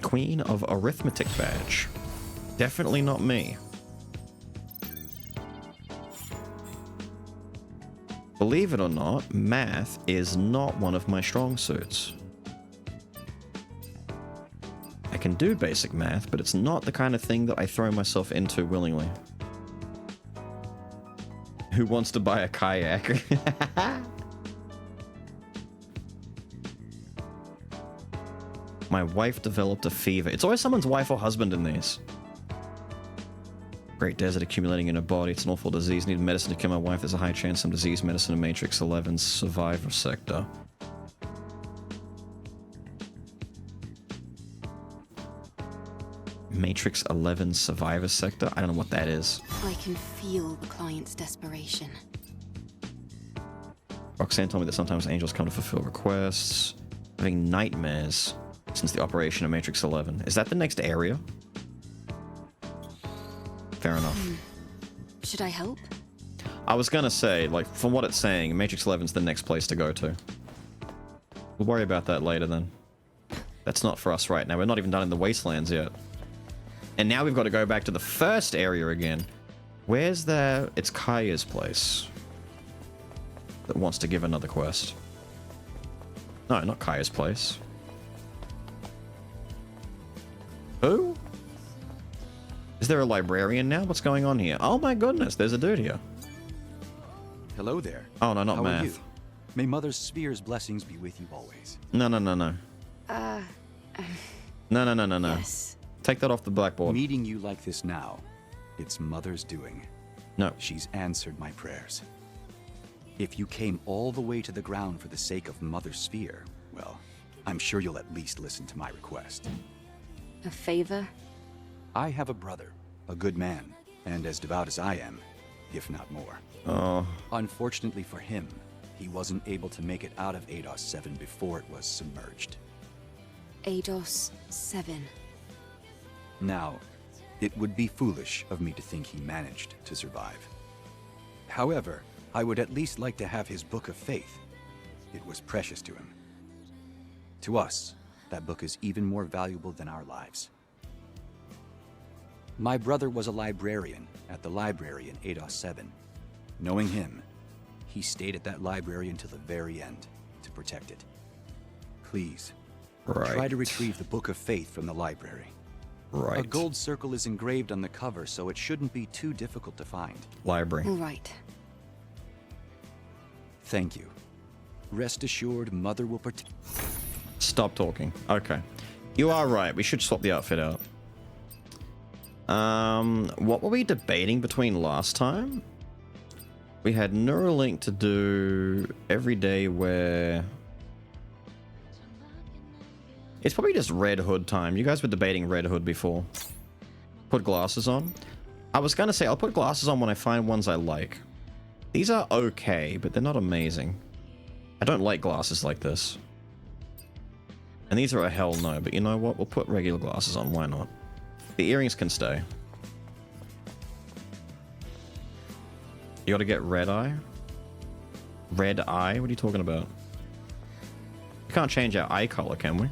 [SPEAKER 1] Queen of Arithmetic badge. Definitely not me. Believe it or not, math is not one of my strong suits. I can do basic math, but it's not the kind of thing that I throw myself into willingly. Who wants to buy a kayak? My wife developed a fever. It's always someone's wife or husband in these. Great desert accumulating in her body. It's an awful disease. Need medicine to kill my wife. There's a high chance some disease medicine in Matrix 11's survivor sector. Matrix 11 survivor sector? I don't know what that is.
[SPEAKER 2] I can feel the client's desperation.
[SPEAKER 1] Roxanne told me that sometimes angels come to fulfill requests. Having nightmares since the operation of Matrix 11. Is that the next area? Fair enough.
[SPEAKER 2] Should I help?
[SPEAKER 1] I was gonna say, like, from what it's saying, Matrix 11's the next place to go to. We'll worry about that later then. That's not for us right now. We're not even done in the Wastelands yet. And now we've got to go back to the first area again. Where's the... It's Kaya's place. That wants to give another quest. No, not Kaya's place. Who? Is there a librarian now? What's going on here? Oh my goodness, there's a dude here.
[SPEAKER 14] Hello there.
[SPEAKER 1] Oh no, not
[SPEAKER 14] How
[SPEAKER 1] math.
[SPEAKER 14] are you? May Mother Sphere's blessings be with you always.
[SPEAKER 1] No. No.
[SPEAKER 2] Yes.
[SPEAKER 1] Take that off the blackboard.
[SPEAKER 14] Meeting you like this now, it's Mother's doing.
[SPEAKER 1] No.
[SPEAKER 14] She's answered my prayers. If you came all the way to the ground for the sake of Mother Sphere, well, I'm sure you'll at least listen to my request.
[SPEAKER 2] A favor?
[SPEAKER 14] I have a brother, a good man, and as devout as I am, if not more.
[SPEAKER 1] Oh.
[SPEAKER 14] Unfortunately for him, he wasn't able to make it out of ADOS 7 before it was submerged.
[SPEAKER 2] ADOS 7.
[SPEAKER 14] Now, it would be foolish of me to think he managed to survive. However, I would at least like to have his book of faith. It was precious to him. To us, that book is even more valuable than our lives. My brother was a librarian at the library in ADOS 7. Knowing him, he stayed at that library until the very end to protect it. Please,
[SPEAKER 1] Right.
[SPEAKER 15] Try to retrieve the Book of Faith from the library.
[SPEAKER 1] Right.
[SPEAKER 15] A gold circle is engraved on the cover, so it shouldn't be too difficult to find.
[SPEAKER 1] Library.
[SPEAKER 2] All right.
[SPEAKER 15] Thank you. Rest assured, Mother will protect.
[SPEAKER 1] Stop talking. Okay. You are right. We should swap the outfit out. What were we debating between last time? We had Neuralink to do every day where... It's probably just Red Hood time. You guys were debating Red Hood before. Put glasses on. I was gonna say, I'll put glasses on when I find ones I like. These are okay, but they're not amazing. I don't like glasses like this. And these are a hell no, but you know what? We'll put regular glasses on, why not? The earrings can stay. You gotta get red eye? Red eye? What are you talking about? We can't change our eye color, can we?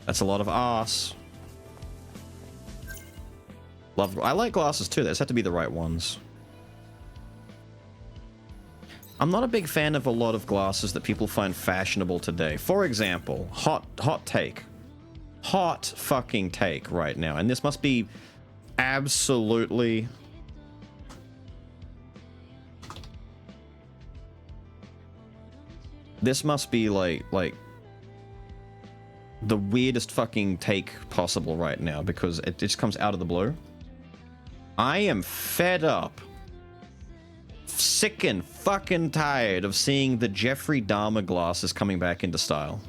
[SPEAKER 1] That's a lot of arse. I like glasses too, they just have to be the right ones. I'm not a big fan of a lot of glasses that people find fashionable today. For example, hot take. Hot fucking take right now. And this must be absolutely... This must be like the weirdest fucking take possible right now because it just comes out of the blue. I am fed up, sick and fucking tired of seeing the Jeffrey Dahmer glasses coming back into style.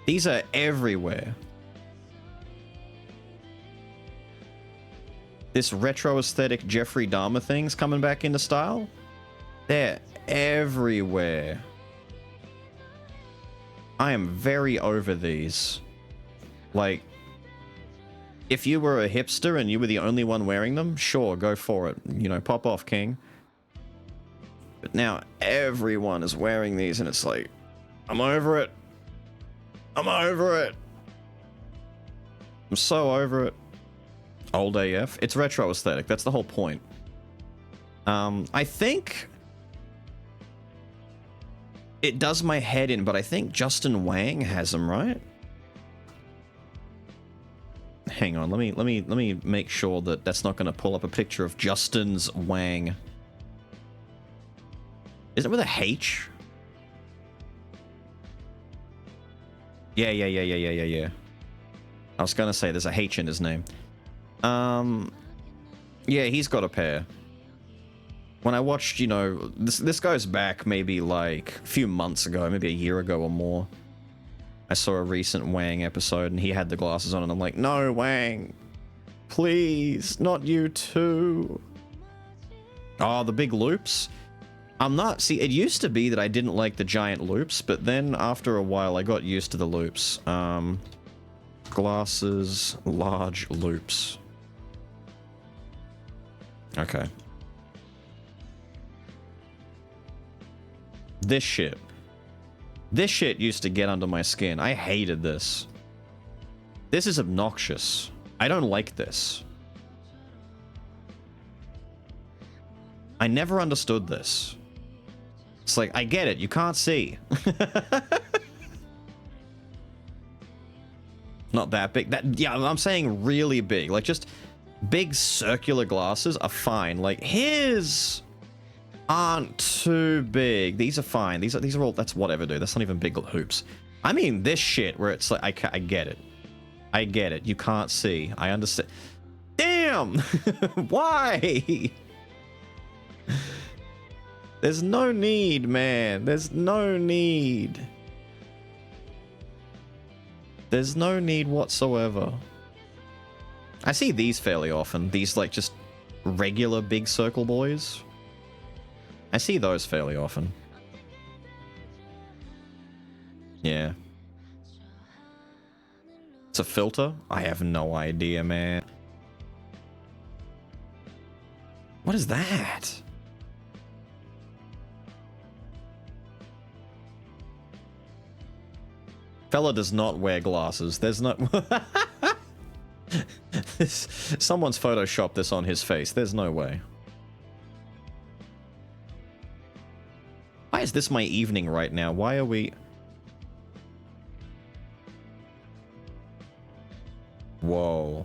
[SPEAKER 1] These are everywhere. This retro aesthetic Jeffrey Dahmer thing's coming back into style. They're everywhere. I am very over these. Like, if you were a hipster and you were the only one wearing them, sure, go for it. You know, pop off, king. But now everyone is wearing these and it's like, I'm over it. I'm over it. I'm so over it. Old AF. It's retro aesthetic. That's the whole point. I think it does my head in, but I think Justin Wang has them, right? Hang on, let me make sure that that's not going to pull up a picture of Justin's Wang. Is it with a H? Yeah. I was gonna say there's a H in his name. Yeah, he's got a pair. When I watched, you know, this goes back maybe like a few months ago, maybe a year ago or more. I saw a recent Wang episode and he had the glasses on and I'm like, no, Wang, please, not you too. Oh, the big loops. See, it used to be that I didn't like the giant loops, but then after a while I got used to the loops. Glasses, large loops. Okay. This shit used to get under my skin. I hated this. This is obnoxious. I don't like this. I never understood this. It's like, I get it, you can't see. Not that big. Yeah, I'm saying really big. Like, just big circular glasses are fine. Like, his aren't too big. These are fine. These are all, that's whatever, dude. That's not even big hoops. I mean this shit where it's like, I get it. I get it. You can't see. I understand. Damn! Why? There's no need, man. There's no need. There's no need whatsoever. I see these fairly often. These, like, just regular big circle boys. I see those fairly often. Yeah. It's a filter? I have no idea, man. What is that? Fella does not wear glasses. There's no... Someone's photoshopped this on his face. There's no way. Why is this my evening right now? Why are we... Whoa.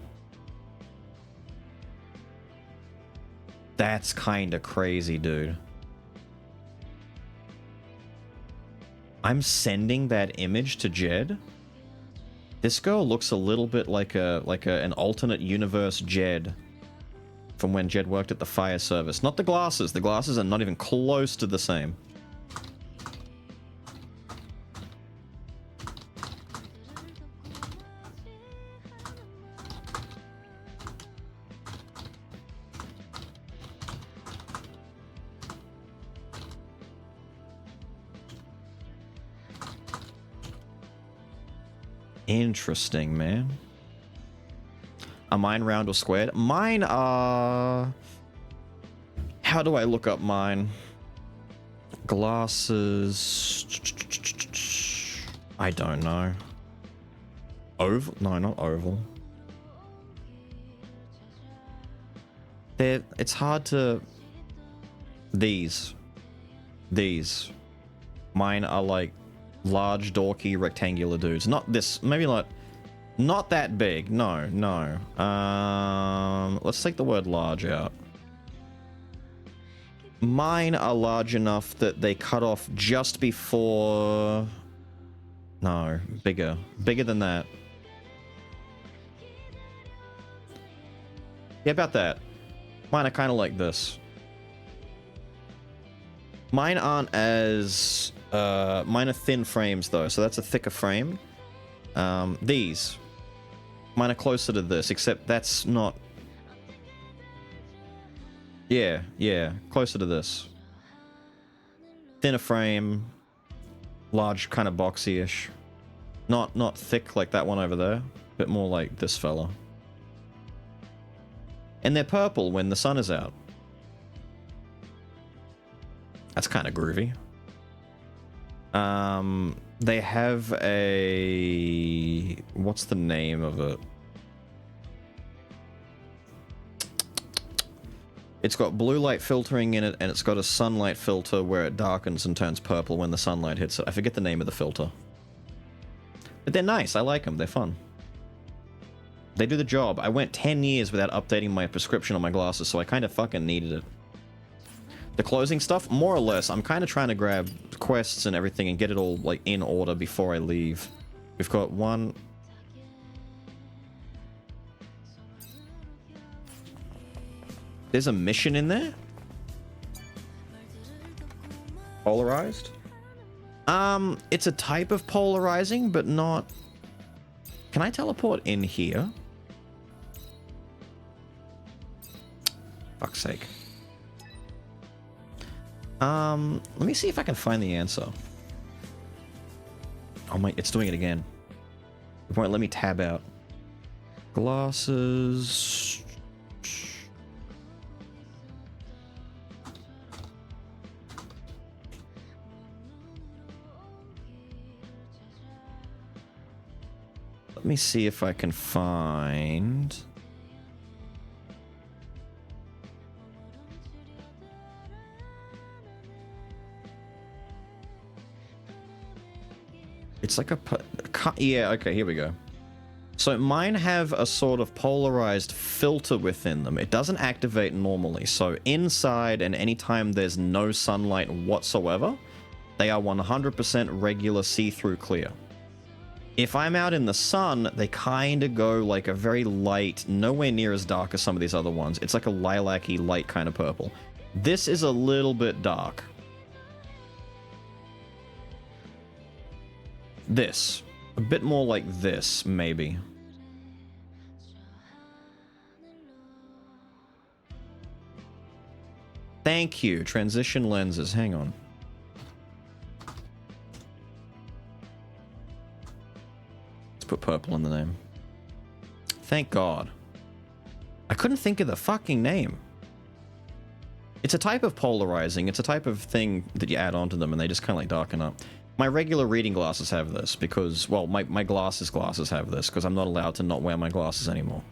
[SPEAKER 1] That's kind of crazy, dude. I'm sending that image to Jed? This girl looks a little bit like an alternate universe Jed from when Jed worked at the fire service. Not the glasses. The glasses are not even close to the same. Interesting, man. Are mine round or squared? Mine are... How do I look up mine? Glasses... I don't know. Oval? No, not oval. It's hard to... These. Mine are like large, dorky, rectangular dudes. Not this, maybe not that big. No. Let's take the word large out. Mine are large enough that they cut off just before... No, bigger. Bigger than that. Yeah, about that. Mine are kind of like this. Mine aren't as... mine are thin frames though, so that's a thicker frame. These. Mine are closer to this, except that's not... Yeah, closer to this. Thinner frame. Large, kind of boxy-ish. Not thick like that one over there. Bit more like this fella. And they're purple when the sun is out. That's kind of groovy. They have a... What's the name of it? It's got blue light filtering in it, and it's got a sunlight filter where it darkens and turns purple when the sunlight hits it. I forget the name of the filter. But they're nice. I like them. They're fun. They do the job. I went 10 years without updating my prescription on my glasses, so I kind of fucking needed it. The closing stuff, more or less, I'm kind of trying to grab quests and everything and get it all, like, in order before I leave. We've got one... There's a mission in there? Polarized? It's a type of polarizing, but not... Can I teleport in here? Fuck's sake. Let me see if I can find the answer. Oh my, it's doing it again. It won't let me tab out. Glasses... Let me see if I can find... It's like a... Yeah, okay, here we go. So mine have a sort of polarized filter within them. It doesn't activate normally. So inside and anytime there's no sunlight whatsoever, they are 100% regular see-through clear. If I'm out in the sun, they kind of go like a very light, nowhere near as dark as some of these other ones. It's like a lilac-y light kind of purple. This is a little bit dark. This. A bit more like this, maybe. Thank you. Transition lenses. Hang on. Let's put purple in the name. Thank God. I couldn't think of the fucking name. It's a type of polarizing. It's a type of thing that you add onto them and they just kind of like darken up. My regular reading glasses have this because, well, my glasses have this because I'm not allowed to not wear my glasses anymore.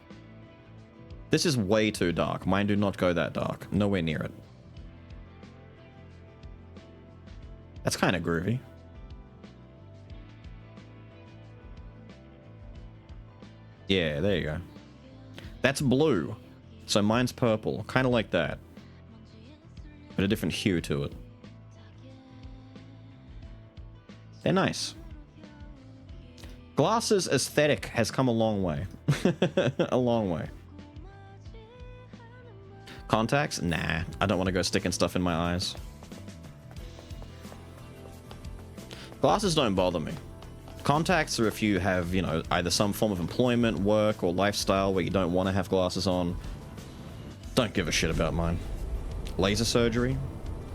[SPEAKER 1] This is way too dark. Mine do not go that dark. Nowhere near it. That's kind of groovy. Yeah, there you go. That's blue. So mine's purple. Kind of like that. But a different hue to it. They're nice. Glasses aesthetic has come a long way. A long way. Contacts? Nah. I don't want to go sticking stuff in my eyes. Glasses don't bother me. Contacts are if you have, you know, either some form of employment, work, or lifestyle where you don't want to have glasses on. Don't give a shit about mine. Laser surgery?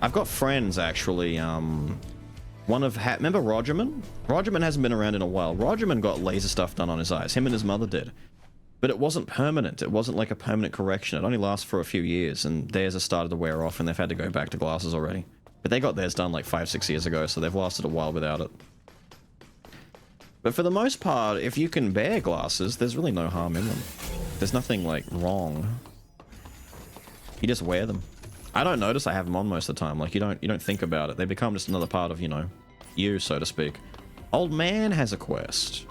[SPEAKER 1] I've got friends, actually, remember Rogerman? Rogerman hasn't been around in a while. Rogerman got laser stuff done on his eyes. Him and his mother did. But it wasn't permanent. It wasn't like a permanent correction. It only lasts for a few years, and theirs has started to wear off, and they've had to go back to glasses already. But they got theirs done like 5-6 years ago, so they've lasted a while without it. But for the most part, if you can bear glasses, there's really no harm in them. There's nothing, like, wrong. You just wear them. I don't notice I have them on most of the time. Like, you don't think about it. They become just another part of, you know, you, so to speak. Old man has a quest.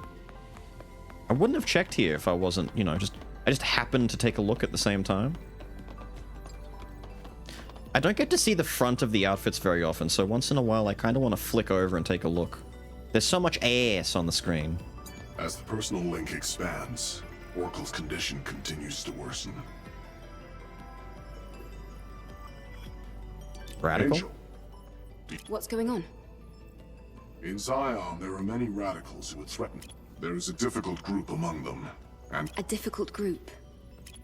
[SPEAKER 1] I wouldn't have checked here if I wasn't, you know, I just happened to take a look at the same time. I don't get to see the front of the outfits very often, so once in a while I kind of want to flick over and take a look. There's so much ass on the screen.
[SPEAKER 8] As the personal link expands, Oracle's condition continues to worsen.
[SPEAKER 1] Radical?
[SPEAKER 8] Angel,
[SPEAKER 2] What's going on?
[SPEAKER 8] in Zion, there are many radicals who would threaten. There is a difficult group among them, and
[SPEAKER 2] A difficult group.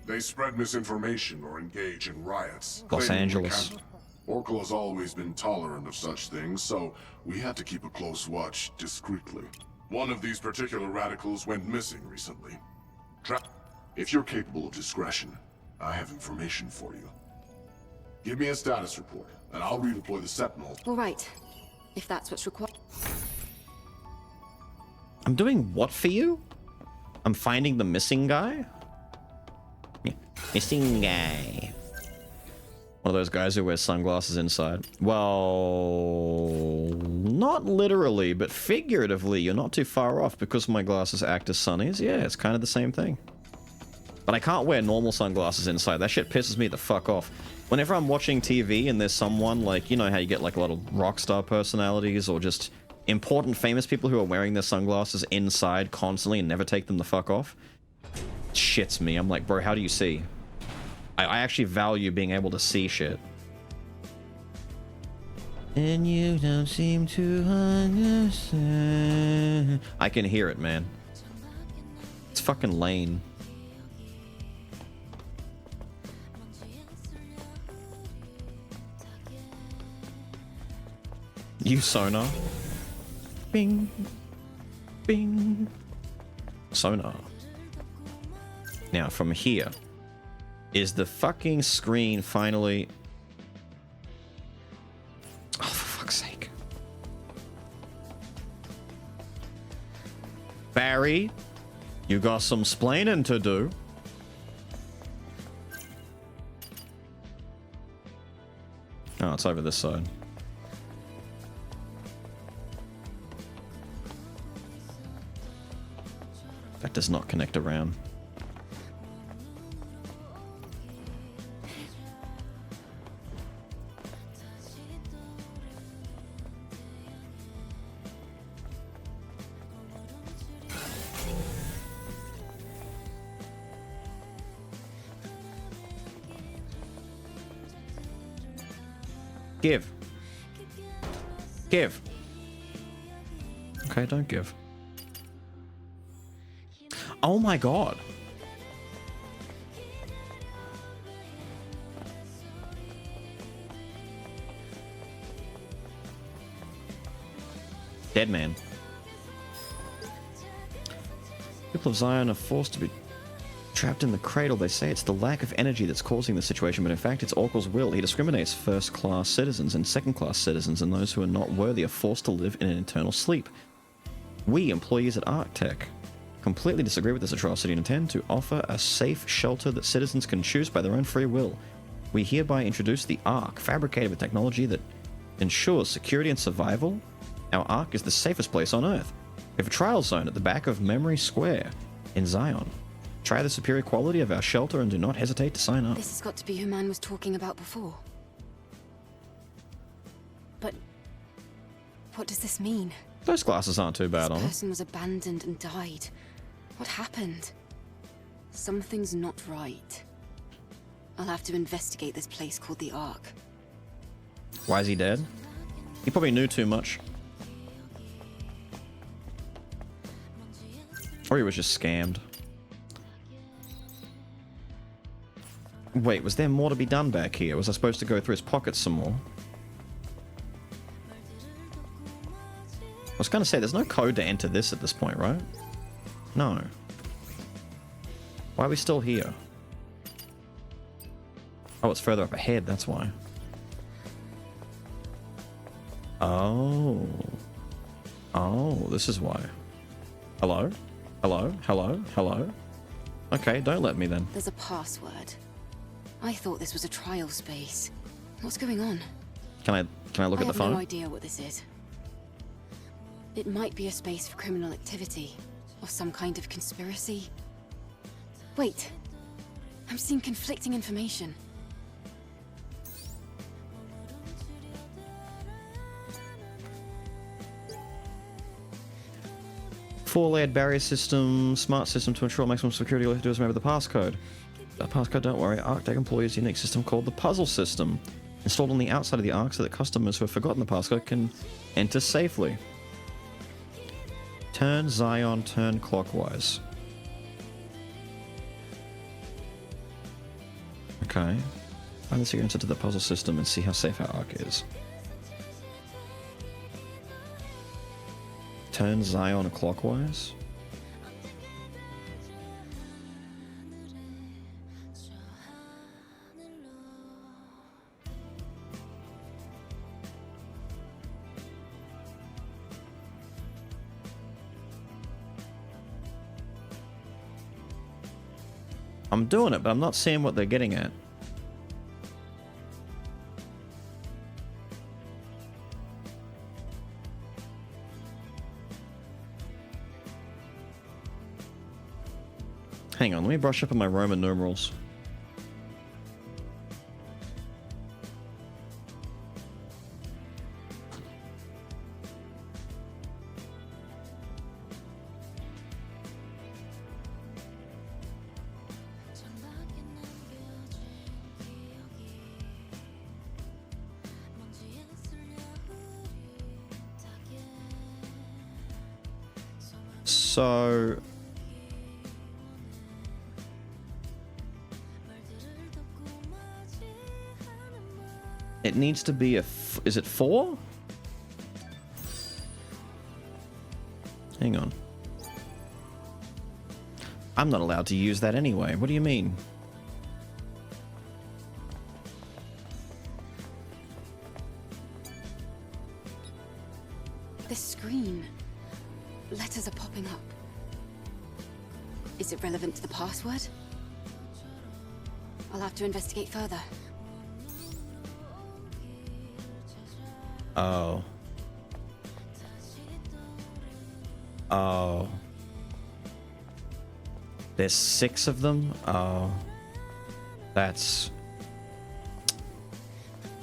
[SPEAKER 8] they spread misinformation or engage in riots.
[SPEAKER 1] Los
[SPEAKER 8] claiming
[SPEAKER 1] Angeles.
[SPEAKER 8] Oracle has always been tolerant of such things, so we had to keep a close watch discreetly. One of these particular radicals went missing recently. If you're capable of discretion, I have information for you. Give me a status report, and I'll redeploy the Sentinels.
[SPEAKER 2] All right. If that's what's required.
[SPEAKER 1] I'm doing what for you? I'm finding the missing guy? Yeah. Missing guy. One of those guys who wears sunglasses inside. Well, not literally, but figuratively, you're not too far off because my glasses act as sunnies. Yeah, it's kind of the same thing. But I can't wear normal sunglasses inside. That shit pisses me the fuck off. Whenever I'm watching TV and there's someone, like, you know how you get like a lot of rock star personalities or just important famous people who are wearing their sunglasses inside constantly and never take them the fuck off? Shits me. I'm like, bro, how do you see? I actually value being able to see shit. And you don't seem to understand. I can hear it, man. It's fucking lame. You sonar. Bing. Bing. Sonar. Now, from here, is the fucking screen finally... Oh, for fuck's sake. Barry, you got some splaining to do. Oh, it's over this side. That does not connect around. Give. Give. Okay, don't give. Oh my god. Dead man. People of Zion are forced to be trapped in the cradle. They say it's the lack of energy that's causing the situation, but in fact it's Oracle's will. He discriminates first-class citizens and second-class citizens, and those who are not worthy are forced to live in an eternal sleep. We, employees at ArcTech, completely disagree with this atrocity and intend to offer a safe shelter that citizens can choose by their own free will. We hereby introduce the Ark, fabricated with technology that ensures security and survival, our Ark is the safest place on Earth. We have a trial zone at the back of Memory Square in Zion. Try the superior quality of our shelter and do not hesitate to sign up.
[SPEAKER 2] This has got to be who man was talking about before. But what does this mean?
[SPEAKER 1] Those glasses aren't too bad on
[SPEAKER 2] This
[SPEAKER 1] them.
[SPEAKER 2] person was abandoned and died. What happened? Something's not right. I'll have to investigate this place called the Ark.
[SPEAKER 1] Why is he dead? He probably knew too much. Or he was just scammed. Wait, was there more to be done back here? Was I supposed to go through his pockets some more? I was gonna say, there's no code to enter this at this point, right? No. Why are we still here? Oh, it's further up ahead, that's why. Oh. Oh, this is why. Hello? Hello? Hello? Hello? Okay, don't let me then.
[SPEAKER 2] There's a password. I thought this was a trial space. What's going on?
[SPEAKER 1] Can I look
[SPEAKER 2] I
[SPEAKER 1] at the
[SPEAKER 2] have
[SPEAKER 1] phone?
[SPEAKER 2] no idea what this is. It might be a space for criminal activity, or some kind of conspiracy. Wait, I'm seeing conflicting information.
[SPEAKER 1] Four-layered barrier system, smart system to ensure maximum security. All you have to do is remember the passcode. The passcode, don't worry. ArcDeck employs a unique system called the puzzle system, installed on the outside of the Ark so that customers who have forgotten the passcode can enter safely. Turn Zion, turn clockwise. Okay. Find the secret answer to the puzzle system and see how safe our Ark is. Turn Zion clockwise? I'm doing it, but I'm not seeing what they're getting at. Hang on, let me brush up on my Roman numerals. So it needs to be is it 4? Hang on. I'm not allowed to use that anyway. What do you mean?
[SPEAKER 2] This screen. Letters are popping up. Is it relevant to the password? I'll have to investigate further.
[SPEAKER 1] Oh. Oh. There's 6 of them? Oh. That's...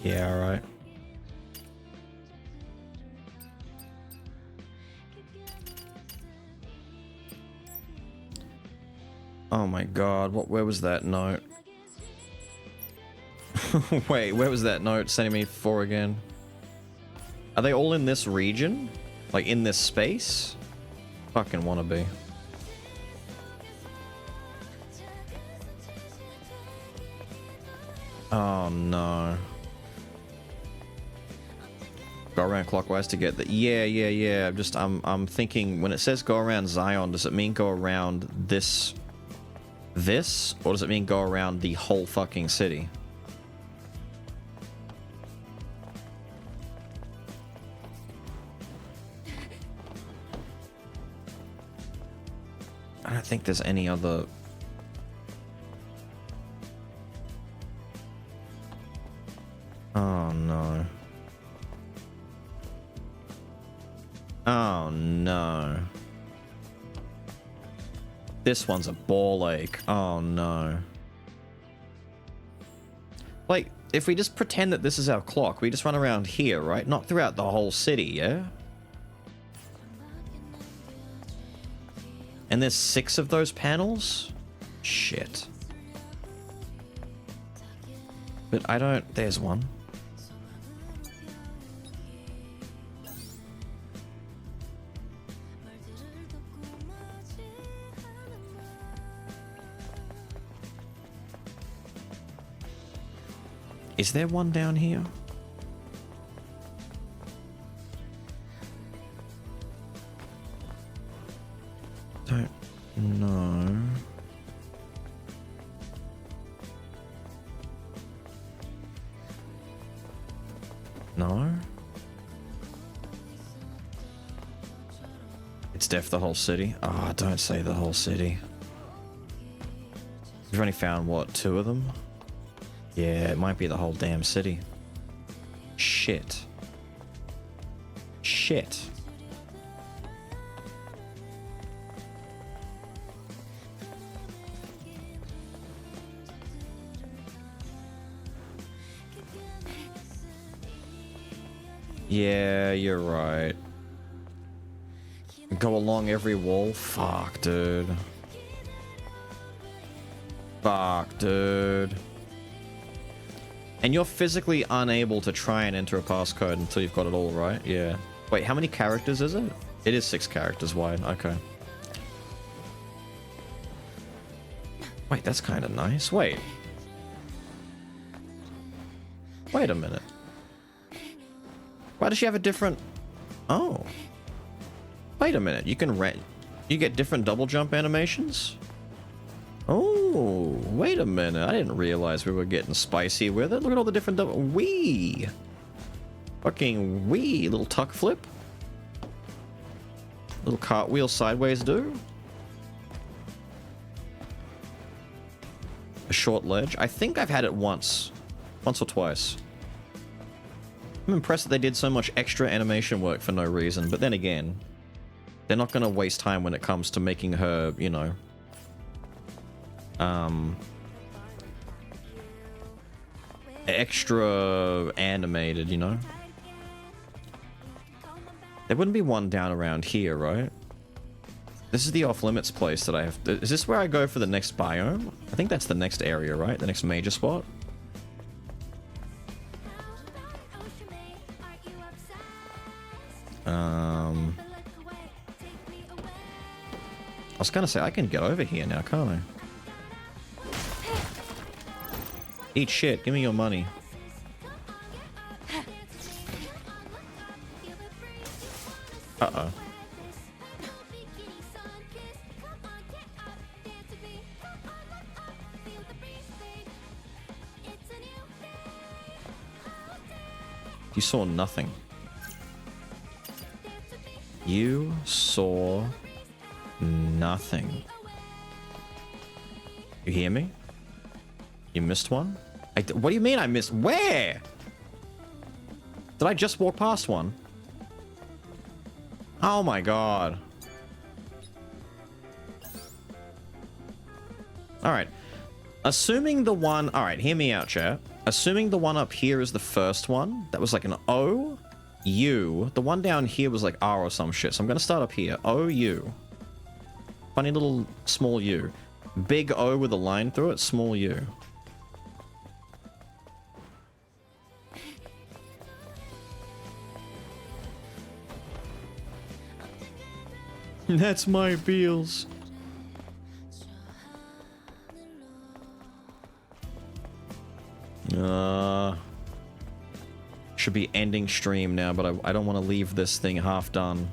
[SPEAKER 1] Yeah, alright. Oh my god, where was that note? Wait, where was that note sending me for again? Are they all in this region? Like in this space? Fucking wanna be. Oh no. Go around clockwise to get the... Yeah. I'm thinking, when it says go around Zion, does it mean go around this? Or does it mean go around the whole fucking city? I don't think there's any other... Oh no. Oh no. This one's a ball ache. Oh no. Like, if we just pretend that this is our clock, we just run around here, right? Not throughout the whole city, yeah? And there's 6 of those panels? Shit. But I don't... There's one. Is there one down here? Don't know. No? It's def the whole city? Ah, oh, don't say the whole city. We've only found, what, 2 of them? Yeah, it might be the whole damn city. Shit. Shit. Yeah, you're right. Go along every wall? Fuck, dude. Fuck, dude. And you're physically unable to try and enter a passcode until you've got it all right? Yeah. Wait, how many characters is it? It is 6 characters wide. Okay. Wait, that's kind of nice. Wait. Wait a minute. Why does she have a different... Oh. Wait a minute. You can rent... You get different double jump animations? Oh, wait a minute. I didn't realize we were getting spicy with it. Look at all the different double... Wee! Fucking wee! Little tuck flip. Little cartwheel sideways do. A short ledge. I think I've had it once. Once or twice. I'm impressed that they did so much extra animation work for no reason, but then again, they're not going to waste time when it comes to making her, you know... extra animated, you know? There wouldn't be one down around here, right? This is the off-limits place that I have... Is this where I go for the next biome? I think that's the next area, right? The next major spot? I was gonna say, I can get over here now, can't I? Eat shit, give me your money. Uh-oh. You saw nothing. You saw nothing. You hear me? You missed one? What do you mean I missed? Where? Did I just walk past one? Oh my god. Alright. Assuming the one... Alright, hear me out, chat. Assuming the one up here is the first one, that was like an O, U. The one down here was like R or some shit. So I'm gonna start up here. O, U. Funny little small U. Big O with a line through it, small U. That's my feels. Should be ending stream now, but I don't want to leave this thing half done.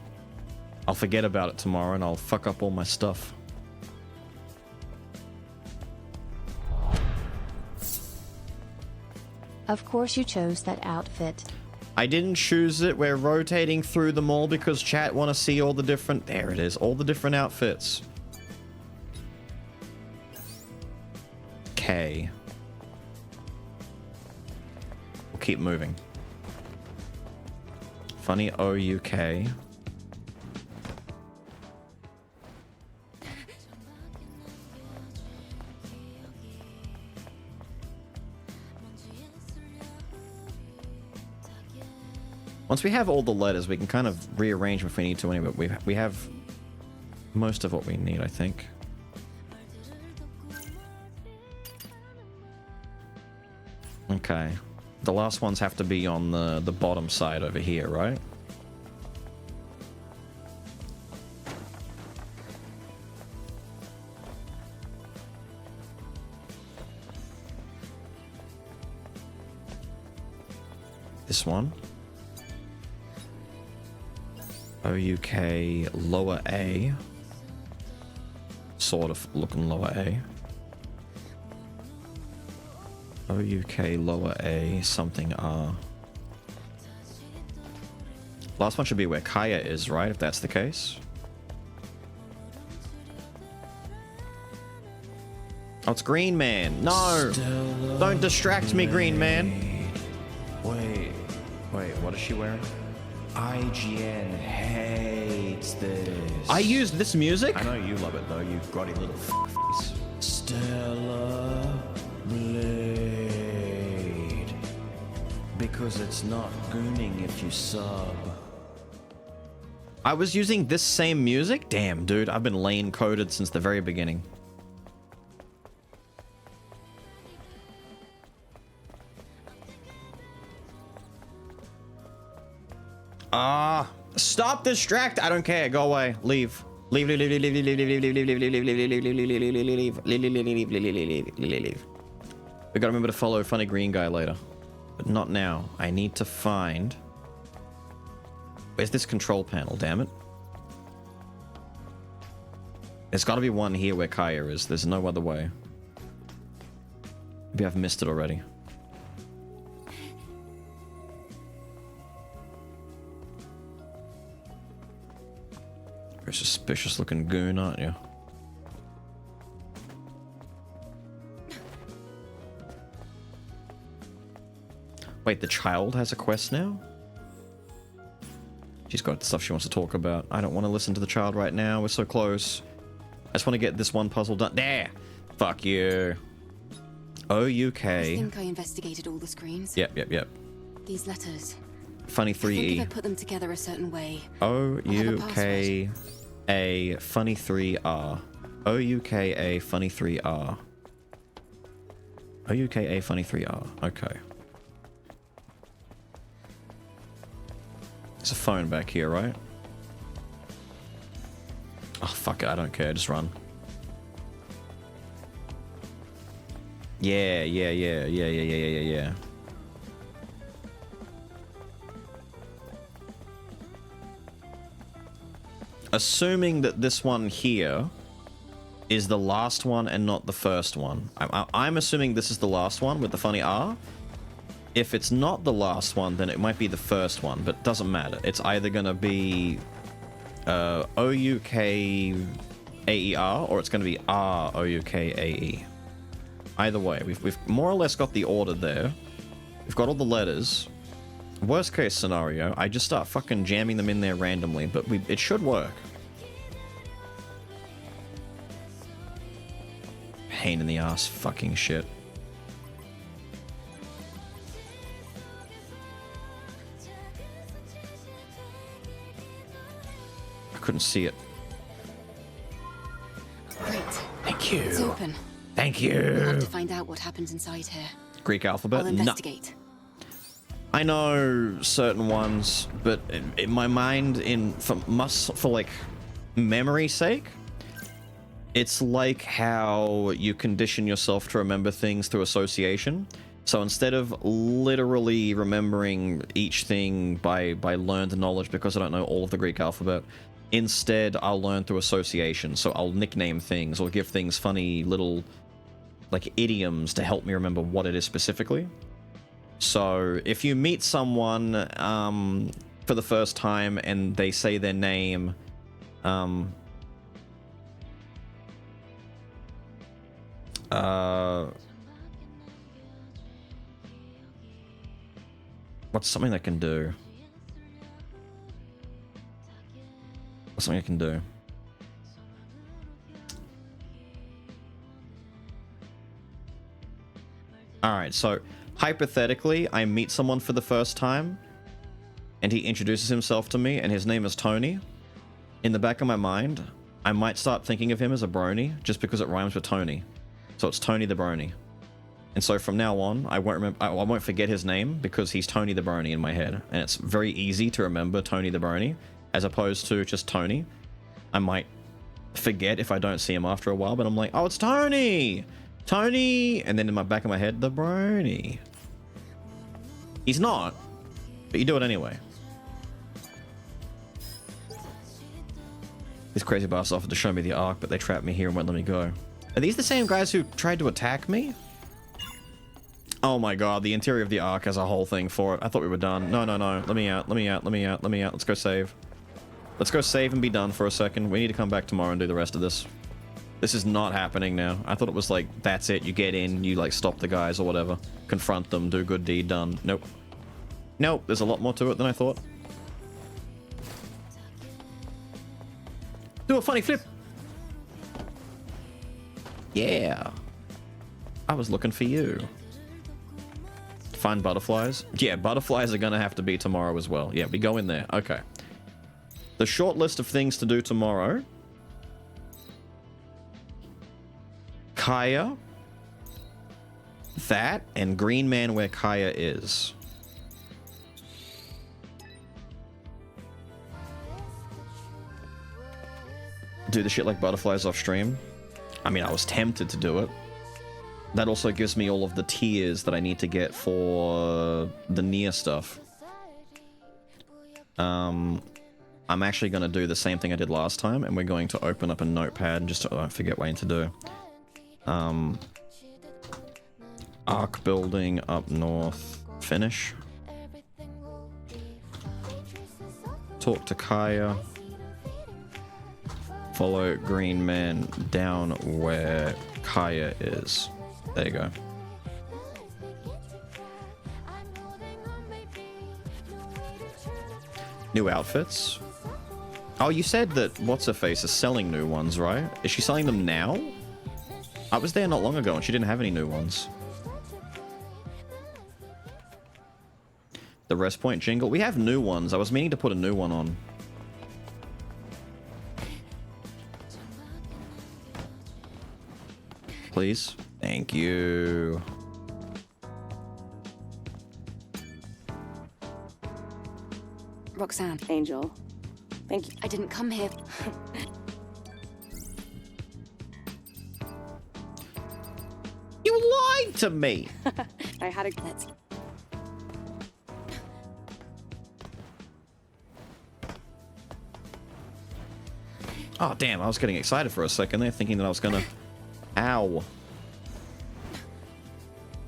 [SPEAKER 1] I'll forget about it tomorrow and I'll fuck up all my stuff.
[SPEAKER 16] Of course you chose that outfit.
[SPEAKER 1] I didn't choose it. We're rotating through them all because chat want to see all the different... There it is. All the different outfits. Okay. We'll keep moving. Funny O-U-K. Once we have all the letters, we can kind of rearrange them if we need to anyway. We have most of what we need, I think. Okay. The last ones have to be on the bottom side over here, right? This one. OUK lower A. Sort of looking lower A. OUK lower A something R. Last one should be where Kaya is, right? If that's the case. Oh, it's Green Man. No! Don't distract me, Green Man.
[SPEAKER 6] Wait, what is she wearing? IGN hates this.
[SPEAKER 1] I used this music?
[SPEAKER 6] I know you love it though, you grotty little f***face. Stellar Blade. Because it's not gooning if you sub.
[SPEAKER 1] I was using this same music? Damn, dude, I've been lane coded since the very beginning. Stop distract. I don't care. Go away. Leave. Leave. Leave. Leave. Leave. Leave. Leave. Leave. Leave. Leave. Leave. Leave. Leave. Leave. We gotta remember to follow funny green guy later, but not now. I need to find. Where's this control panel? Damn it. There's got to be one here where Kaya is. There's no other way. Maybe I've missed it already. You're a suspicious looking goon, aren't you? Wait, the child has a quest now? She's got stuff she wants to talk about. I don't want to listen to the child right now. We're so close. I just want to get this one puzzle done. There! Fuck you. OUK.
[SPEAKER 2] I think I investigated all the screens.
[SPEAKER 1] Yep.
[SPEAKER 2] These letters.
[SPEAKER 1] Funny 3E.
[SPEAKER 2] I think if I put them together a certain way.
[SPEAKER 1] OUKA funny 3R. OUKA funny 3R. OUKA funny 3R. Okay. There's a phone back here, right? Oh, fuck it. I don't care. Just run. Yeah. Assuming that this one here is the last one and not the first one. I'm assuming this is the last one with the funny R. If it's not the last one, then it might be the first one, but it doesn't matter. It's either going to be OUKAER or it's going to be ROUKAE. Either way, we've more or less got the order there. We've got all the letters. Worst case scenario, I just start fucking jamming them in there randomly, but it should work. Pain in the ass fucking shit. I couldn't see it.
[SPEAKER 2] Great.
[SPEAKER 1] Thank you.
[SPEAKER 2] It's open.
[SPEAKER 1] Thank you.
[SPEAKER 2] We'll have to find out what happens inside here.
[SPEAKER 1] Greek alphabet?
[SPEAKER 2] I'll investigate.
[SPEAKER 1] I know certain ones, but in my mind, for like memory's sake, it's like how you condition yourself to remember things through association. So instead of literally remembering each thing by learned knowledge, because I don't know all of the Greek alphabet, instead I'll learn through association. So I'll nickname things or give things funny little like idioms to help me remember what it is specifically. So if you meet someone for the first time and they say their name, what's something that can do? What's something I can do? Alright, so hypothetically, I meet someone for the first time. and he introduces himself to me, and his name is Tony, in the back of my mind, I might start thinking of him as a brony, just because it rhymes with Tony. So it's Tony the Brony. And so from now on, I won't forget his name, because he's Tony the Brony in my head. And it's very easy to remember Tony the Brony, as opposed to just Tony. I might forget if I don't see him after a while, but I'm like, oh, it's Tony! Tony! And then in my back of my head, the Brony. He's not, but you do it anyway. These crazy bastards offered to show me the Ark, but they trapped me here and won't let me go. Are these the same guys who tried to attack me? Oh my god, the interior of the Ark has a whole thing for it. I thought we were done. No, no, no. Let me out, let me out, let me out, let me out. Let's go save. Let's go save and be done for a second. We need to come back tomorrow and do the rest of this. This is not happening now. I thought it was like, that's it. You get in, you like stop the guys or whatever. Confront them, do good deed, done. Nope. Nope, there's a lot more to it than I thought. Do a funny flip. Yeah. I was looking for you. Find butterflies. Yeah, butterflies are gonna have to be tomorrow as well. Yeah, we go in there. Okay. The short list of things to do tomorrow. Kaya. That and Green Man where Kaya is. Do the shit like butterflies off stream. I mean, I was tempted to do it. That also gives me all of the tiers that I need to get for the near stuff. I'm actually going to do the same thing I did last time, and we're going to open up a notepad just to forget what I need to do. Arc building up north. Finish. Talk to Kaya. Follow Green Man down where Kaya is. There you go. New outfits? Oh, you said that What's-Her-Face is selling new ones, right? Is she selling them now? I was there not long ago and she didn't have any new ones. The rest point jingle? We have new ones. I was meaning to put a new one on. Please. Thank you.
[SPEAKER 2] Roxanne.
[SPEAKER 17] Angel. Thank you.
[SPEAKER 2] I didn't come here.
[SPEAKER 1] You lied to me!
[SPEAKER 17] I had a...
[SPEAKER 2] Let's...
[SPEAKER 1] Oh, damn. I was getting excited for a second there, thinking that I was gonna... Ow.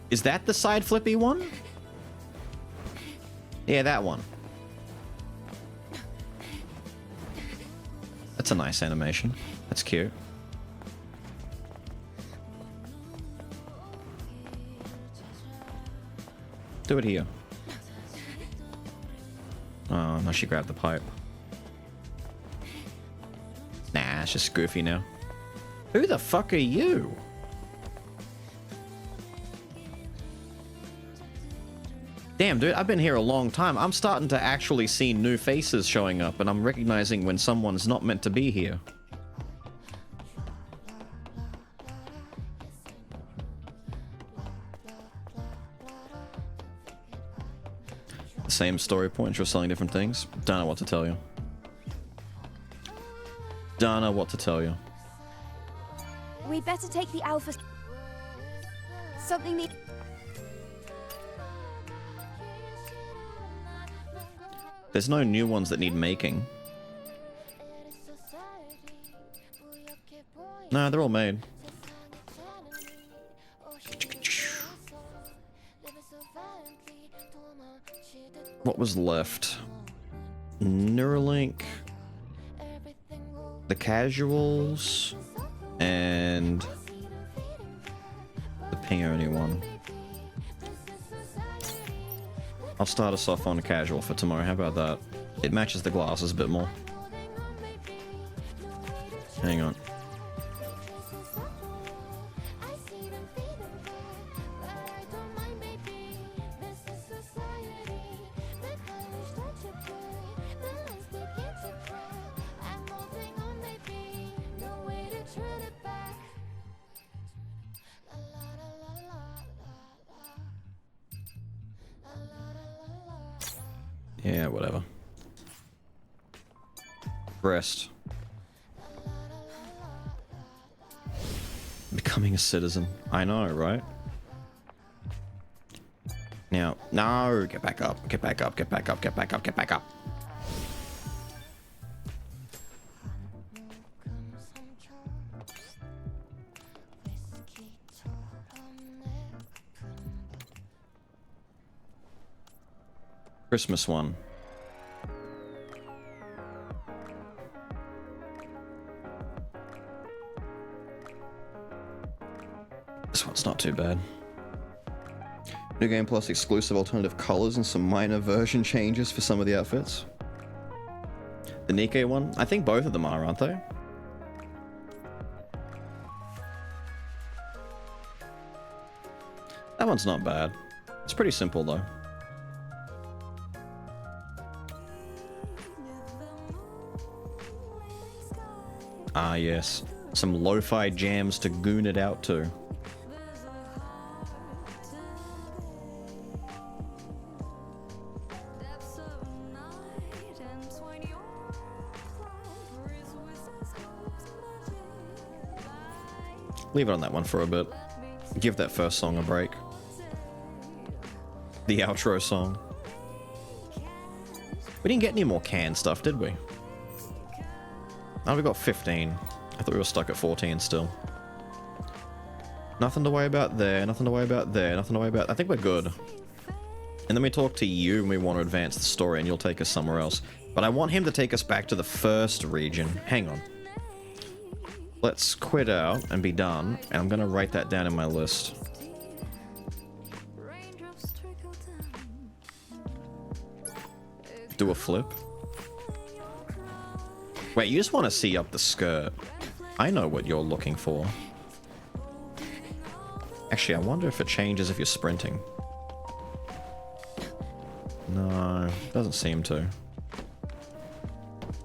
[SPEAKER 1] Is that the side flippy one? Yeah, that one. That's a nice animation. That's cute. Do it here. Oh, no, she grabbed the pipe. Nah, it's just goofy now. Who the fuck are you? Damn, dude, I've been here a long time. I'm starting to actually see new faces showing up, and I'm recognizing when someone's not meant to be here. The same story points, you're selling different things. Don't know what to tell you. Don't know what to tell you.
[SPEAKER 4] We'd better take the Alpha... Something need...
[SPEAKER 1] There's no new ones that need making. Nah, they're all made. What was left? Neuralink, the casuals, and the peony one. I'll start us off on a casual for tomorrow. How about that? It matches the glasses a bit more. Hang on. Yeah, whatever. Rest. Becoming a citizen. I know, right? Now, no, get back up, get back up, get back up, get back up, get back up. Christmas one. This one's not too bad. New Game Plus exclusive alternative colors and some minor version changes for some of the outfits. The Nikkei one? I think both of them are, aren't they? That one's not bad. It's pretty simple though. Ah yes, some lo-fi jams to goon it out to. Leave it on that one for a bit. Give that first song a break. The outro song. We didn't get any more canned stuff, did we? Oh, we got 15. I thought we were stuck at 14 still. Nothing to worry about there, nothing to worry about there, nothing to worry about... I think we're good. And then we talk to you and we want to advance the story and you'll take us somewhere else. But I want him to take us back to the first region. Hang on. Let's quit out and be done, and I'm gonna write that down in my list. Do a flip. Wait, you just want to see up the skirt. I know what you're looking for. Actually, I wonder if it changes if you're sprinting. No, doesn't seem to.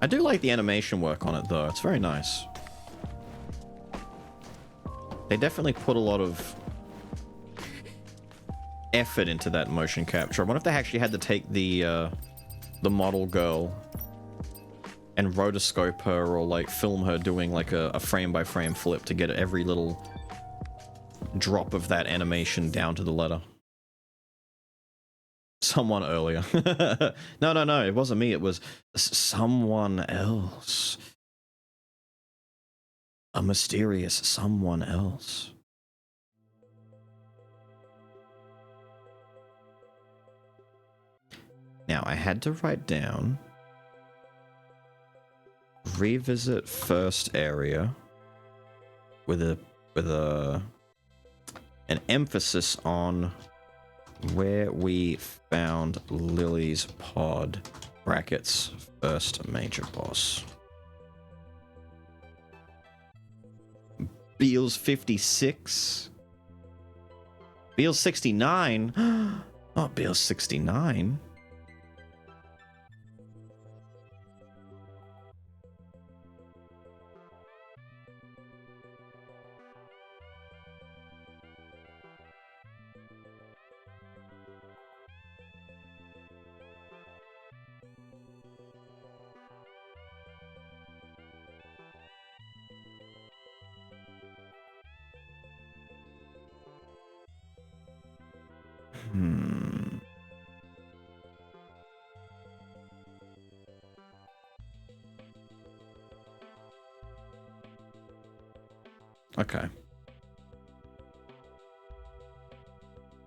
[SPEAKER 1] I do like the animation work on it though, it's very nice. They definitely put a lot of effort into that motion capture. I wonder if they actually had to take the model girl and rotoscope her or like film her doing like a frame-by-frame flip to get every little drop of that animation down to the letter. Someone earlier. No, it wasn't me, it was someone else. A mysterious someone else. Now, I had to write down... revisit first area with an emphasis on where we found Lily's pod, brackets, first major boss. Beals 56. Beals 69. Oh, Beals 69. Okay.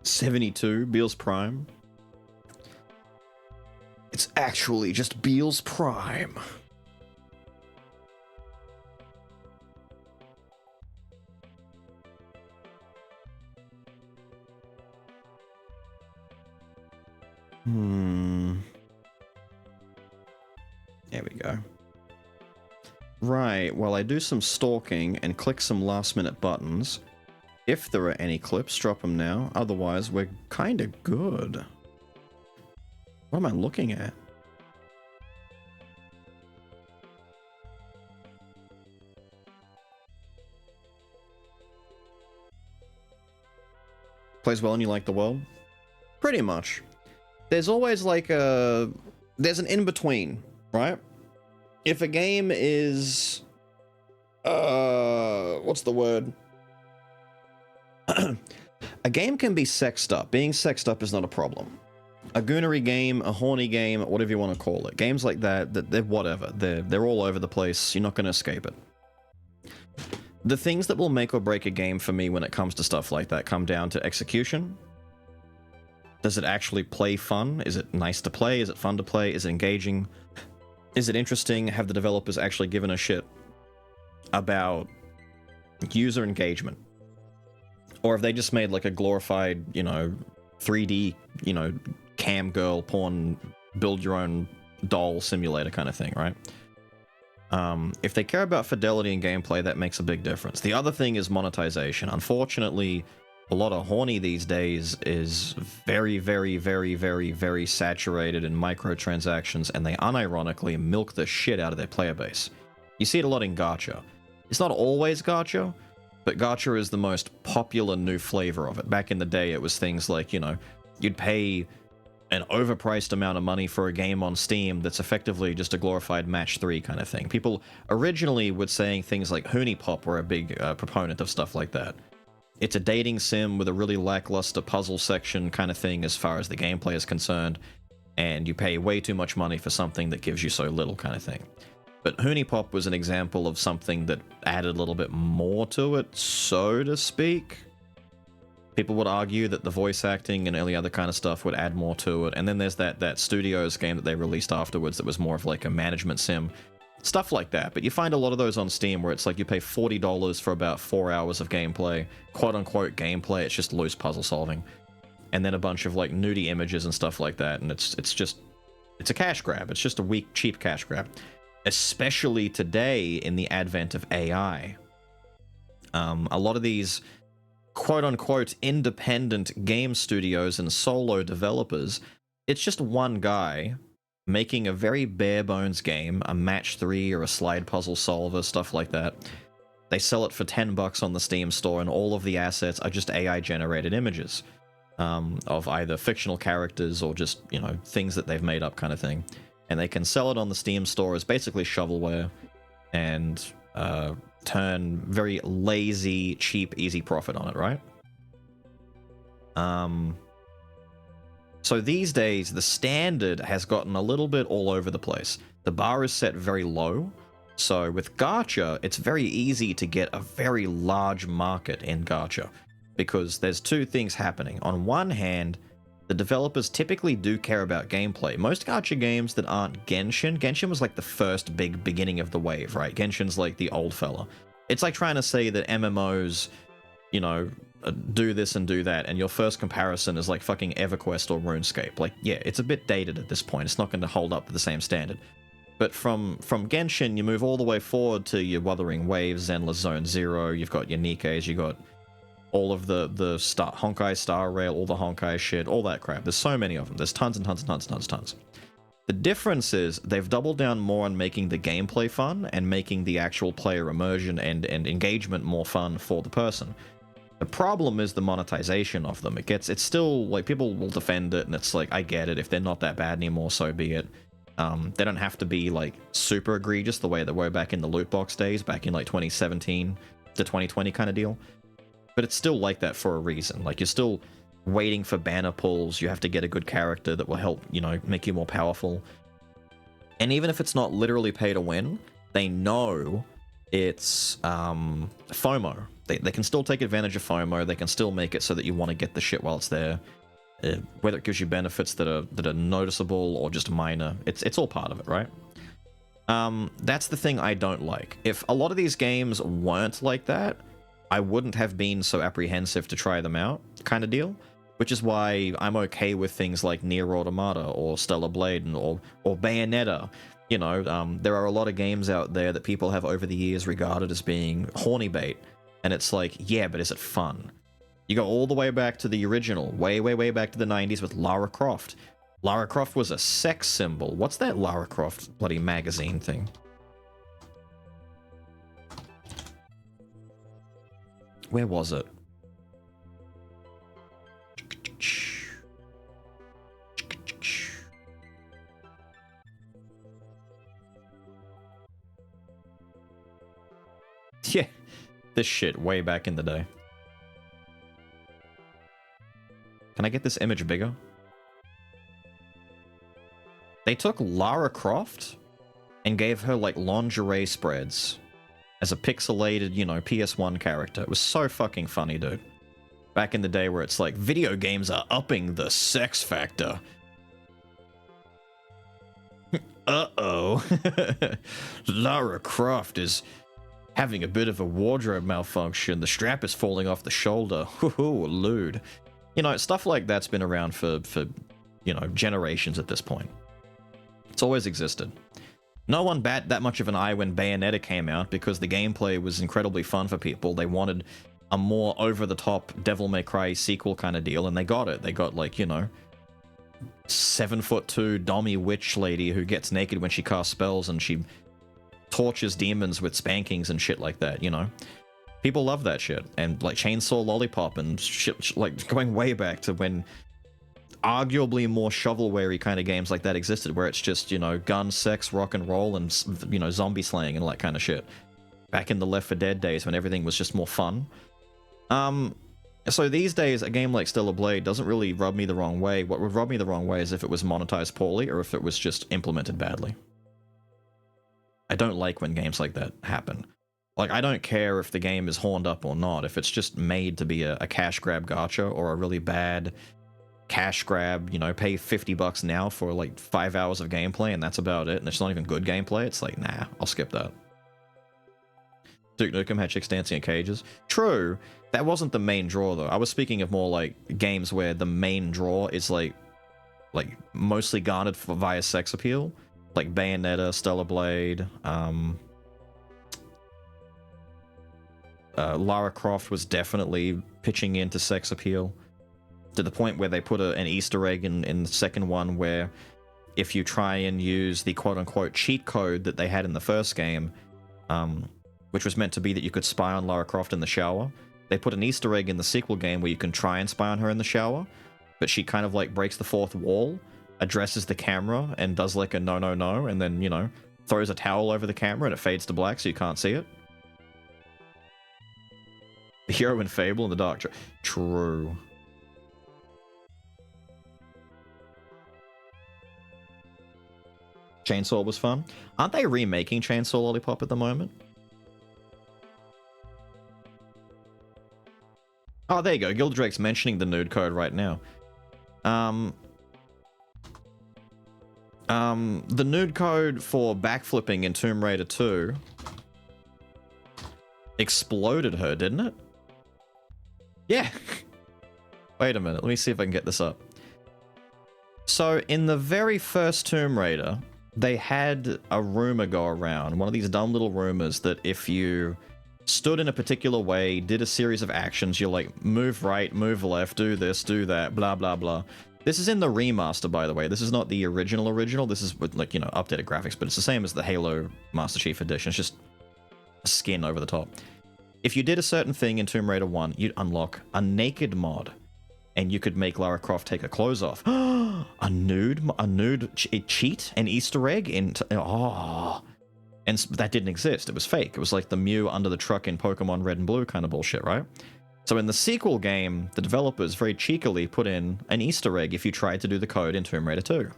[SPEAKER 1] 72, Beals Prime. It's actually just Beals Prime. There we go. Right, well I do some stalking and click some last minute buttons. If there are any clips, drop them now. Otherwise, we're kinda good. What am I looking at? Plays well and you like the world? Pretty much. There's always like a there's an in-between, right? If a game is... what's the word? A game can be sexed up. Being sexed up is not a problem. A goonery game, a horny game, whatever you want to call it. Games like that, they're whatever. They're all over the place. You're not going to escape it. The things that will make or break a game for me when it comes to stuff like that come down to execution. Does it actually play fun? Is it nice to play? Is it fun to play? Is it engaging? Is it interesting? Have the developers actually given a shit about user engagement? Or have they just made like a glorified, 3D, cam girl porn, build your own doll simulator kind of thing, right? If they care about fidelity and gameplay, that makes a big difference. The other thing is monetization. Unfortunately, a lot of horny these days is very, very, very, very, very saturated in microtransactions, and they unironically milk the shit out of their player base. You see it a lot in gacha. It's not always gacha, but gacha is the most popular new flavor of it. Back in the day, it was things like, you'd pay an overpriced amount of money for a game on Steam that's effectively just a glorified match 3 kind of thing. People originally were saying things like Hoonie Pop were a big proponent of stuff like that. It's a dating sim with a really lackluster puzzle section kind of thing as far as the gameplay is concerned, and you pay way too much money for something that gives you so little kind of thing. But Hoonie Pop was an example of something that added a little bit more to it, so to speak. People would argue that the voice acting and any other kind of stuff would add more to it. And then there's that Studios game that they released afterwards that was more of like a management sim. Stuff like that. But you find a lot of those on Steam where it's like you pay $40 for about 4 hours of gameplay. Quote-unquote gameplay, it's just loose puzzle solving. And then a bunch of like nudie images and stuff like that. And it's a cash grab. It's just a weak, cheap cash grab. Especially today in the advent of AI. A lot of these quote-unquote independent game studios and solo developers, it's just one guy making a very bare-bones game, a match 3 or a slide puzzle solver, stuff like that. They sell it for $10 on the Steam store, and all of the assets are just AI-generated images of either fictional characters or just, things that they've made up kind of thing. And they can sell it on the Steam store as basically shovelware and turn very lazy, cheap, easy profit on it, right? So these days, the standard has gotten a little bit all over the place. The bar is set very low, so with gacha, it's very easy to get a very large market in gacha, because there's two things happening. On one hand, the developers typically do care about gameplay. Most gacha games that aren't Genshin was like the first big beginning of the wave, right? Genshin's like the old fella. It's like trying to say that MMOs, do this and do that, and your first comparison is like fucking EverQuest or RuneScape. Like, yeah, it's a bit dated at this point. It's not going to hold up to the same standard. But from Genshin, you move all the way forward to your Wuthering Waves, Zenless Zone Zero, you've got your Nikes, you've got all of the Honkai Star Rail, all the Honkai shit, all that crap. There's so many of them. There's tons and tons and tons and tons and tons. The difference is they've doubled down more on making the gameplay fun and making the actual player immersion and engagement more fun for the person. The problem is the monetization of them. It's still, like, people will defend it, and it's like, I get it. If they're not that bad anymore, so be it. They don't have to be, like, super egregious the way they were back in the loot box days, back in, like, 2017 to 2020 kind of deal. But it's still like that for a reason. Like, you're still waiting for banner pulls. You have to get a good character that will help, make you more powerful. And even if it's not literally pay to win, they know it's FOMO. They can still take advantage of FOMO. They can still make it so that you want to get the shit while it's there. Whether it gives you benefits that are noticeable or just minor, it's all part of it, right? That's the thing I don't like. If a lot of these games weren't like that, I wouldn't have been so apprehensive to try them out, kind of deal. Which is why I'm okay with things like Nier Automata or Stellar Blade or Bayonetta. There are a lot of games out there that people have over the years regarded as being horny bait. And it's like, yeah, but is it fun? You go all the way back to the original, way, way, way back to the 90s with Lara Croft. Lara Croft was a sex symbol. What's that Lara Croft bloody magazine thing? Where was it? this shit way back in the day. Can I get this image bigger? They took Lara Croft and gave her, like, lingerie spreads as a pixelated, you know, PS1 character. It was so fucking funny, dude. Back in the day where it's like, video games are upping the sex factor. Uh-oh. Lara Croft is having a bit of a wardrobe malfunction. The strap is falling off the shoulder. Hoo-hoo, lewd. You know, stuff like that's been around for, you know, generations at this point. It's always existed. No one bat that much of an eye when Bayonetta came out because the gameplay was incredibly fun for people. They wanted a more over-the-top Devil May Cry sequel kind of deal, and they got it. They got, like, you know, 7'2" Dommy witch lady who gets naked when she casts spells and she tortures demons with spankings and shit like that, you know? People love that shit. And, like, Chainsaw Lollipop and shit, like, going way back to when arguably more shovelware-y kind of games like that existed, where it's just, you know, gun, sex, rock and roll, and, you know, zombie slaying and all that kind of shit. Back in the Left 4 Dead days when everything was just more fun. So these days, a game like Stellar Blade doesn't really rub me the wrong way. What would rub me the wrong way is if it was monetized poorly or if it was just implemented badly. I don't like when games like that happen. Like, I don't care if the game is horned up or not. If it's just made to be a cash grab gacha or a really bad cash grab, you know, pay $50 now for like 5 hours of gameplay and that's about it, and it's not even good gameplay, it's like, nah, I'll skip that. Duke Nukem had chicks dancing in cages. True, that wasn't the main draw though. I was speaking of more like games where the main draw is like mostly garnered via sex appeal, like Bayonetta, Stellar Blade. Lara Croft was definitely pitching into sex appeal to the point where they put an Easter egg in the second one where if you try and use the quote-unquote cheat code that they had in the first game, which was meant to be that you could spy on Lara Croft in the shower, they put an Easter egg in the sequel game where you can try and spy on her in the shower, but she kind of like breaks the fourth wall, addresses the camera, and does like a no, no, no, and then, you know, throws a towel over the camera and it fades to black so you can't see it. The hero in Fable in the dark. True. Chainsaw was fun. Aren't they remaking Chainsaw Lollipop at the moment? Oh, there you go. Gildrake's mentioning the nude code right now. The nude code for backflipping in Tomb Raider 2 exploded her, didn't it? Yeah. Wait a minute. Let me see if I can get this up. So, in the very first Tomb Raider, they had a rumor go around, one of these dumb little rumors that if you stood in a particular way, did a series of actions, you're like, move right, move left, do this, do that, blah, blah, blah. This is in the remaster, by the way. This is not the original. This is with, like, you know, updated graphics, but it's the same as the Halo Master Chief Edition. It's just a skin over the top. If you did a certain thing in Tomb Raider 1, you'd unlock a naked mod, and you could make Lara Croft take her clothes off. a nude cheat, an Easter egg in... Oh... And that didn't exist. It was fake. It was like the Mew under the truck in Pokemon Red and Blue kind of bullshit, right? So in the sequel game, the developers very cheekily put in an Easter egg if you tried to do the code in Tomb Raider 2.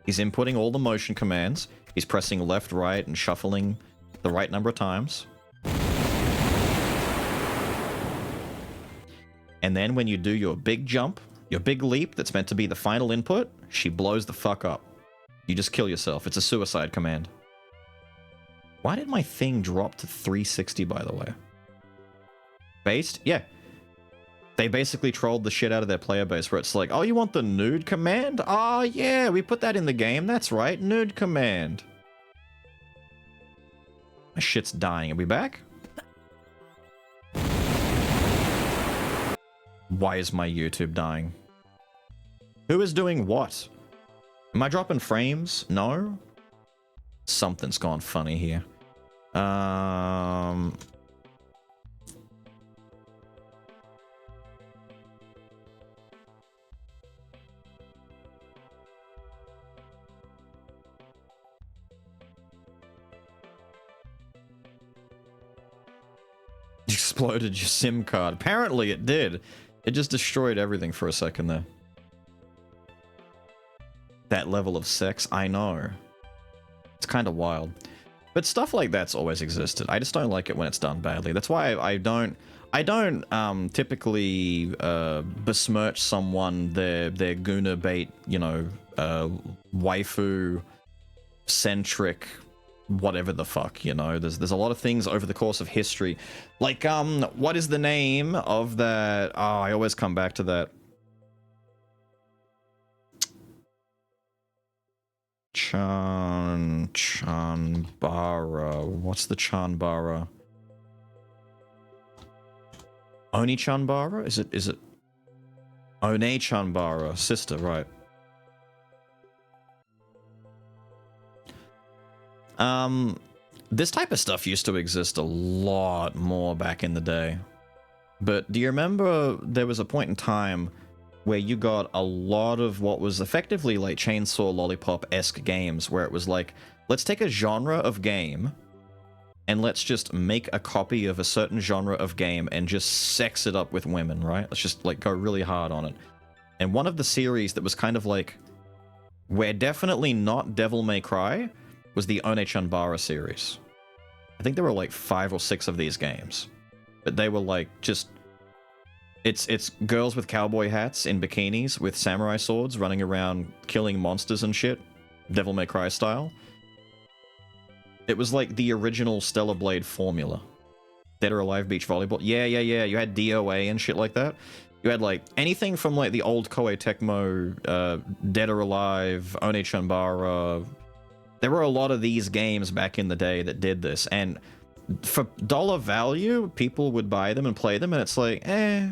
[SPEAKER 1] He's inputting all the motion commands. He's pressing left, right, and shuffling the right number of times. And then when you do your big jump, your big leap that's meant to be the final input, she blows the fuck up. You just kill yourself. It's a suicide command. Why did my thing drop to 360, by the way? Based? Yeah. They basically trolled the shit out of their player base where it's like, oh, you want the nude command? Oh, yeah, we put that in the game. That's right, nude command. My shit's dying. Are we back? Why is my YouTube dying? Who is doing what? Am I dropping frames? No? Something's gone funny here. exploded your SIM card. Apparently it did. It just destroyed everything for a second there. That level of sex, I know. It's kind of wild. But stuff like that's always existed. I just don't like it when it's done badly. That's why I don't typically besmirch someone their Guna bait, you know, waifu centric whatever the fuck, you know. There's a lot of things over the course of history. Like what is the name of that? Oh, I always come back to that. Chanbara. What's the Chanbara? Oni Chanbara? Is it One Chanbara, sister, right. This type of stuff used to exist a lot more back in the day. But do you remember there was a point in time where you got a lot of what was effectively like Chainsaw Lollipop-esque games, where it was like, let's take a genre of game and let's just make a copy of a certain genre of game and just sex it up with women, right? Let's just like go really hard on it. And one of the series that was kind of like, we're definitely not Devil May Cry, was the One Chanbara series. I think there were like 5 or 6 of these games. But they were like just... It's girls with cowboy hats in bikinis with samurai swords running around killing monsters and shit. Devil May Cry style. It was like the original Stellar Blade formula. Dead or Alive Beach Volleyball. Yeah. You had DOA and shit like that. You had like anything from like the old Koei Tecmo, Dead or Alive, One Chanbara. There were a lot of these games back in the day that did this, and for dollar value, people would buy them and play them, and it's like, eh.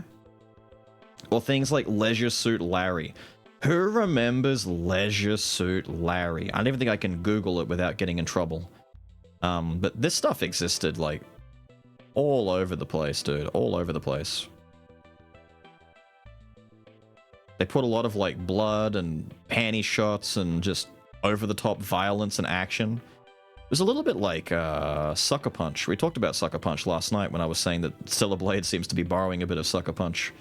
[SPEAKER 1] Or things like Leisure Suit Larry. Who remembers Leisure Suit Larry? I don't even think I can Google it without getting in trouble. But this stuff existed, like, all over the place, dude. All over the place. They put a lot of, like, blood and panty shots and just over-the-top violence and action. It was a little bit like Sucker Punch. We talked about Sucker Punch last night when I was saying that Stellar Blade seems to be borrowing a bit of Sucker Punch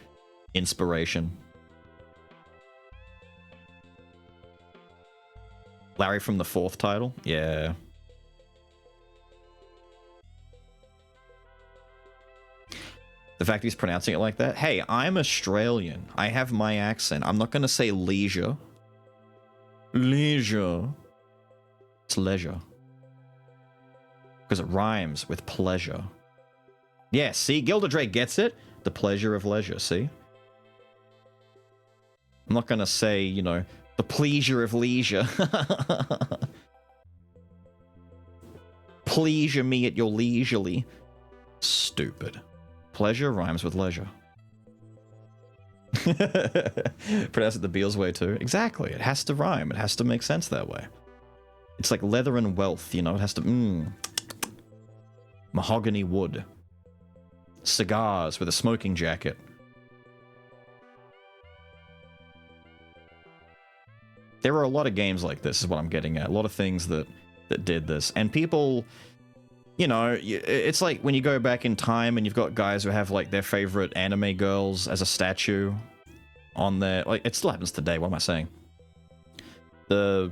[SPEAKER 1] inspiration. Larry from the 4th title? Yeah. The fact he's pronouncing it like that? Hey, I'm Australian. I have my accent. I'm not going to say leisure. Leisure. It's leisure. Because it rhymes with pleasure. Yeah, see? Gilda Drake gets it. The pleasure of leisure, see? I'm not going to say, you know, the pleasure of leisure. Pleasure me at your leisurely. Stupid. Pleasure rhymes with leisure. Pronounce it the Beals way too. Exactly. It has to rhyme. It has to make sense that way. It's like leather and wealth, you know? It has to... Mahogany wood. Cigars with a smoking jacket. There were a lot of games like this, is what I'm getting at. A lot of things that did this. And people... You know, it's like when you go back in time and you've got guys who have, like, their favorite anime girls as a statue on their... Like, it still happens today, what am I saying? The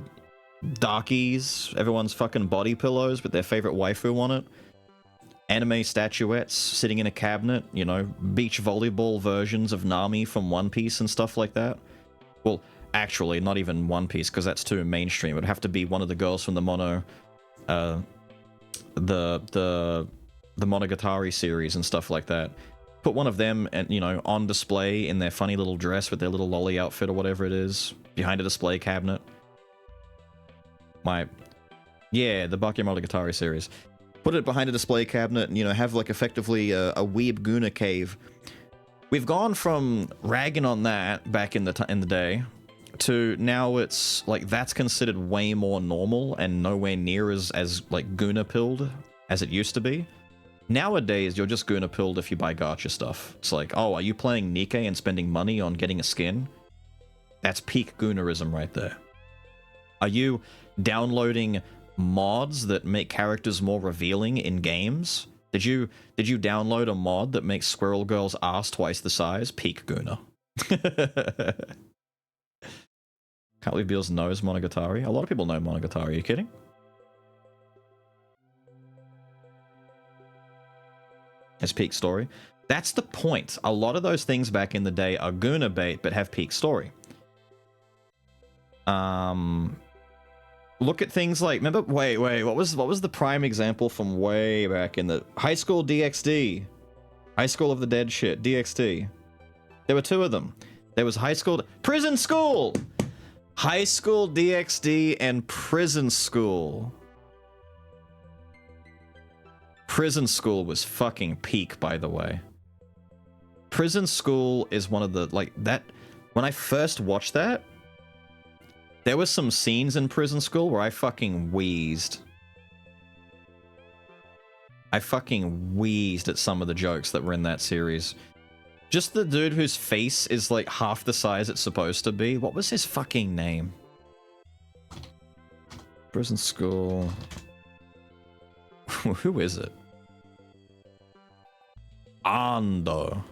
[SPEAKER 1] darkies, everyone's fucking body pillows with their favorite waifu on it. Anime statuettes sitting in a cabinet, you know, beach volleyball versions of Nami from One Piece and stuff like that. Well, actually, not even One Piece, because that's too mainstream. It would have to be one of the girls from the the Monogatari series and stuff like that. Put one of them, and you know, on display in their funny little dress with their little lolly outfit or whatever it is, behind a display cabinet. Yeah, the Baki Monogatari series. Put it behind a display cabinet and, you know, have like effectively a weeb Guna cave. We've gone from ragging on that back in the day to now it's like that's considered way more normal and nowhere near as like Guna pilled as it used to be. Nowadays, you're just Guna pilled if you buy gacha stuff. It's like, oh, are you playing Nikke and spending money on getting a skin? That's peak Gunarism right there. Are you downloading mods that make characters more revealing in games Did you download a mod that makes Squirrel Girl's ass twice the size? Peak Guna. Can't believe Beals knows Monogatari. A lot of people know Monogatari. Are you kidding? It's peak story. That's the point. A lot of those things back in the day are Guna bait, but have peak story. Look at things like, remember, wait, what was the prime example from way back in the High School DxD? High School of the Dead shit, DxD. There were two of them. There was Prison School! High School DxD and Prison School. Prison School was fucking peak, by the way. Prison School is one of the, like, that, when I first watched that, there were some scenes in Prison School where I fucking wheezed. I fucking wheezed at some of the jokes that were in that series. Just the dude whose face is like half the size it's supposed to be. What was his fucking name? Prison School. Who is it? Ando.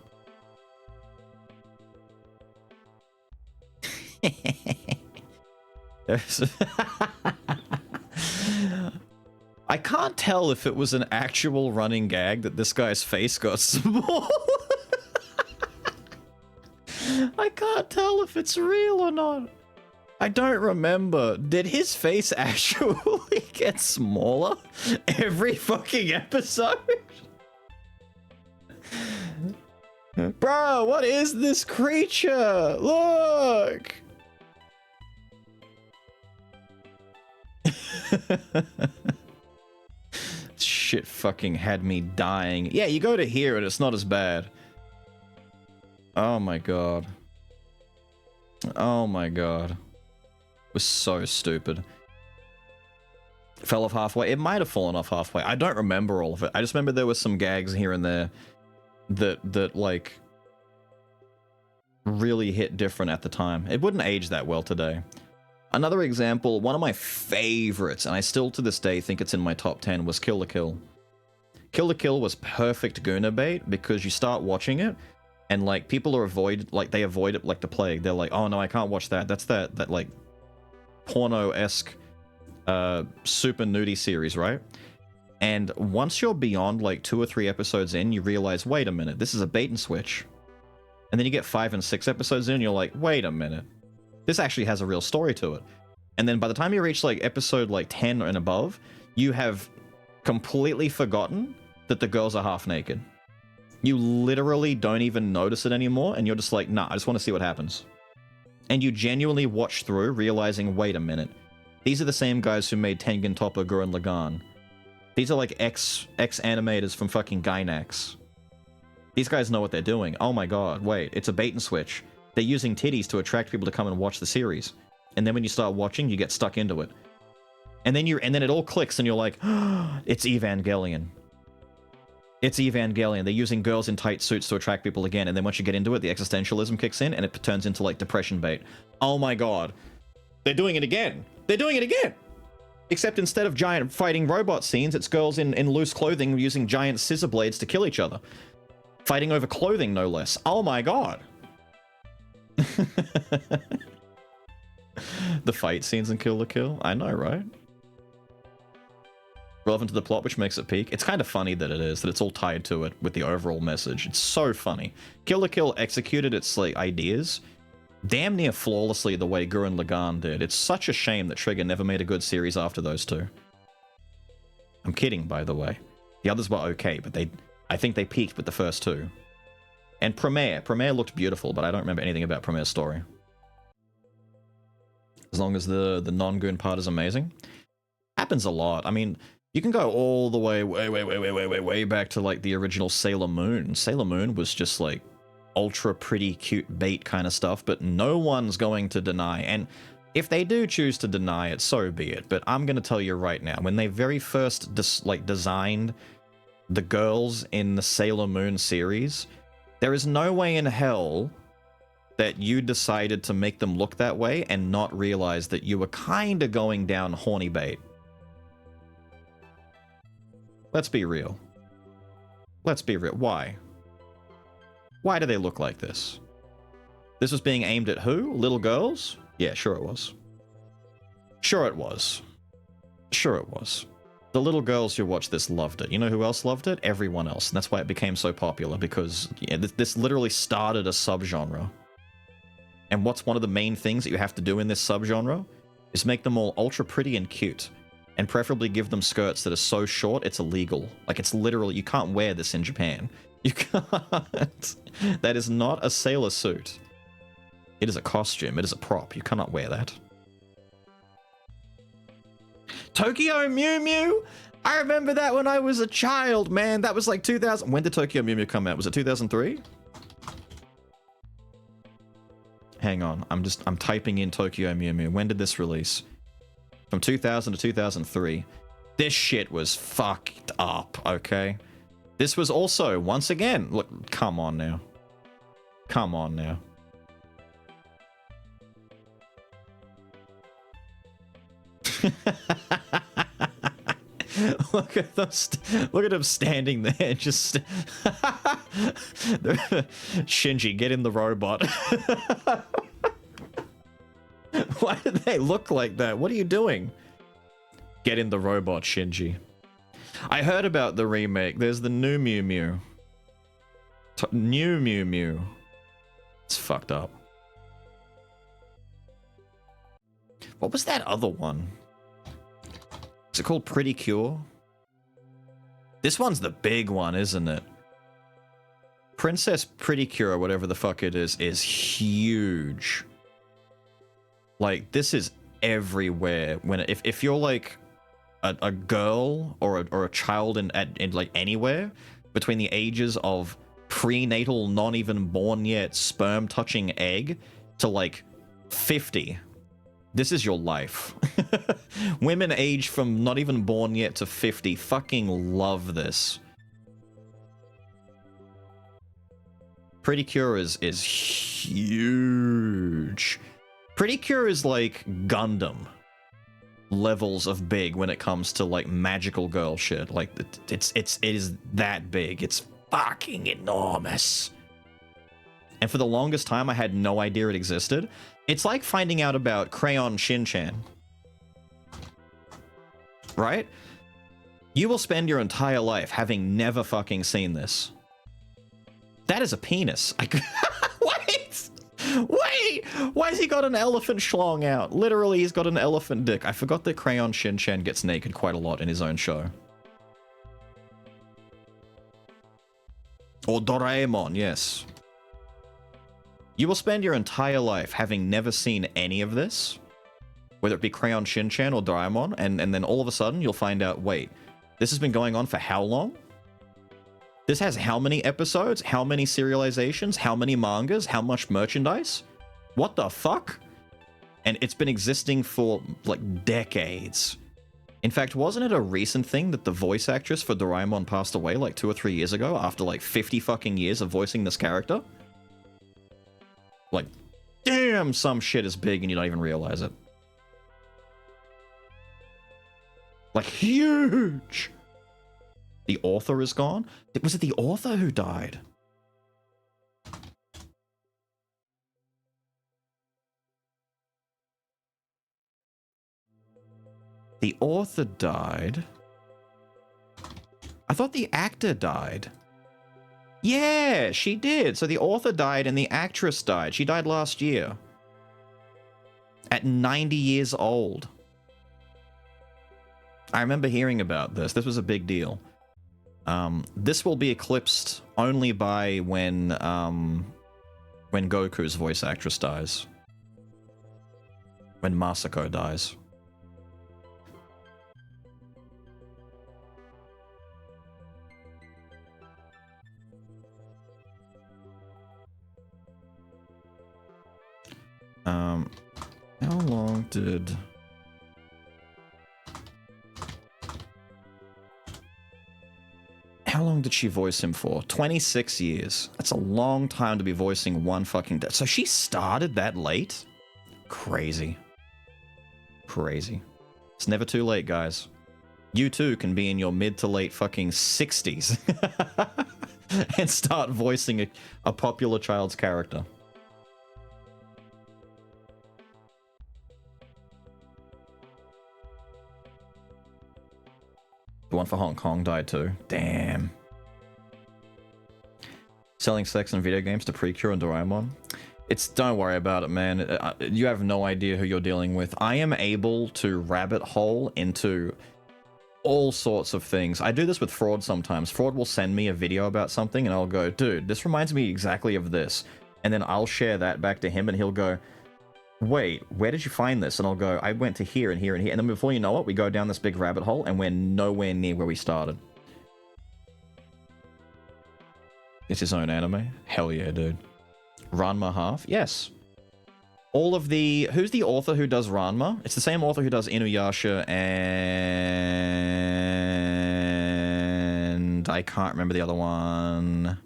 [SPEAKER 1] I can't tell if it was an actual running gag that this guy's face got small. I can't tell if it's real or not. I don't remember. Did his face actually get smaller every fucking episode? Bro, what is this creature? Look! Shit fucking had me dying. Yeah, you go to here and it's not as bad. Oh my god. Oh my god. It was so stupid. Fell off halfway. It might have fallen off halfway. I don't remember all of it. I just remember there were some gags here and there that like really hit different at the time. It wouldn't age that well today. Another example, one of my favorites, and I still to this day think it's in my top 10, was Kill la Kill. Kill la Kill was perfect Guna bait because you start watching it and like people are they avoid it like the plague. They're like, oh no, I can't watch that. That's that like porno-esque super nudie series, right? And once you're beyond like 2 or 3 episodes in, you realize, wait a minute, this is a bait and switch. And then you get 5 and 6 episodes in, and you're like, wait a minute. This actually has a real story to it. And then by the time you reach like episode like 10 and above, you have completely forgotten that the girls are half naked. You literally don't even notice it anymore, and you're just like, nah, I just want to see what happens. And you genuinely watch through, realizing, wait a minute. These are the same guys who made Tengen Toppa, Gurren Lagann. These are like ex-animators from fucking Gainax. These guys know what they're doing. Oh my god, wait, it's a bait and switch. They're using titties to attract people to come and watch the series. And then when you start watching, you get stuck into it. And then it all clicks and you're like, oh, it's Evangelion. It's Evangelion. They're using girls in tight suits to attract people again. And then once you get into it, the existentialism kicks in and it turns into like depression bait. Oh my god. They're doing it again. They're doing it again. Except instead of giant fighting robot scenes, it's girls in loose clothing using giant scissor blades to kill each other. Fighting over clothing, no less. Oh my god. The fight scenes in Kill la Kill? I know, right? Relevant to the plot, which makes it peak. It's kind of funny that it is, that it's all tied to it with the overall message. It's so funny. Kill la Kill executed its like ideas damn near flawlessly the way Gurren Lagann did. It's such a shame that Trigger never made a good series after those two. I'm kidding, by the way. The others were okay, but I think they peaked with the first two. And Premiere looked beautiful, but I don't remember anything about Premiere's story. As long as the non-goon part is amazing. Happens a lot. I mean, you can go all the way back to like the original Sailor Moon. Sailor Moon was just like ultra pretty cute bait kind of stuff, but no one's going to deny. And if they do choose to deny it, so be it. But I'm going to tell you right now, when they very first designed the girls in the Sailor Moon series, there is no way in hell that you decided to make them look that way and not realize that you were kind of going down horny bait. Let's be real. Let's be real. Why? Why do they look like this? This was being aimed at who? Little girls? Yeah, sure it was. Sure it was. Sure it was. The little girls who watched this loved it. You know who else loved it? Everyone else. And that's why it became so popular, because yeah, this literally started a subgenre. And what's one of the main things that you have to do in this subgenre? Is make them all ultra pretty and cute. And preferably give them skirts that are so short it's illegal. Like, it's literally, you can't wear this in Japan. You can't. That is not a sailor suit. It is a costume. It is a prop. You cannot wear that. Tokyo Mew Mew? I remember that when I was a child, man. That was like 2000. When did Tokyo Mew Mew come out? Was it 2003? Hang on. I'm typing in Tokyo Mew Mew. When did this release? From 2000 to 2003. This shit was fucked up, okay? This was also, once again, look, come on now. Come on now. Look at those, look at him standing there, just Shinji, get in the robot. Why do they look like that? What are you doing? Get in the robot, Shinji. I heard about the remake. There's the new Mew Mew. New Mew Mew. It's fucked up. What was that other one? Is it called Pretty Cure? This one's the big one, isn't it? Princess Pretty Cure, or whatever the fuck it is huge. Like, this is everywhere. When if you're like a girl or a child in like anywhere between the ages of prenatal, not even born yet, sperm touching egg to like 50. This is your life. Women aged from not even born yet to 50 fucking love this. Pretty Cure is huge. Pretty Cure is like Gundam levels of big when it comes to like magical girl shit. Like it is that big. It's fucking enormous. And for the longest time I had no idea it existed. It's like finding out about Crayon Shin-chan. Right? You will spend your entire life having never fucking seen this. That is a penis. Wait! Wait! Why has he got an elephant schlong out? Literally, he's got an elephant dick. I forgot that Crayon Shin-chan gets naked quite a lot in his own show. Or Doraemon, yes. You will spend your entire life having never seen any of this, whether it be Crayon Shin-chan or Doraemon, and then all of a sudden you'll find out, wait, this has been going on for how long? This has how many episodes? How many serializations? How many mangas? How much merchandise? What the fuck? And it's been existing for, like, decades. In fact, wasn't it a recent thing that the voice actress for Doraemon passed away, like, 2 or 3 years ago, after, like, 50 fucking years of voicing this character? Like, damn, some shit is big and you don't even realize it. Like, huge! The author is gone? Was it the author who died? The author died? I thought the actor died. Yeah, she did. So the author died and the actress died. She died last year. At 90 years old. I remember hearing about this. This was a big deal. This will be eclipsed only by when Goku's voice actress dies. When Masako dies. How long did... How long did she voice him for? 26 years. That's a long time to be voicing one fucking... So she started that late? Crazy. Crazy. It's never too late, guys. You too can be in your mid to late fucking 60s. and start voicing a popular child's character. The one for Hong Kong died too. Damn. Selling sex and video games to Precure and Doraemon. Don't worry about it, man. You have no idea who you're dealing with. I am able to rabbit hole into all sorts of things. I do this with Fraud sometimes. Fraud will send me a video about something and I'll go, dude, this reminds me exactly of this. And then I'll share that back to him and he'll go, wait, where did you find this? And I'll go, I went to here and here and here. And then before you know it, we go down this big rabbit hole and we're nowhere near where we started. It's his own anime? Hell yeah, dude. Ranma half? Yes. All of the... Who's the author who does Ranma? It's the same author who does Inuyasha and... I can't remember the other one.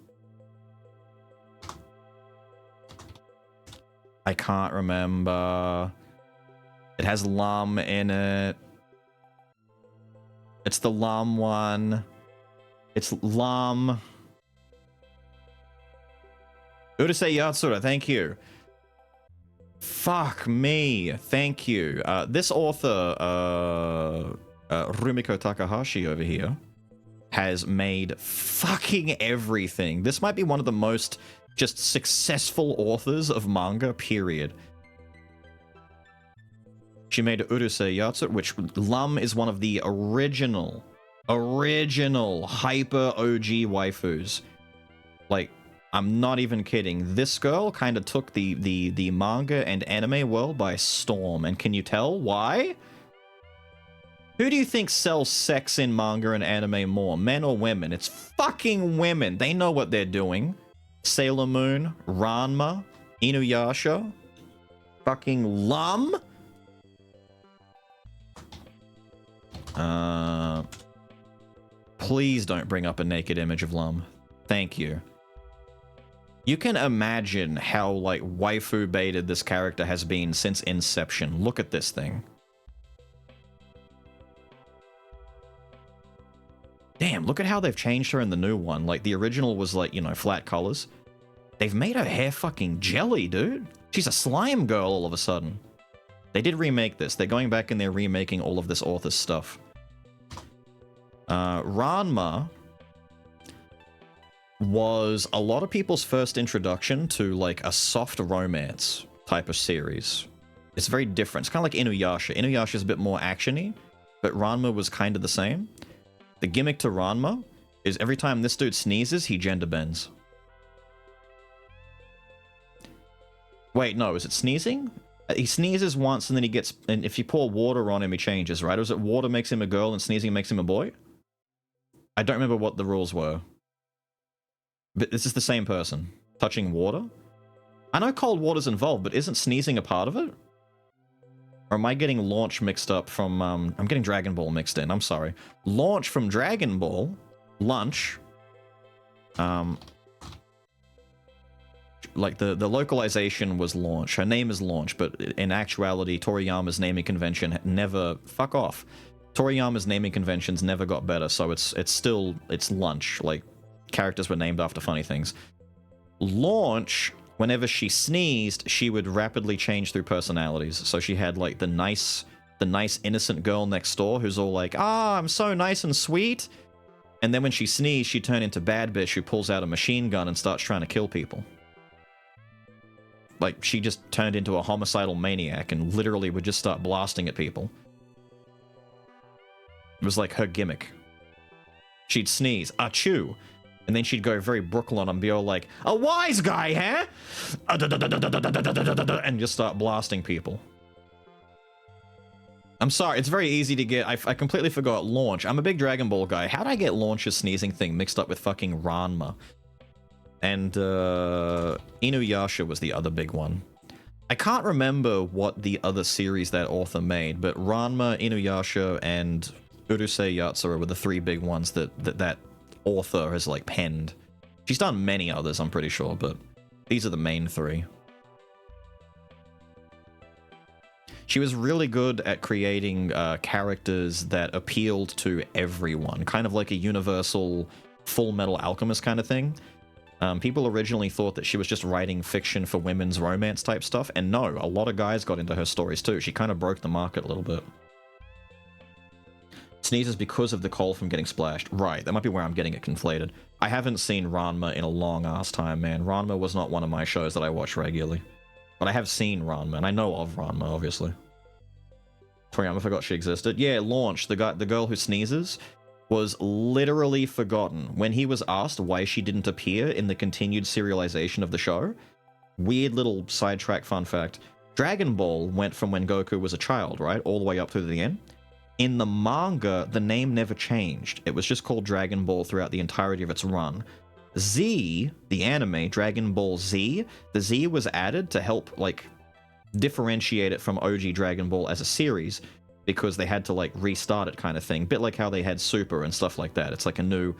[SPEAKER 1] I can't remember. It has Lam in it. It's the Lam one. It's Lam... Urusei Yatsura, thank you. Fuck me, thank you. This author, Rumiko Takahashi over here, has made fucking everything. This might be one of the most just successful authors of manga, period. She made Urusei Yatsura, which Lum is one of the original hyper OG waifus. Like, I'm not even kidding. This girl kind of took the manga and anime world by storm. And can you tell why? Who do you think sells sex in manga and anime more, men or women? It's fucking women. They know what they're doing. Sailor Moon, Ranma, Inuyasha, fucking Lum. Please don't bring up a naked image of Lum. Thank you. You can imagine how, like, waifu-baited this character has been since inception. Look at this thing. Damn, look at how they've changed her in the new one. Like, the original was, like, you know, flat colors. They've made her hair fucking jelly, dude. She's a slime girl all of a sudden. They did remake this. They're going back and they're remaking all of this author's stuff. Ranma was a lot of people's first introduction to, like, a soft romance type of series. It's very different. It's kind of like Inuyasha. Inuyasha is a bit more action-y, but Ranma was kind of the same. The gimmick to Ranma is every time this dude sneezes, he gender bends. Wait, no, is it sneezing? He sneezes once and then he gets... And if you pour water on him, he changes, right? Or is it water makes him a girl and sneezing makes him a boy? I don't remember what the rules were. But this is the same person. Touching water? I know cold water's involved, but isn't sneezing a part of it? Or am I getting Launch mixed up from, I'm getting Dragon Ball mixed in, I'm sorry. Launch from Dragon Ball, Lunch, like the localization was Launch. Her name is Launch, but in actuality, Toriyama's naming convention never, fuck off. Toriyama's naming conventions never got better, so it's Lunch, like, characters were named after funny things. Launch, whenever she sneezed, she would rapidly change through personalities. So she had, like, the nice innocent girl next door who's all like, ah, I'm so nice and sweet. And then when she sneezed, she'd turn into bad bitch who pulls out a machine gun and starts trying to kill people. Like, she just turned into a homicidal maniac and literally would just start blasting at people. It was like her gimmick. She'd sneeze, achoo. And then she'd go very Brooklyn and be all like, a wise guy, huh? And just start blasting people. I'm sorry, it's very easy to get... I completely forgot Launch. I'm a big Dragon Ball guy. How'd I get Launch's sneezing thing mixed up with fucking Ranma? And Inuyasha was the other big one. I can't remember what the other series that author made, but Ranma, Inuyasha, and Urusei Yatsura were the three big ones that author has, like, penned. She's done many others, I'm pretty sure, but these are the main three. She was really good at creating characters that appealed to everyone, kind of like a universal Full Metal Alchemist kind of thing. People originally thought that she was just writing fiction for women's romance type stuff, and no, a lot of guys got into her stories too. She kind of broke the market a little bit. Sneezes because of the coal from getting splashed. Right, that might be where I'm getting it conflated. I haven't seen Ranma in a long ass time, man. Ranma was not one of my shows that I watch regularly. But I have seen Ranma, and I know of Ranma, obviously. Toriyama forgot she existed. Yeah, Launch, the girl who sneezes, was literally forgotten. When he was asked why she didn't appear in the continued serialization of the show, weird little sidetrack fun fact, Dragon Ball went from when Goku was a child, right, all the way up through the end. In the manga, the name never changed. It was just called Dragon Ball throughout the entirety of its run. Z, the anime, Dragon Ball Z, the Z was added to help, like, differentiate it from OG Dragon Ball as a series, because they had to, like, restart it kind of thing. Bit like how they had Super and stuff like that. It's like a new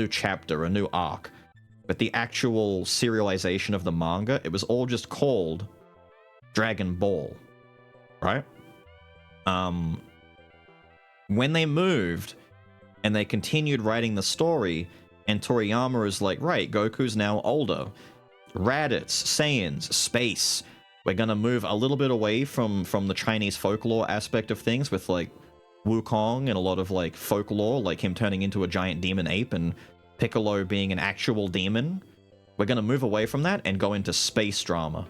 [SPEAKER 1] chapter, a new arc. But the actual serialization of the manga, it was all just called Dragon Ball, right? When they moved and they continued writing the story, and Toriyama is like, right, Goku's now older. Raditz, Saiyans, space. We're gonna move a little bit away from the Chinese folklore aspect of things with, like, Wukong and a lot of, like, folklore, like him turning into a giant demon ape and Piccolo being an actual demon. We're gonna move away from that and go into space drama.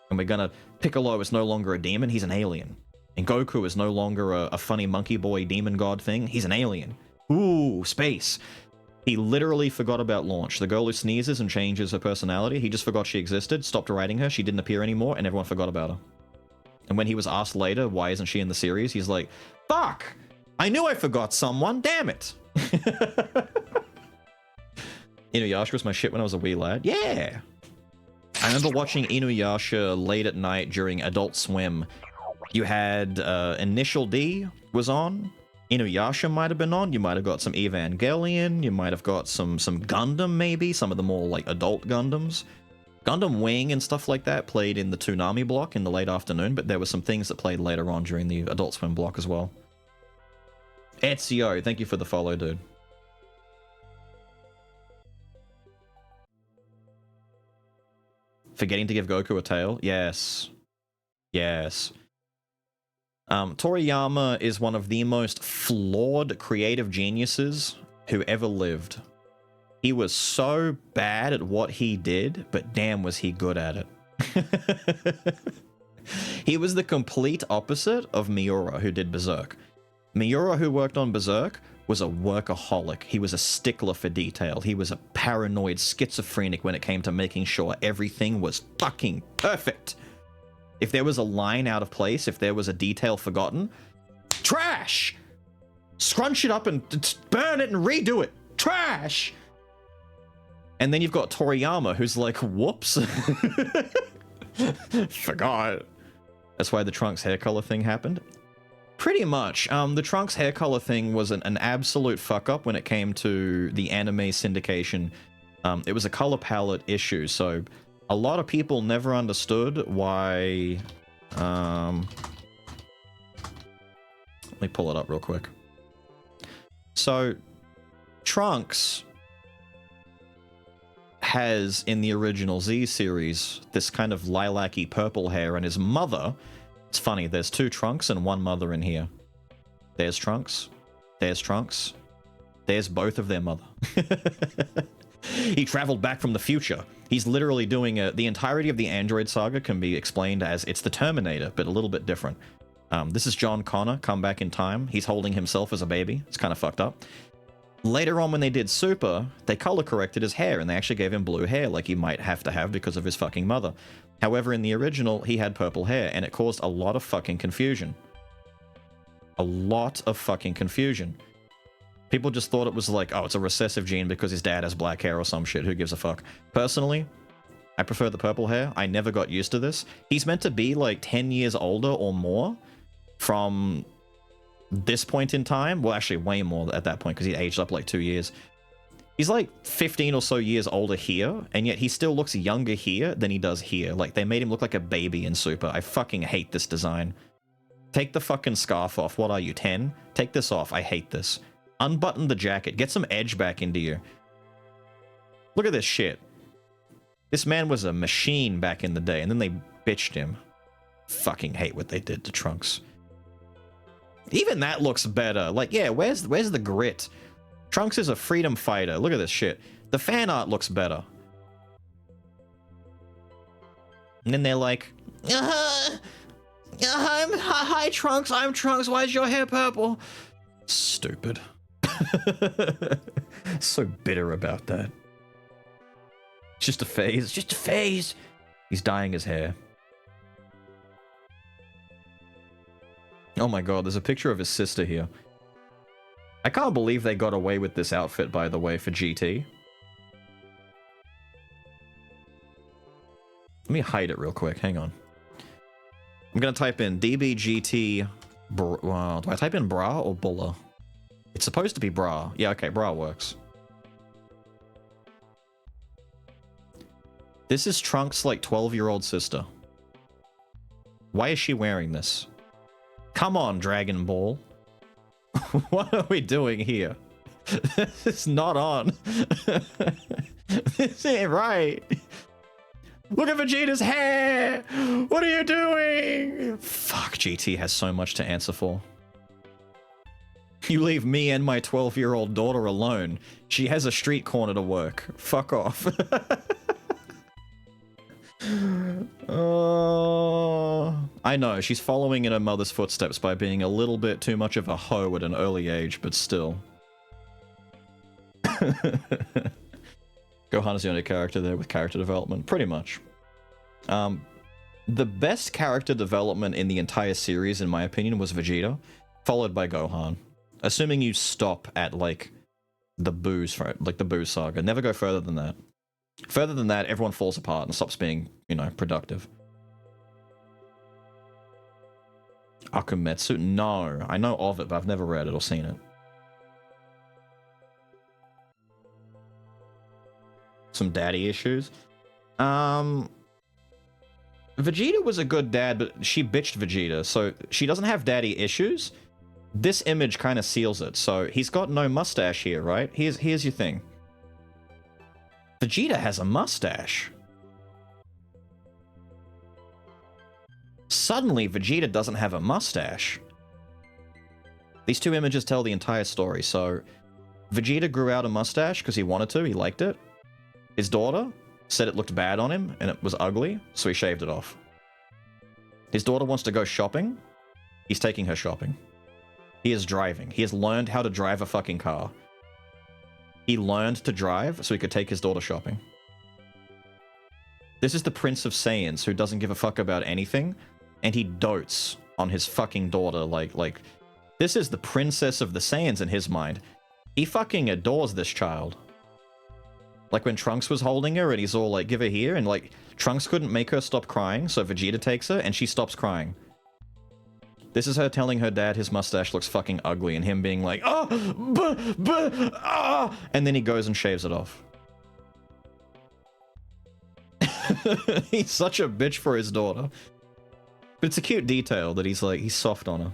[SPEAKER 1] And Piccolo is no longer a demon, he's an alien. And Goku is no longer a funny monkey boy demon god thing. He's an alien. Ooh, space. He literally forgot about Launch. The girl who sneezes and changes her personality, he just forgot she existed, stopped writing her, she didn't appear anymore, and everyone forgot about her. And when he was asked later, why isn't she in the series, he's like, fuck! I knew I forgot someone, damn it! Inuyasha was my shit when I was a wee lad. Yeah! I remember watching Inuyasha late at night during Adult Swim. You had Initial D was on. Inuyasha might have been on. You might have got some Evangelion. You might have got some Gundam, maybe. Some of the more, like, adult Gundams. Gundam Wing and stuff like that played in the Toonami block in the late afternoon, but there were some things that played later on during the Adult Swim block as well. Ezio, thank you for the follow, dude. Forgetting to give Goku a tail? Yes. Yes. Toriyama is one of the most flawed creative geniuses who ever lived. He was so bad at what he did, but damn was he good at it. He was the complete opposite of Miura, who did Berserk. Miura, who worked on Berserk, was a workaholic. He was a stickler for detail. He was a paranoid schizophrenic when it came to making sure everything was fucking perfect. If there was a line out of place, if there was a detail forgotten, trash! Scrunch it up and burn it and redo it. Trash! And then you've got Toriyama, who's like, whoops. Forgot. That's why the Trunks hair color thing happened. Pretty much. The Trunks hair color thing was an absolute fuck up when it came to the anime syndication. It was a color palette issue, so a lot of people never understood why... let me pull it up real quick. So, Trunks has, in the original Z series, this kind of lilac-y purple hair, and his mother... It's funny, there's two Trunks and one mother in here. There's Trunks. There's Trunks. There's both of their mother. He traveled back from the future. He's literally doing the entirety of the Android saga can be explained as it's the Terminator, but a little bit different. This is John Connor, come back in time. He's holding himself as a baby. It's kind of fucked up. Later on when they did Super, they color corrected his hair and they actually gave him blue hair like he might have to have because of his fucking mother. However, in the original, he had purple hair and it caused a lot of fucking confusion. A lot of fucking confusion. People just thought it was like, oh, it's a recessive gene because his dad has black hair or some shit. Who gives a fuck? Personally, I prefer the purple hair. I never got used to this. He's meant to be like 10 years older or more from this point in time. Well, actually way more at that point because he aged up like 2 years. He's like 15 or so years older here, and yet he still looks younger here than he does here. Like, they made him look like a baby in Super. I fucking hate this design. Take the fucking scarf off. What are you, 10? Take this off. I hate this. Unbutton the jacket. Get some edge back into you. Look at this shit. This man was a machine back in the day, and then they bitched him. Fucking hate what they did to Trunks. Even that looks better. Like, yeah, where's the grit? Trunks is a freedom fighter. Look at this shit. The fan art looks better. And then they're like, hi Trunks, I'm Trunks, why is your hair purple? Stupid. So bitter about that. It's just a phase, it's just a phase. He's dyeing his hair. Oh my god, there's a picture of his sister here. I can't believe they got away with this outfit, by the way, for GT. Let me hide it real quick, hang on. I'm gonna type in DBGT... do I type in bra or bulla? It's supposed to be bra. Yeah, okay, bra works. This is Trunks' like 12-year-old sister. Why is she wearing this? Come on, Dragon Ball. What are we doing here? This is not on. This ain't right. Look at Vegeta's hair! What are you doing? Fuck, GT has so much to answer for. You leave me and my 12-year-old daughter alone. She has a street corner to work. Fuck off. I know, she's following in her mother's footsteps by being a little bit too much of a hoe at an early age, but still. Gohan is the only character there with character development, pretty much. The best character development in the entire series, in my opinion, was Vegeta, followed by Gohan. Assuming you stop at, like, the Boo saga. Never go further than that. Further than that, everyone falls apart and stops being, you know, productive. Akumetsu? No. I know of it, but I've never read it or seen it. Some daddy issues. Vegeta was a good dad, but she bitched Vegeta, so she doesn't have daddy issues. This image kind of seals it. So he's got no mustache here, right? Here's your thing. Vegeta has a mustache. Suddenly, Vegeta doesn't have a mustache. These two images tell the entire story. So Vegeta grew out a mustache because he wanted to, he liked it. His daughter said it looked bad on him and it was ugly, so he shaved it off. His daughter wants to go shopping. He's taking her shopping. He is driving. He has learned how to drive a fucking car. He learned to drive so he could take his daughter shopping. This is the Prince of Saiyans who doesn't give a fuck about anything, and he dotes on his fucking daughter like this is the princess of the Saiyans in his mind. He fucking adores this child. Like when Trunks was holding her and he's all like, give her here, and like Trunks couldn't make her stop crying, so Vegeta takes her and she stops crying. This is her telling her dad his mustache looks fucking ugly and him being like, and then he goes and shaves it off. He's such a bitch for his daughter. But it's a cute detail that he's like, he's soft on her.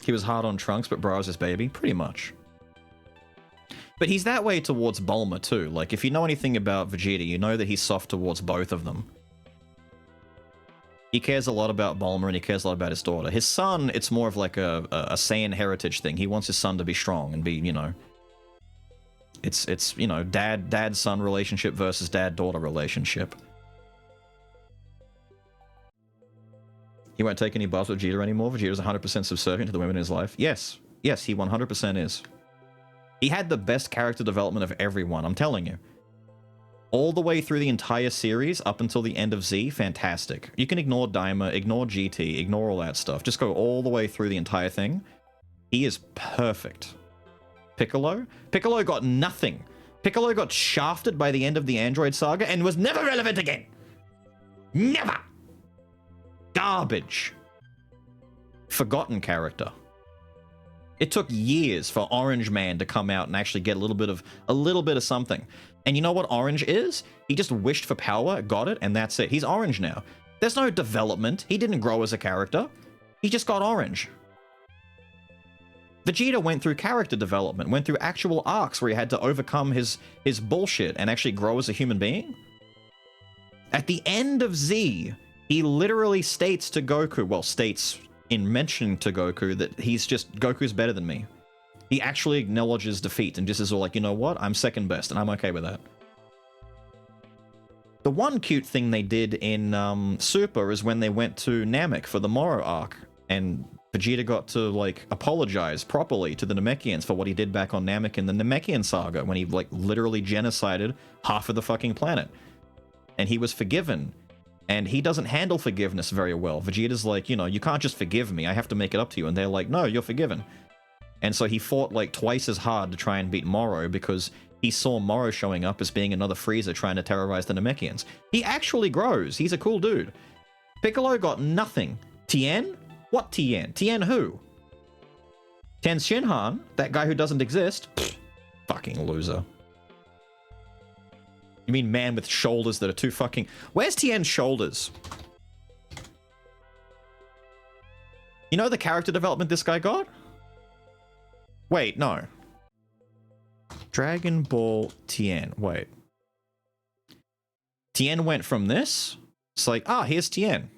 [SPEAKER 1] He was hard on Trunks, but Bra was his baby. Pretty much. But he's that way towards Bulma, too. Like, if you know anything about Vegeta, you know that he's soft towards both of them. He cares a lot about Bulma, and he cares a lot about his daughter. His son, it's more of like a Saiyan heritage thing. He wants his son to be strong and be, you know... It's you know, dad-son relationship versus dad-daughter relationship. He won't take any bars with Vegeta anymore. Vegeta's 100% subservient to the women in his life. Yes. Yes, he 100% is. He had the best character development of everyone, I'm telling you. All the way through the entire series, up until the end of Z, fantastic. You can ignore Daima, ignore GT, ignore all that stuff. Just go all the way through the entire thing. He is perfect. Piccolo? Piccolo got nothing. Piccolo got shafted by the end of the Android saga and was never relevant again. Never! Garbage. Forgotten character. It took years for Orange Man to come out and actually get a little bit of something. And you know what Orange is? He just wished for power, got it, and that's it. He's Orange now. There's no development. He didn't grow as a character. He just got Orange. Vegeta went through character development, went through actual arcs where he had to overcome his bullshit and actually grow as a human being. At the end of Z, he literally states to Goku, well, states in mentioning to Goku that Goku's better than me. He actually acknowledges defeat and just is all like, you know what, I'm second best, and I'm okay with that. The one cute thing they did in Super is when they went to Namek for the Moro arc, and Vegeta got to, like, apologize properly to the Namekians for what he did back on Namek in the Namekian saga, when he, like, literally genocided half of the fucking planet. And he was forgiven. And he doesn't handle forgiveness very well. Vegeta's like, you know, you can't just forgive me, I have to make it up to you. And they're like, no, you're forgiven. And so he fought, like, twice as hard to try and beat Moro because he saw Moro showing up as being another Frieza trying to terrorize the Namekians. He actually grows. He's a cool dude. Piccolo got nothing. Tien? What Tien? Tien who? Tien Shinhan? That guy who doesn't exist? Pfft, fucking loser. You mean man with shoulders that are too fucking... Where's Tien's shoulders? You know the character development this guy got? Wait, no. Dragon Ball Tien. Wait. Tien went from this? It's like, ah, here's Tien.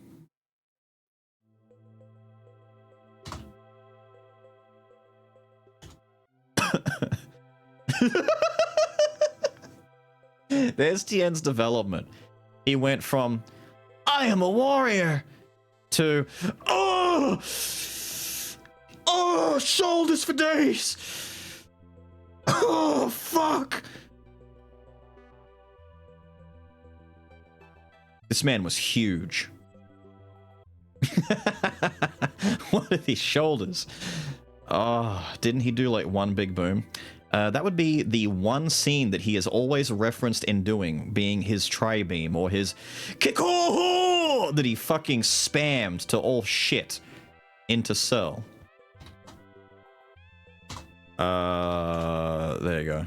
[SPEAKER 1] There's Tien's development. He went from, I am a warrior, to, oh, shoulders for days. Oh, fuck. This man was huge. What are these shoulders? Oh, didn't he do like one big boom? That would be the one scene that he has always referenced in doing, being his tri-beam or his Kikoho that he fucking spammed to all shit into Cell. There you go.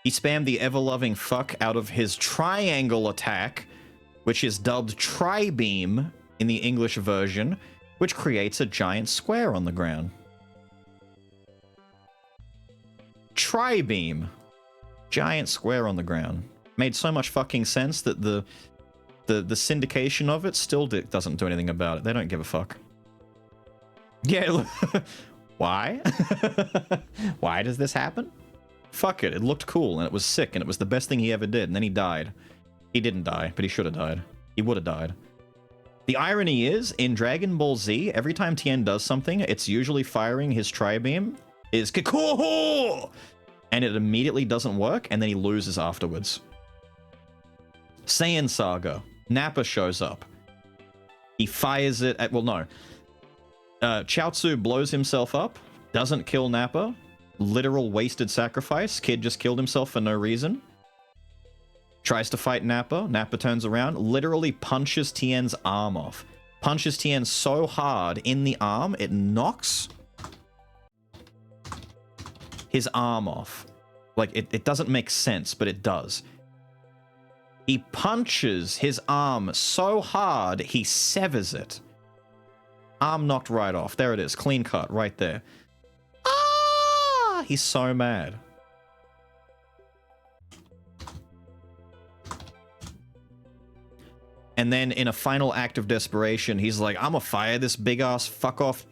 [SPEAKER 1] He spammed the ever-loving fuck out of his triangle attack, which is dubbed tri-beam in the English version, which creates a giant square on the ground. Tri-beam. Giant square on the ground. Made so much fucking sense that the syndication of it still doesn't do anything about it. They don't give a fuck. Yeah, why? Why does this happen? Fuck it, it looked cool and it was sick and it was the best thing he ever did, and then he died. He didn't die, but he should have died. He would have died. The irony is, in Dragon Ball Z, every time Tien does something, it's usually firing his tri-beam, is Kikoho! And it immediately doesn't work, and then he loses afterwards. Saiyan Saga. Nappa shows up. He fires it at, well, no. Chaozu blows himself up, doesn't kill Nappa. Literal wasted sacrifice. Kid just killed himself for no reason. Tries to fight Nappa. Nappa turns around, literally punches Tien's arm off. Punches Tien so hard in the arm, it knocks his arm off. Like, it doesn't make sense, but it does. He punches his arm so hard, he severs it. Arm knocked right off. There it is. Clean cut right there. Ah! He's so mad. And then in a final act of desperation, he's like, I'm gonna fire this big-ass fuck-off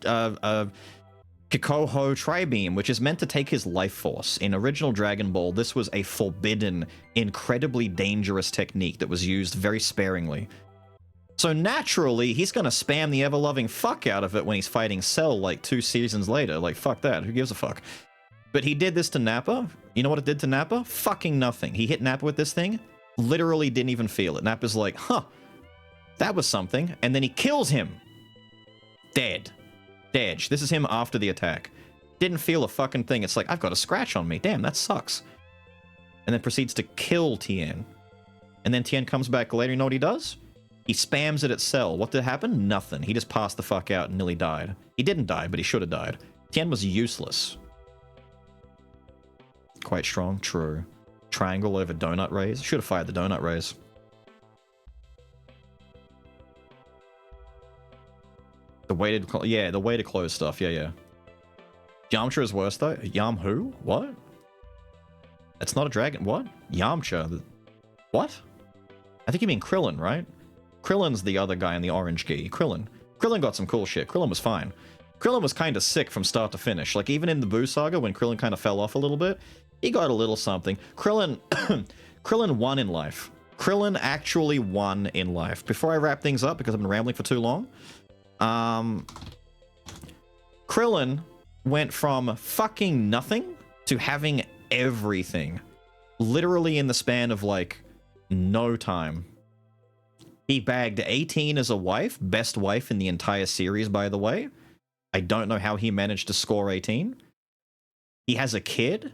[SPEAKER 1] Kikoho Tri-Beam, which is meant to take his life force. In original Dragon Ball, this was a forbidden, incredibly dangerous technique that was used very sparingly. So naturally, he's gonna spam the ever-loving fuck out of it when he's fighting Cell like 2 seasons later. Like, fuck that, who gives a fuck? But he did this to Nappa. You know what it did to Nappa? Fucking nothing. He hit Nappa with this thing, literally didn't even feel it. Nappa's like, huh. That was something. And then he kills him. Dead. Dead. This is him after the attack. Didn't feel a fucking thing. It's like, I've got a scratch on me. Damn, that sucks. And then proceeds to kill Tien. And then Tien comes back later. You know what he does? He spams it at Cell. What did happen? Nothing. He just passed the fuck out and nearly died. He didn't die, but he should have died. Tien was useless. Quite strong. True. Triangle over donut rays. Should have fired the donut rays. The way to, yeah, the way to close stuff. Yeah, yeah. Yamcha is worse though. Yam who? What? That's not a dragon. What? Yamcha. What? I think you mean Krillin, right? Krillin's the other guy in the orange gi. Krillin. Krillin got some cool shit. Krillin was fine. Krillin was kind of sick from start to finish. Like, even in the Boo Saga, when Krillin kind of fell off a little bit, he got a little something. Krillin... Krillin won in life. Krillin actually won in life. Before I wrap things up, because I've been rambling for too long, Krillin went from fucking nothing to having everything. Literally in the span of, like, no time. He bagged 18 as a wife. Best wife in the entire series, by the way. I don't know how he managed to score 18. He has a kid.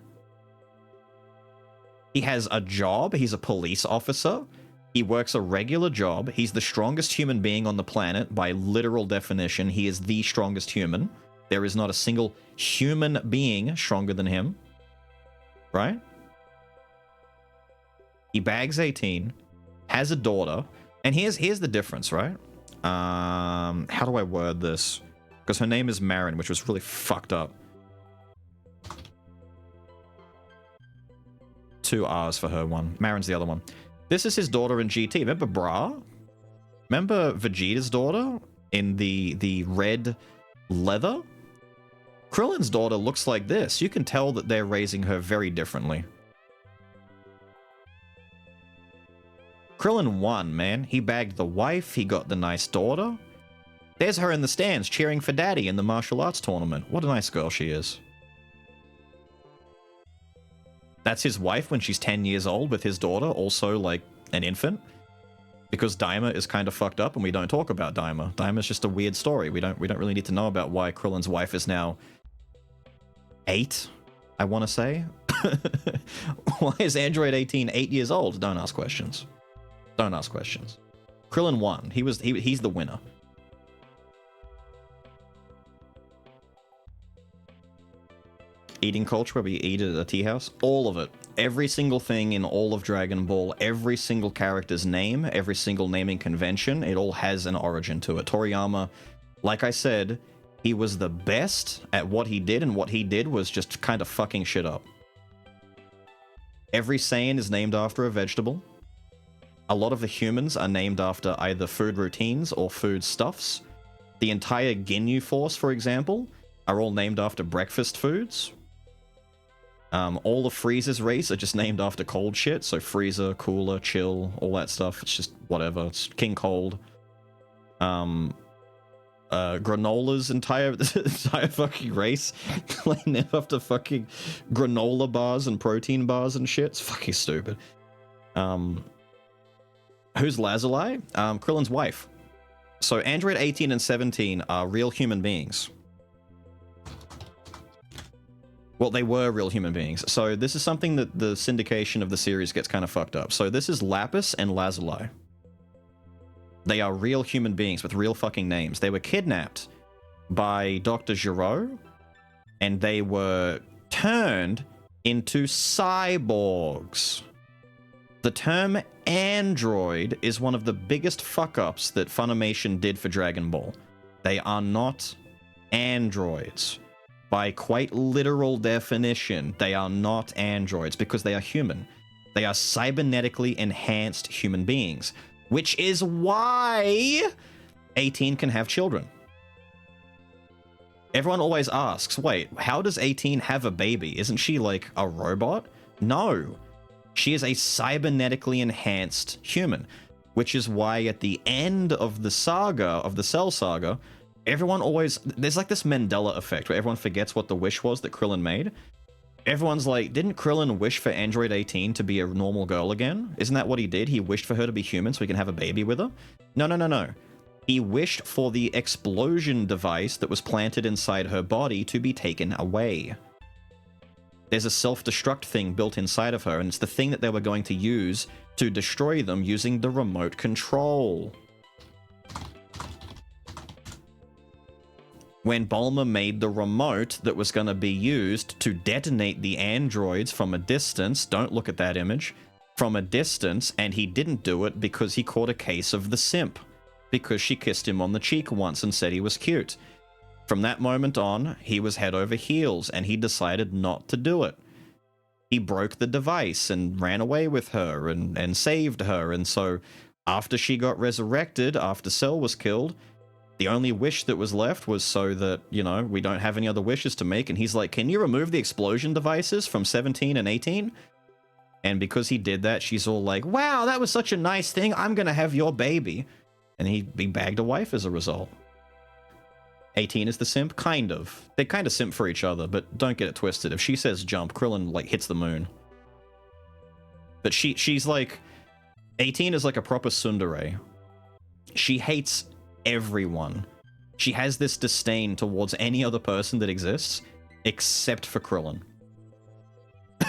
[SPEAKER 1] He has a job. He's a police officer. He works a regular job. He's the strongest human being on the planet by literal definition. He is the strongest human. There is not a single human being stronger than him. Right? He bags 18, has a daughter, and here's the difference, right? How do I word this? Because her name is Marin, which was really fucked up. 2 R's for her one. Marin's the other one. This is his daughter in GT. Remember Bra? Remember Vegeta's daughter in the red leather? Krillin's daughter looks like this. You can tell that they're raising her very differently. Krillin won, man. He bagged the wife. He got the nice daughter. There's her in the stands cheering for Daddy in the martial arts tournament. What a nice girl she is. That's his wife when she's 10 years old with his daughter, also like an infant. Because Daima is kind of fucked up and we don't talk about Daima. Daima's just a weird story. We don't really need to know about why Krillin's wife is now 8, I want to say. Why is Android 18 8 years old? Don't ask questions. Don't ask questions. Krillin won. He's the winner. Eating culture where we eat at a tea house. All of it. Every single thing in all of Dragon Ball, every single character's name, every single naming convention, it all has an origin to it. Toriyama, like I said, he was the best at what he did, and what he did was just kind of fucking shit up. Every Saiyan is named after a vegetable. A lot of the humans are named after either food routines or food stuffs. The entire Ginyu Force, for example, are all named after breakfast foods. All of Frieza's race are just named after cold shit, so Frieza, Cooler, Chill, all that stuff. It's just whatever. It's King Cold. Granola's entire fucking race like named after fucking granola bars and protein bars and shit. It's fucking stupid. Who's Lazuli? Krillin's wife. So Android 18 and 17 are real human beings. Well, they were real human beings. So this is something that the syndication of the series gets kind of fucked up. So this is Lapis and Lazuli. They are real human beings with real fucking names. They were kidnapped by Dr. Giro, and they were turned into cyborgs. The term android is one of the biggest fuck-ups that Funimation did for Dragon Ball. They are not androids. By quite literal definition, they are not androids because they are human. They are cybernetically enhanced human beings, which is why 18 can have children. Everyone always asks, wait, how does 18 have a baby? Isn't she like a robot? No. She is a cybernetically enhanced human, which is why at the end of the saga, of the Cell Saga, everyone always... There's like this Mandela effect where everyone forgets what the wish was that Krillin made. Everyone's like, didn't Krillin wish for Android 18 to be a normal girl again? Isn't that what he did? He wished for her to be human so he can have a baby with her? No. He wished for the explosion device that was planted inside her body to be taken away. There's a self-destruct thing built inside of her, and it's the thing that they were going to use to destroy them using the remote control. When Bulma made the remote that was going to be used to detonate the androids from a distance, don't look at that image, from a distance, and he didn't do it because he caught a case of the simp. because she kissed him on the cheek once and said he was cute. From that moment on, he was head over heels, and he decided not to do it. He broke the device and ran away with her and saved her, and so after she got resurrected, after Cell was killed, the only wish that was left was so that, you know, we don't have any other wishes to make, and he's like, can you remove the explosion devices from 17 and 18? And because he did that, she's all like, wow, that was such a nice thing, I'm gonna have your baby. And he bagged a wife as a result. 18 is the simp? Kind of. They kind of simp for each other, but don't get it twisted. If she says jump, Krillin, like, hits the moon. But she's like... 18 is like a proper tsundere. She hates everyone. She has this disdain towards any other person that exists, except for Krillin.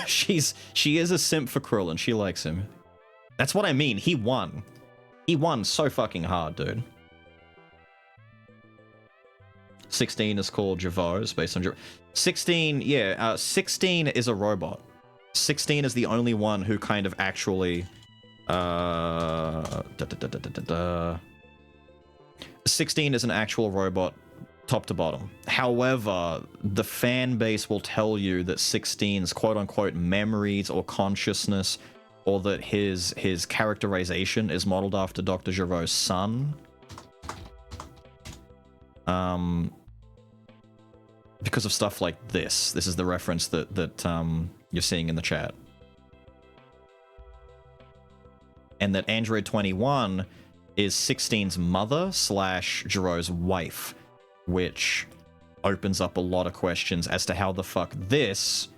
[SPEAKER 1] She is a simp for Krillin. She likes him. That's what I mean. He won. He won so fucking hard, dude. 16 is called Javos, based on... 16, yeah, 16 is a robot. 16 is the only one who kind of actually... 16 is an actual robot, top to bottom. However, the fan base will tell you that 16's quote-unquote memories or consciousness, or that his characterization is modeled after Dr. Giraud's son. Because of stuff like this. This is the reference that you're seeing in the chat. And that Android 21 is 16's mother / Giraud's wife, which opens up a lot of questions as to how the fuck this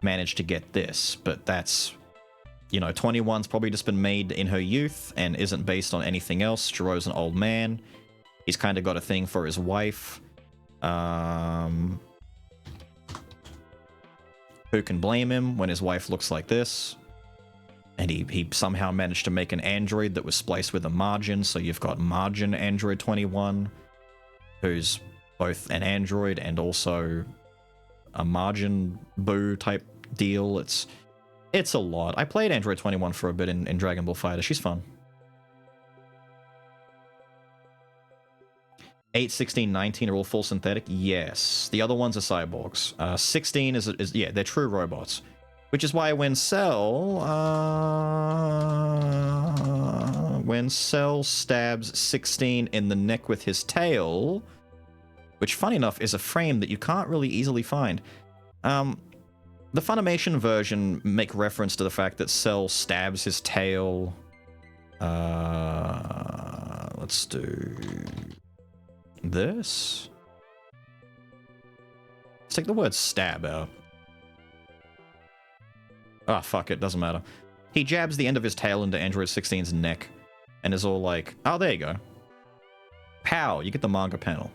[SPEAKER 1] managed to get this. But that's, you know, 21's probably just been made in her youth and isn't based on anything else. Giraud's an old man. He's kind of got a thing for his wife. Who can blame him when his wife looks like this? And he somehow managed to make an android that was spliced with a margin, so you've got margin Android 21, who's both an android and also a margin boo type deal. It's a lot. I played Android 21 for a bit in Dragon Ball FighterZ. She's fun. 8, 16, 19 are all full synthetic? Yes. The other ones are cyborgs. 16 is yeah, they're true robots. Which is why when Cell stabs 16 in the neck with his tail, which funny enough is a frame that you can't really easily find. The Funimation version make reference to the fact that Cell stabs his tail. Let's do this. Let's take the word stab out. Ah, fuck it, doesn't matter. He jabs the end of his tail into Android 16's neck, and is all like, oh, there you go. Pow, you get the manga panel.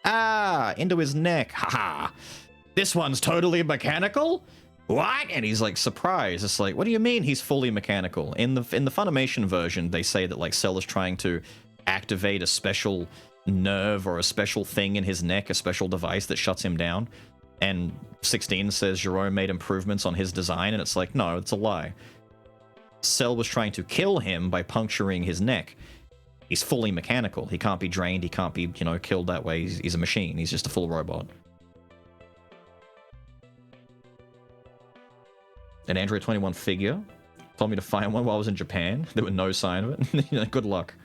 [SPEAKER 1] Ah, into his neck, haha. This one's totally mechanical? What? And he's like surprised. It's like, what do you mean he's fully mechanical? In the Funimation version, they say that like Cell is trying to activate a special nerve or a special thing in his neck, a special device that shuts him down. And 16 says Giraud made improvements on his design, and it's like, no, it's a lie. Cell was trying to kill him by puncturing his neck. He's fully mechanical. He can't be drained. He can't be, you know, killed that way. He's a machine. He's just a full robot. An Android 21 figure told me to find one while I was in Japan. There were no sign of it. You know, good luck.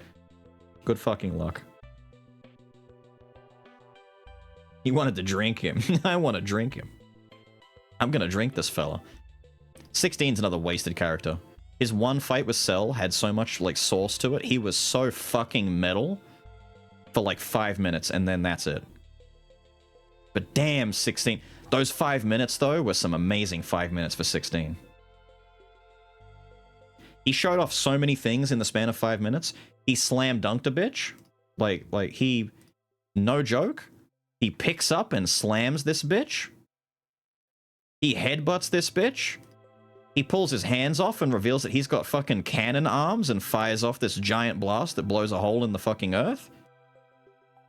[SPEAKER 1] Good fucking luck. He wanted to drink him. I want to drink him. I'm gonna drink this fella. 16's another wasted character. His one fight with Cell had so much, like, sauce to it. He was so fucking metal for, like, 5 minutes, and then that's it. But damn, 16. Those 5 minutes, though, were some amazing 5 minutes for 16. He showed off so many things in the span of 5 minutes. He slam dunked a bitch. Like, he... No joke. He picks up and slams this bitch. He headbutts this bitch. He pulls his hands off and reveals that he's got fucking cannon arms and fires off this giant blast that blows a hole in the fucking earth.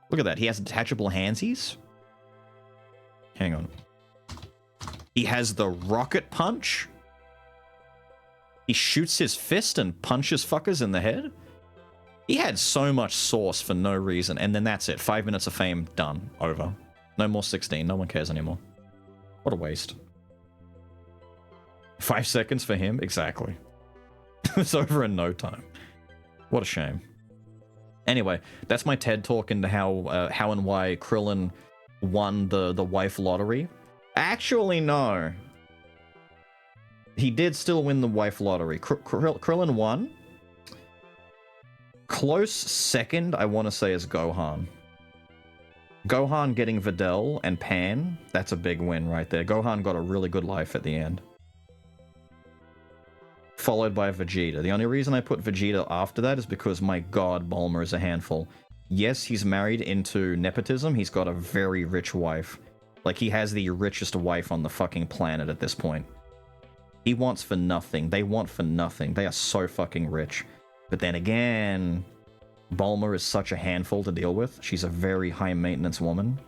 [SPEAKER 1] Look at that. He has detachable handsies. Hang on. He has the rocket punch. He shoots his fist and punches fuckers in the head. He had so much sauce for no reason, and then that's it. 5 minutes of fame, done, over. No more 16, no one cares anymore. What a waste. 5 seconds for him? Exactly. It's over in no time. What a shame. Anyway, that's my TED talk into how and why Krillin won the wife lottery. Actually, no. He did still win the wife lottery. Krillin won. Close second, I want to say, is Gohan. Gohan getting Videl and Pan, that's a big win right there. Gohan got a really good life at the end. Followed by Vegeta. The only reason I put Vegeta after that is because, my god, Bulma is a handful. Yes, he's married into nepotism. He's got a very rich wife. Like, he has the richest wife on the fucking planet at this point. He wants for nothing. They want for nothing. They are so fucking rich. But then again, Bulma is such a handful to deal with. She's a very high-maintenance woman.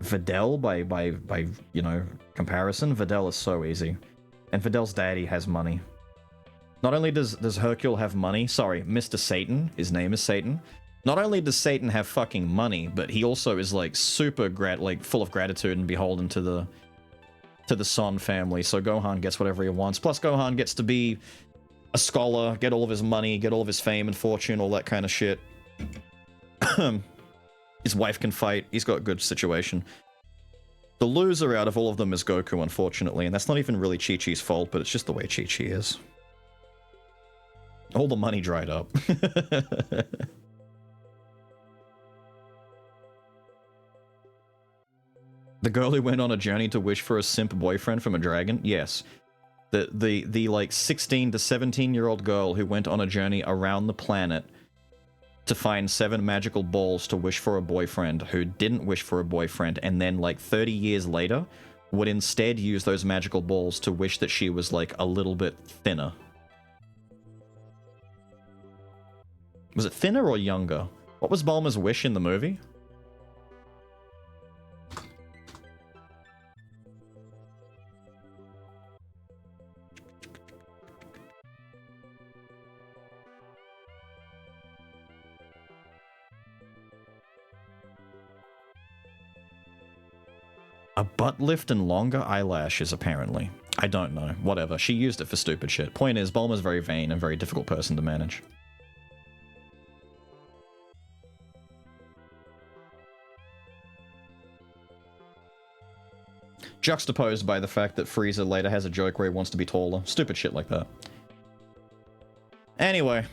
[SPEAKER 1] Videl, by you know, comparison, Videl is so easy. And Videl's daddy has money. Not only does Hercule have money, sorry, Mr. Satan, his name is Satan. Not only does Satan have fucking money, but he also is like super full of gratitude and beholden to the Son family. So Gohan gets whatever he wants. Plus Gohan gets to be a scholar, get all of his money, get all of his fame and fortune, all that kind of shit. His wife can fight. He's got a good situation. The loser out of all of them is Goku, unfortunately, and that's not even really Chi-Chi's fault, but it's just the way Chi-Chi is. All the money dried up. The girl who went on a journey to wish for a simp boyfriend from a dragon? Yes. The like 16 to 17-year-old girl who went on a journey around the planet to find 7 magical balls to wish for a boyfriend who didn't wish for a boyfriend, and then like 30 years later would instead use those magical balls to wish that she was like a little bit thinner. Was it thinner or younger? What was Bulma's wish in the movie? A butt lift and longer eyelashes, apparently. I don't know. Whatever. She used it for stupid shit. Point is, Bulma's very vain and very difficult person to manage. Juxtaposed by the fact that Frieza later has a joke where he wants to be taller. Stupid shit like that. Anyway,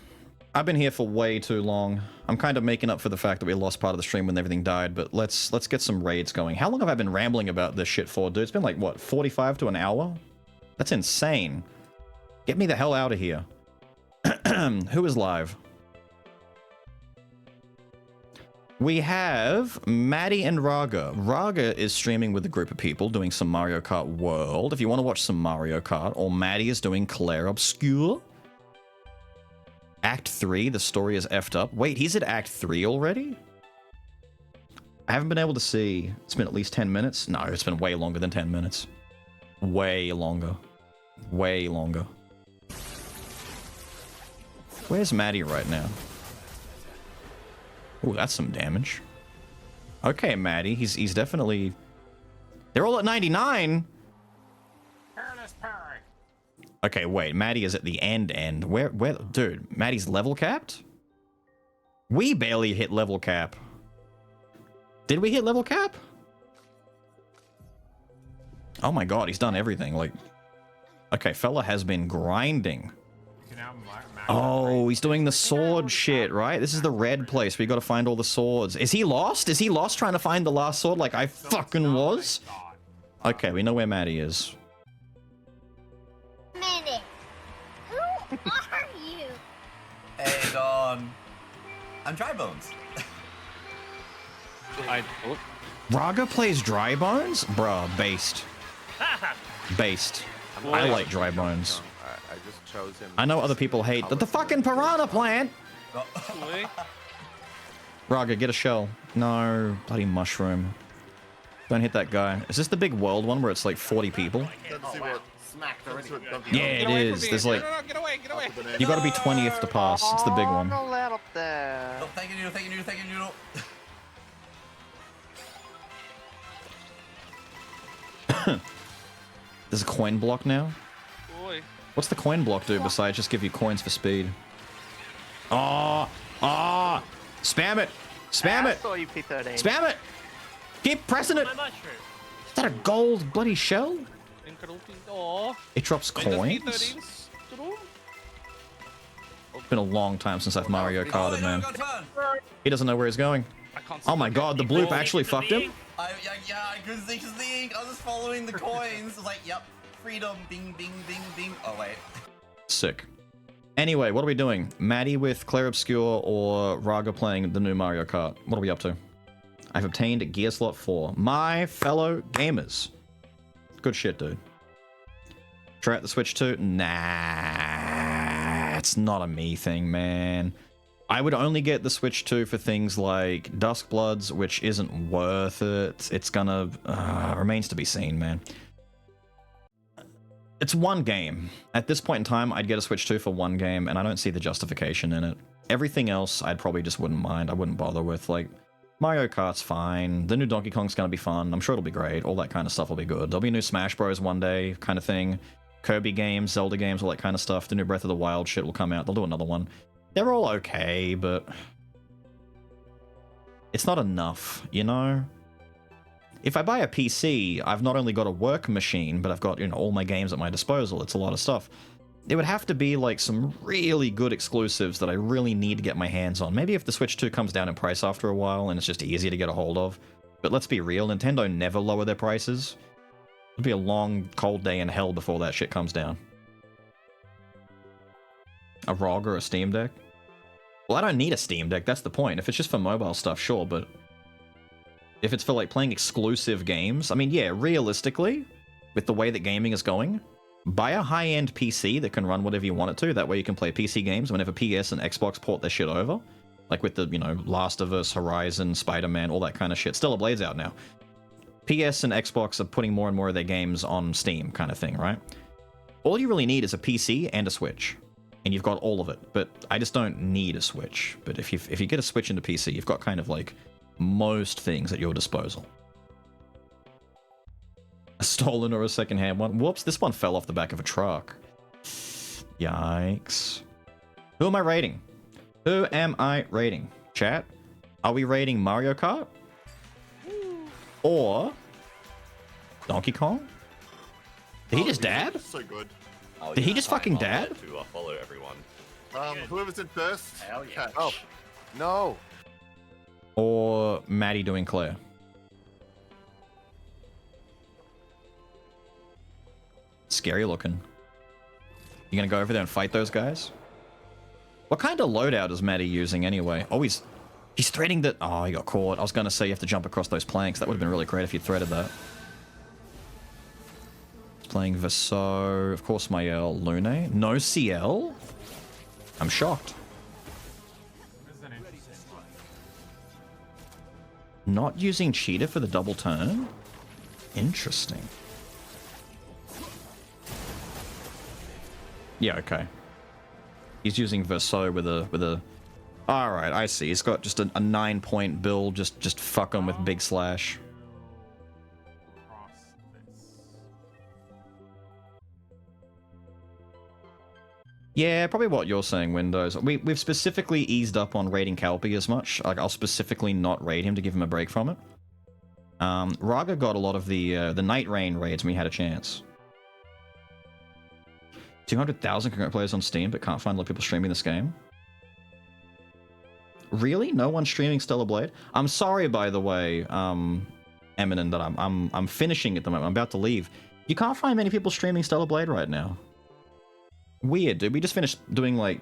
[SPEAKER 1] I've been here for way too long. I'm kind of making up for the fact that we lost part of the stream when everything died, but let's get some raids going. How long have I been rambling about this shit for, dude? It's been like, what, 45 to an hour? That's insane. Get me the hell out of here. Who is live? We have Maddie and Raga. Raga is streaming with a group of people doing some Mario Kart World. If you want to watch some Mario Kart, or Maddie is doing Claire Obscure. Act 3, the story is effed up. Wait, he's at Act 3 already? I haven't been able to see. It's been at least 10 minutes? No, it's been way longer than 10 minutes. Way longer. Way longer. Where's Maddie right now? Ooh, that's some damage. Okay, Maddie, he's definitely... They're all at 99? Okay, wait, Maddie is at the end. Where, dude, Maddie's level capped? We barely hit level cap. Did we hit level cap? Oh my god, he's done everything, like... Okay, fella has been grinding. Oh, he's doing the sword shit, right? This is the red place where you gotta find all the swords. Is he lost? Is he lost trying to find the last sword like I fucking was? Okay, we know where Maddie is.
[SPEAKER 18] Minute. Who are you?
[SPEAKER 19] Hey, I'm Dry Bones.
[SPEAKER 1] Raga plays Dry Bones? Bruh, based. Based. I like Dry Bones.
[SPEAKER 20] I just chose him.
[SPEAKER 1] I know other people hate the fucking piranha plant! Raga, get a shell. No, bloody mushroom. Don't hit that guy. Is this the big world one where it's like 40 people?
[SPEAKER 19] smacked already.
[SPEAKER 1] Yeah, it is. There's like...
[SPEAKER 20] No, get away, get away.
[SPEAKER 1] You gotta be 20th to pass. It's the big one.
[SPEAKER 19] Oh, thank you, Noodle, thank you, Noodle, thank you, Noodle.
[SPEAKER 1] There's a coin block now?
[SPEAKER 20] Boy.
[SPEAKER 1] What's the coin block do besides just give you coins for speed? Oh! Oh! Spam it! Spam it!
[SPEAKER 21] saw you P13.
[SPEAKER 1] Spam it! Keep pressing it! Is that a gold bloody shell? It drops coins? It's been a long time since I've Mario Karted, man. He doesn't know where he's going. Oh my god, the bloop actually fucked him?
[SPEAKER 19] Yeah, I couldn't think. I was just following the coins. I was like, yep, freedom, bing, bing, bing, bing. Oh, wait.
[SPEAKER 1] Sick. Anyway, what are we doing? Maddie with Claire Obscure or Raga playing the new Mario Kart? What are we up to? I've obtained Gear Slot 4. My fellow gamers. Good shit, dude. Try out the Switch 2? Nah, it's not a me thing, man. I would only get the Switch 2 for things like Duskbloods, which isn't worth it. It's gonna... remains to be seen, man. It's one game. At this point in time, I'd get a Switch 2 for one game, and I don't see the justification in it. Everything else, I'd probably just wouldn't mind. I wouldn't bother with. Like, Mario Kart's fine. The new Donkey Kong's gonna be fun. I'm sure it'll be great. All that kind of stuff will be good. There'll be new Smash Bros. One day, kind of thing. Kirby games, Zelda games, all that kind of stuff. The new Breath of the Wild shit will come out. They'll do another one. They're all okay, but... it's not enough, you know? If I buy a PC, I've not only got a work machine, but I've got, you know, all my games at my disposal. It's a lot of stuff. It would have to be, like, some really good exclusives that I really need to get my hands on. Maybe if the Switch 2 comes down in price after a while, and it's just easier to get a hold of. But let's be real, Nintendo never lower their prices. It'll be a long, cold day in hell before that shit comes down. A ROG or a Steam Deck? Well, I don't need a Steam Deck, that's the point. If it's just for mobile stuff, sure, but... if it's for, like, playing exclusive games... I mean, yeah, realistically, with the way that gaming is going, buy a high-end PC that can run whatever you want it to. That way you can play PC games whenever PS and Xbox port their shit over. Like with the, you know, Last of Us, Horizon, Spider-Man, all that kind of shit. Stellar Blade's out now. PS and Xbox are putting more and more of their games on Steam, kind of thing, right? All you really need is a PC and a Switch. And you've got all of it. But I just don't need a Switch. But if you get a Switch into PC, you've got kind of like most things at your disposal. A stolen or a secondhand one? Whoops, this one fell off the back of a truck. Yikes. Who am I rating? Who am I rating? Chat? Are we rating Mario Kart? Or Donkey Kong? Did he just dab?
[SPEAKER 22] So good.
[SPEAKER 1] Oh, did he just fucking dab?
[SPEAKER 22] To follow everyone. Whoever's in first.
[SPEAKER 19] Hell yeah.
[SPEAKER 22] Okay. Oh, no.
[SPEAKER 1] Or Maddie doing Claire? Scary looking. You gonna go over there and fight those guys? What kind of loadout is Maddie using anyway? Oh, he's threading that. Oh, he got caught. I was gonna say you have to jump across those planks. That would have been really great if you threaded that. He's playing Verso. Of course, Mael. Lune. No CL? I'm shocked. Not using Cheetah for the double turn? Interesting. Yeah, okay. He's using Verso with a... Alright, I see. He's got just a 9-point build, just fuck him with Big Slash. Yeah, probably what you're saying, Windows. We've specifically eased up on raiding Calpy as much. Like, I'll specifically not raid him to give him a break from it. Raga got a lot of the Night Rain raids when we had a chance. 200,000 concurrent players on Steam, but can't find a lot of people streaming this game. Really? No one's streaming Stellar Blade? I'm sorry, by the way, Eminent, that I'm finishing at the moment. I'm about to leave. You can't find many people streaming Stellar Blade right now. Weird, dude. We just finished doing like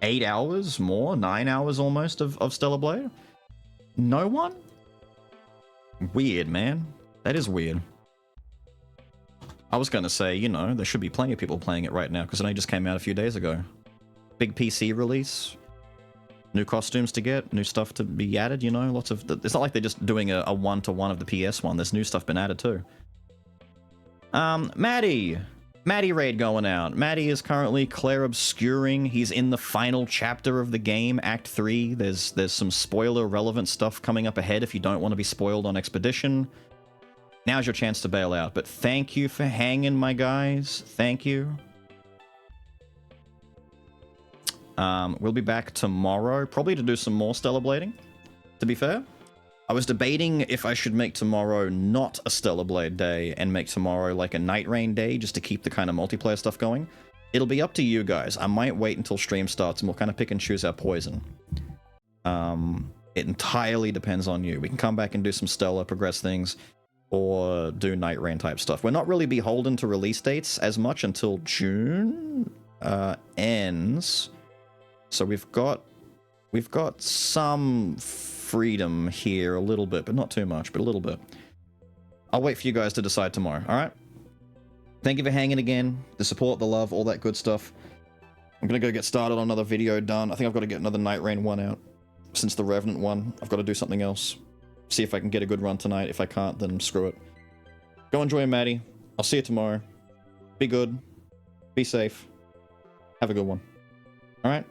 [SPEAKER 1] 8 hours more, 9 hours almost of Stellar Blade. No one? Weird, man. That is weird. I was gonna say, you know, there should be plenty of people playing it right now, because it only just came out a few days ago. Big PC release. New costumes to get, new stuff to be added, you know, lots of... It's not like they're just doing a one-to-one of the PS one. There's new stuff been added too. Maddie raid going out. Maddie is currently Claire obscuring. He's in the final chapter of the game, Act 3. There's some spoiler relevant stuff coming up ahead if you don't want to be spoiled on Expedition. Now's your chance to bail out. But thank you for hanging, my guys. Thank you. We'll be back tomorrow, probably to do some more Stellar Blading, to be fair. I was debating if I should make tomorrow not a Stellar Blade day and make tomorrow like a Night Rain day just to keep the kind of multiplayer stuff going. It'll be up to you guys. I might wait until stream starts and we'll kind of pick and choose our poison. It entirely depends on you. We can come back and do some Stellar, progress things, or do Night Rain type stuff. We're not really beholden to release dates as much until June ends. So we've got some freedom here a little bit, but not too much, but a little bit. I'll wait for you guys to decide tomorrow, alright? Thank you for hanging again, the support, the love, all that good stuff. I'm gonna go get started on another video done. I think I've got to get another Night Rain one out. Since the Revenant one, I've got to do something else. See if I can get a good run tonight. If I can't, then screw it. Go enjoy Maddie. I'll see you tomorrow. Be good. Be safe. Have a good one. Alright?